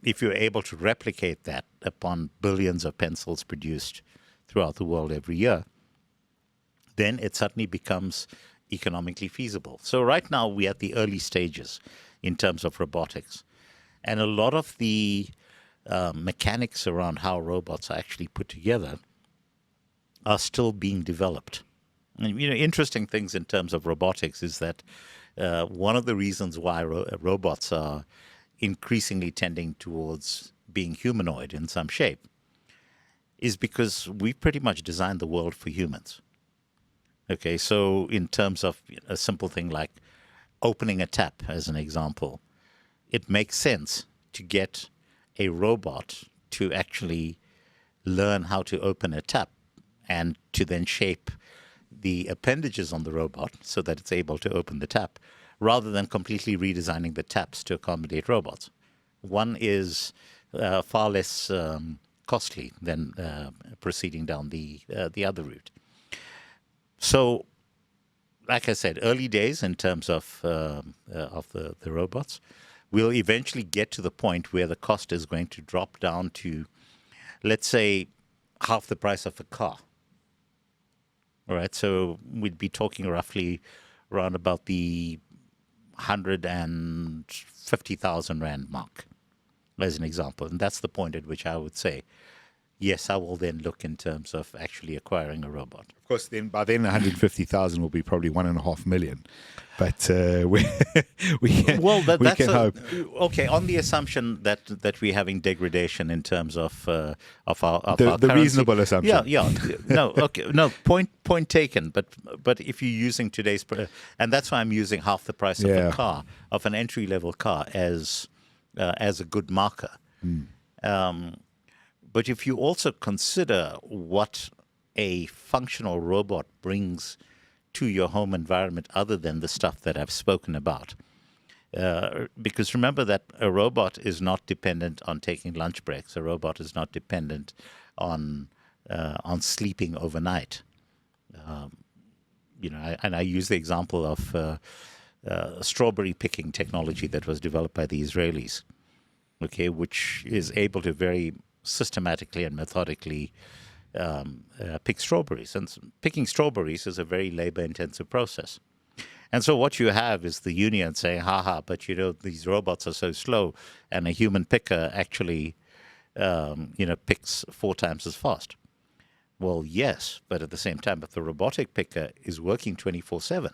if you're able to replicate that upon billions of pencils produced throughout the world every year, then it suddenly becomes economically feasible. So right now we're at the early stages in terms of robotics. And a lot of the mechanics around how robots are actually put together are still being developed. And, you know, interesting things in terms of robotics is that one of the reasons why robots are increasingly tending towards being humanoid in some shape is because we've pretty much designed the world for humans. Okay, so in terms of a simple thing like opening a tap, as an example, it makes sense to get a robot to actually learn how to open a tap and to then shape the appendages on the robot so that it's able to open the tap, rather than completely redesigning the taps to accommodate robots. One is far less costly than proceeding down the other route. So, like I said, early days in terms of the robots. We'll eventually get to the point where the cost is going to drop down to, let's say, half the price of a car. All right, so we'd be talking roughly around about the 150,000 Rand mark, as an example. And that's the point at which I would say, yes, I will then look in terms of actually acquiring a robot. Of course, then by then 150,000 will be probably 1.5 million. But we can hope. Okay, on the assumption that we're having degradation in terms of our the reasonable assumption. Yeah. No, okay, no. Point taken. But if you're using today's, and that's why I'm using half the price of a car, of an entry level car, as a good marker. But if you also consider what a functional robot brings to your home environment other than the stuff that I've spoken about, because remember that a robot is not dependent on taking lunch breaks. A robot is not dependent on on sleeping overnight. I use the example of strawberry picking technology that was developed by the Israelis, okay, which is able to very systematically and methodically pick strawberries. And picking strawberries is a very labor-intensive process. And so what you have is the union saying, but these robots are so slow, and a human picker actually, picks 4 times as fast. Well, yes, but at the same time, if the robotic picker is working 24/7,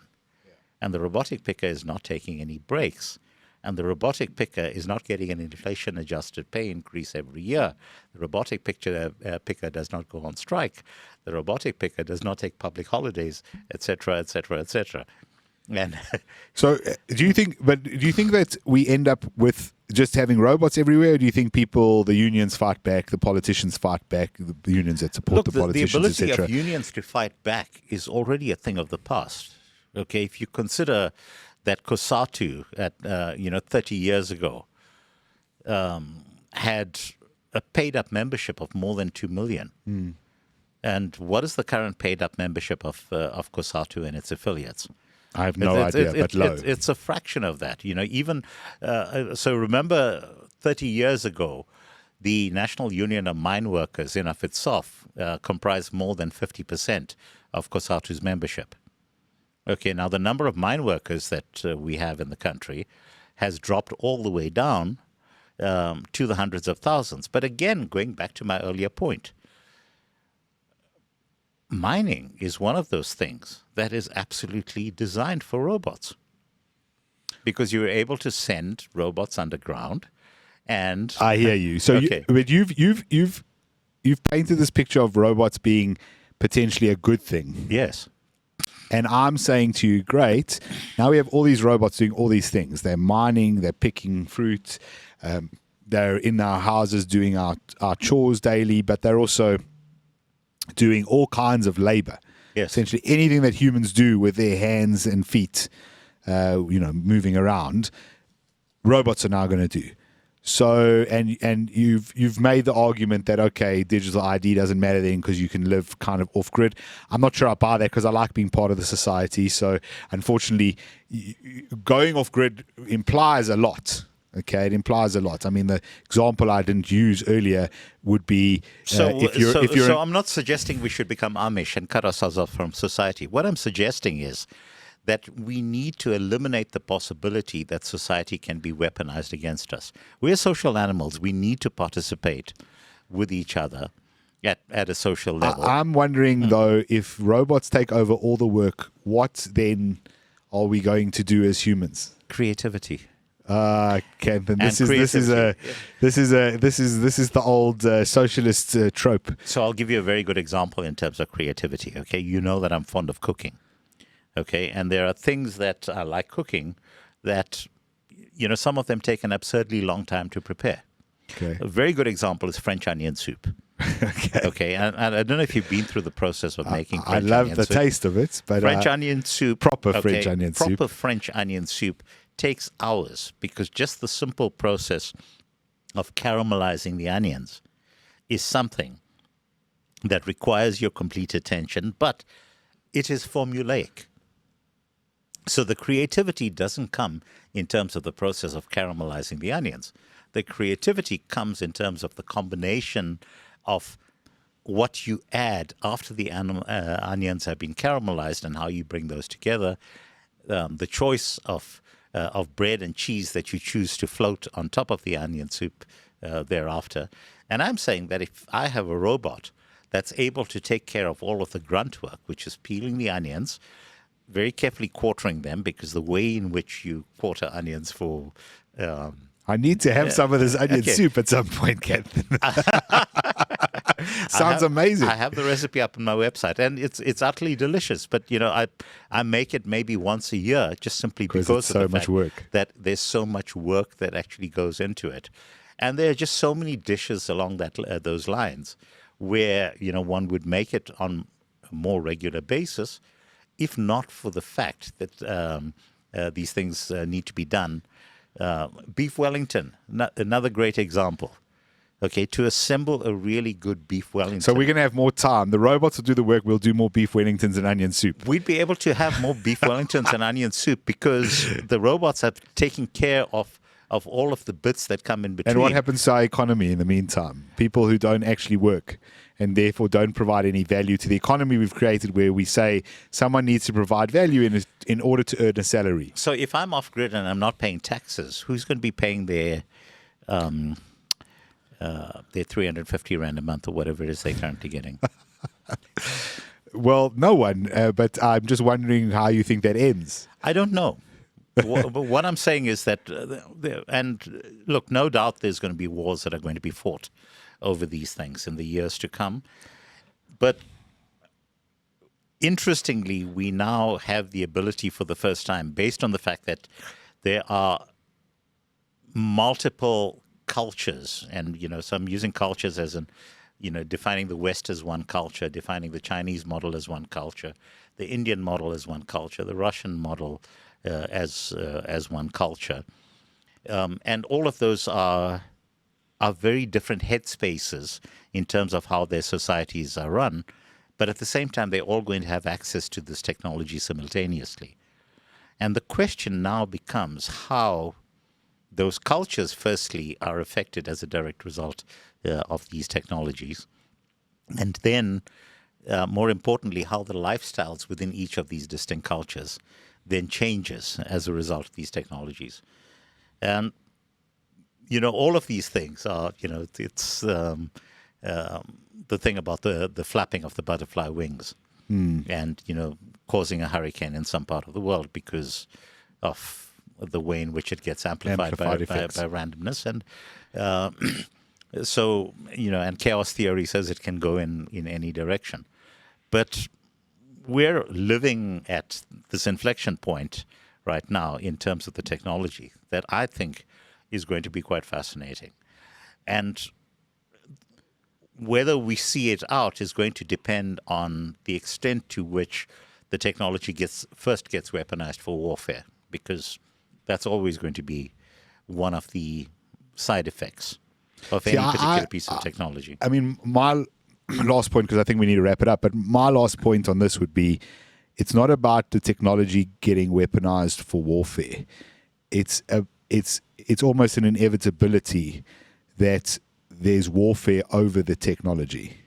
and the robotic picker is not taking any breaks, and the robotic picker is not getting an inflation-adjusted pay increase every year, the robotic picker does not go on strike, the robotic picker does not take public holidays, etc., etc., etc. And so, do you think that we end up with just having robots everywhere? Or do you think the unions fight back, the politicians fight back, the unions that support the politicians, etc.? The ability of unions to fight back is already a thing of the past. Okay, if you consider that COSATU at 30 years ago had a paid-up membership of more than 2 million. And what is the current paid-up membership of COSATU and its affiliates? I have no idea, but low. It's a fraction of that. So remember 30 years ago, the National Union of Mine Workers in of itself comprised more than 50% of COSATU's membership. Okay, now the number of mine workers that we have in the country has dropped all the way down to the hundreds of thousands. But again, going back to my earlier point, mining is one of those things that is absolutely designed for robots, because you're able to send robots underground. And I hear you. So, okay. But you've painted this picture of robots being potentially a good thing. Yes. And I'm saying to you, great. Now we have all these robots doing all these things. They're mining, they're picking fruit, they're in our houses doing our chores daily, but they're also doing all kinds of labor. Yes. Essentially anything that humans do with their hands and feet, moving around, robots are now going to do. So, and you've made the argument that, okay, digital ID doesn't matter then because you can live kind of off grid. I'm not sure I buy that, because I like being part of the society. So unfortunately, going off grid implies a lot. Okay, it implies a lot. I mean, the example I didn't use earlier would be So I'm not suggesting we should become Amish and cut ourselves off from society. What I'm suggesting is that we need to eliminate the possibility that society can be weaponized against us. We're social animals. We need to participate with each other at a social level. I'm wondering, though, if robots take over all the work, what then are we going to do as humans? Creativity. Kanthan, this is the old socialist trope. So I'll give you a very good example in terms of creativity. Okay, you know that I'm fond of cooking. Okay, and there are things that I like cooking that, some of them take an absurdly long time to prepare. Okay. A very good example is French onion soup. Okay, and I don't know if you've been through the process of making French onion soup. I love the taste of it, but French onion soup, proper French onion soup. Proper French onion soup takes hours, because just the simple process of caramelizing the onions is something that requires your complete attention, but it is formulaic. So the creativity doesn't come in terms of the process of caramelizing the onions. The creativity comes in terms of the combination of what you add after the onions have been caramelized and how you bring those together, the choice of bread and cheese that you choose to float on top of the onion soup thereafter. And I'm saying that if I have a robot that's able to take care of all of the grunt work, which is peeling the onions, very carefully quartering them, because the way in which you quarter onions for... I need to have some of this onion soup at some point, Kanthan. Sounds amazing. I have the recipe up on my website, and it's utterly delicious. But, I make it maybe once a year, just simply because of the fact that there's so much work that actually goes into it. And there are just so many dishes along those lines where, one would make it on a more regular basis, if not for the fact that these things need to be done. Beef Wellington, another great example. okay, to assemble a really good beef Wellington. So we're going to have more time. The robots will do the work. We'll do more beef Wellingtons and onion soup. We'd be able to have more beef Wellingtons and onion soup because the robots have taken care of all of the bits that come in between. And what happens to our economy in the meantime? People who don't actually work and therefore don't provide any value to the economy we've created, where we say someone needs to provide value in order to earn a salary. So if I'm off grid and I'm not paying taxes, who's going to be paying their 350 Rand a month or whatever it is they're currently getting? Well, no one, but I'm just wondering how you think that ends. I don't know. But what I'm saying is that, and look, no doubt there's going to be wars that are going to be fought over these things in the years to come. But interestingly, we now have the ability for the first time, based on the fact that there are multiple cultures, and, so I'm using cultures as in, defining the West as one culture, defining the Chinese model as one culture, the Indian model as one culture, the Russian model as one culture, and all of those are very different headspaces in terms of how their societies are run, but at the same time they're all going to have access to this technology simultaneously. And the question now becomes how those cultures, firstly, are affected as a direct result of these technologies, and then, more importantly, how the lifestyles within each of these distinct cultures then changes as a result of these technologies. And, all of these things are, it's the thing about the flapping of the butterfly wings and, causing a hurricane in some part of the world because of the way in which it gets amplified by randomness. And so, and chaos theory says it can go in any direction. But we're living at this inflection point right now in terms of the technology that I think is going to be quite fascinating. And whether we see it out is going to depend on the extent to which the technology gets weaponized for warfare, because that's always going to be one of the side effects of any particular piece of technology. I mean, my last point, because I think we need to wrap it up, but my last point on this would be, it's not about the technology getting weaponized for warfare. It's almost an inevitability that there's warfare over the technology.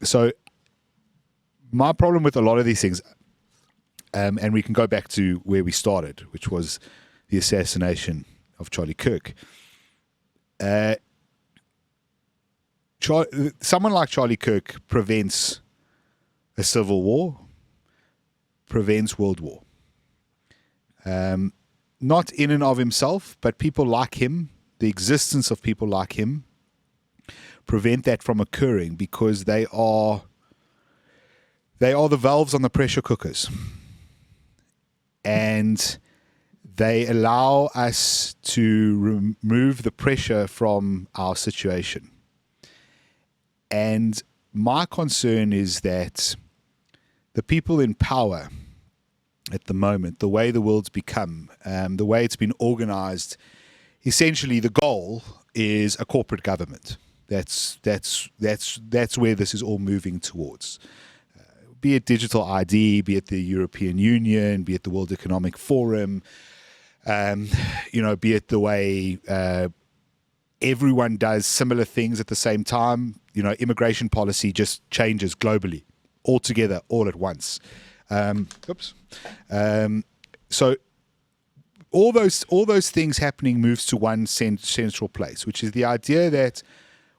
So my problem with a lot of these things, and we can go back to where we started, which was the assassination of Charlie Kirk. Someone like Charlie Kirk prevents a civil war, prevents world war. Not in and of himself, but people like him, the existence of people like him, prevent that from occurring because they are the valves on the pressure cookers. And they allow us to remove the pressure from our situation. And my concern is that the people in power at the moment, the way the world's become, the way it's been organized, essentially the goal is a corporate government. That's where this is all moving towards. Be it digital ID, be it the European Union, be it the World Economic Forum, be it the way everyone does similar things at the same time. Immigration policy just changes globally, altogether, all at once. So all those things happening moves to one central place, which is the idea that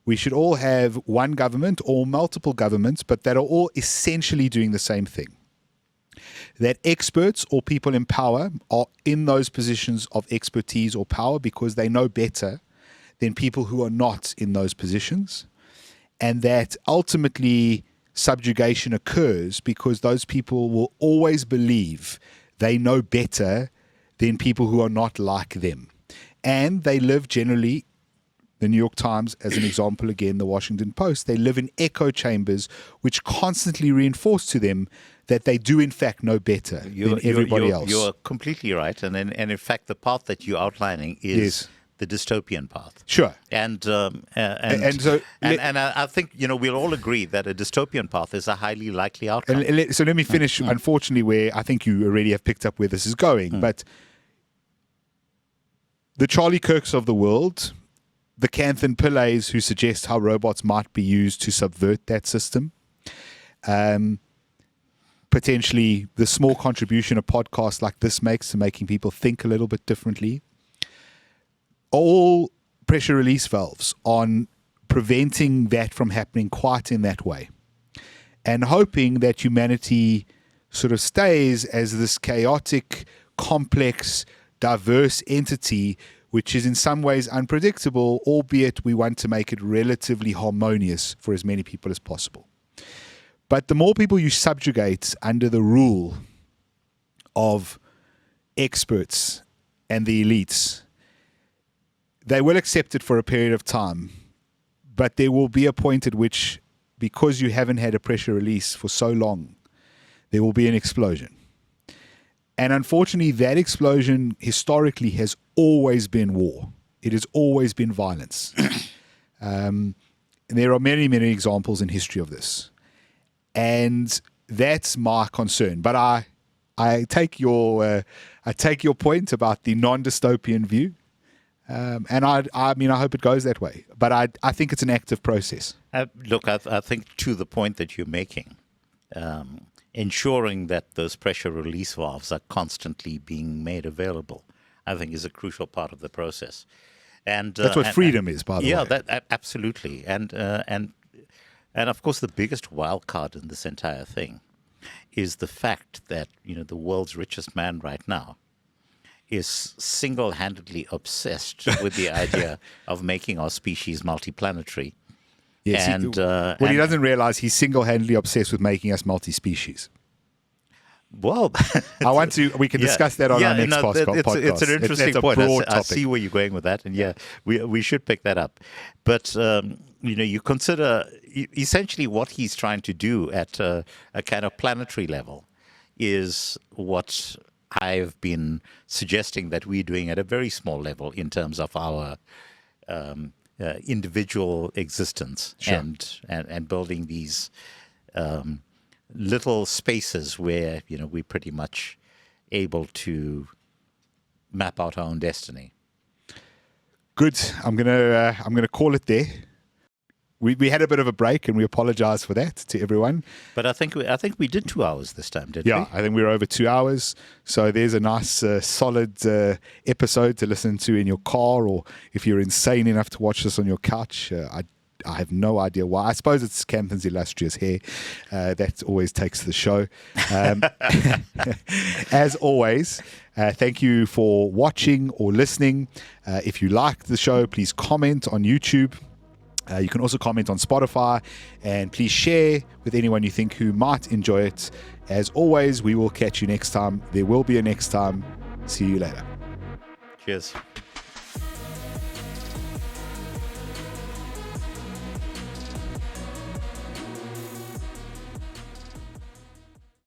we should all have one government or multiple governments, but that are all essentially doing the same thing. That experts or people in power are in those positions of expertise or power because they know better than people who are not in those positions. And that ultimately subjugation occurs because those people will always believe they know better than people who are not like them. And they live generally, the New York Times as an example, again, the Washington Post, they live in echo chambers which constantly reinforce to them that they do in fact know better than everybody else. You're completely right. And in fact, the path that you're outlining is the dystopian path. Sure. And I think we'll all agree that a dystopian path is a highly likely outcome. So let me finish, unfortunately, where I think you already have picked up where this is going. But the Charlie Kirks of the world, the Kanthan Pillais who suggest how robots might be used to subvert that system, potentially the small contribution a podcast like this makes to making people think a little bit differently, all pressure release valves on preventing that from happening quite in that way, and hoping that humanity sort of stays as this chaotic, complex, diverse entity, which is in some ways unpredictable, albeit we want to make it relatively harmonious for as many people as possible. But the more people you subjugate under the rule of experts and the elites, they will accept it for a period of time, but there will be a point at which, because you haven't had a pressure release for so long, there will be an explosion. And unfortunately, that explosion historically has always been war. It has always been violence. And there are many, many examples in history of this. And that's my concern. But I take your point about the non-dystopian view. And I mean, I hope it goes that way. But I think it's an active process. Look, I think to the point that you're making, ensuring that those pressure release valves are constantly being made available, I think is a crucial part of the process. And that's what freedom is, by the way. Yeah, that absolutely. And of course, the biggest wild card in this entire thing is the fact that the world's richest man right now is single-handedly obsessed with the idea of making our species multiplanetary. Yes, and he doesn't realize he's single-handedly obsessed with making us multi-species. Well, we can discuss that on our next podcast. It's an interesting point. I see where you're going with that, and we should pick that up. But you consider essentially what he's trying to do at a kind of planetary level is what I've been suggesting that we're doing at a very small level in terms of our individual existence. Sure. and building these little spaces where we're pretty much able to map out our own destiny. Good. I'm gonna call it there. We had a bit of a break, and we apologize for that to everyone. But I think we did 2 hours this time, didn't we? Yeah, I think we were over 2 hours. So there's a nice, solid episode to listen to in your car, or if you're insane enough to watch this on your couch. I have no idea why. I suppose it's Kanthan's illustrious hair that always takes the show. As always, thank you for watching or listening. If you liked the show, please comment on YouTube. You can also comment on Spotify, and please share with anyone you think who might enjoy it. As always, we will catch you next time. There will be a next time. See you later. Cheers.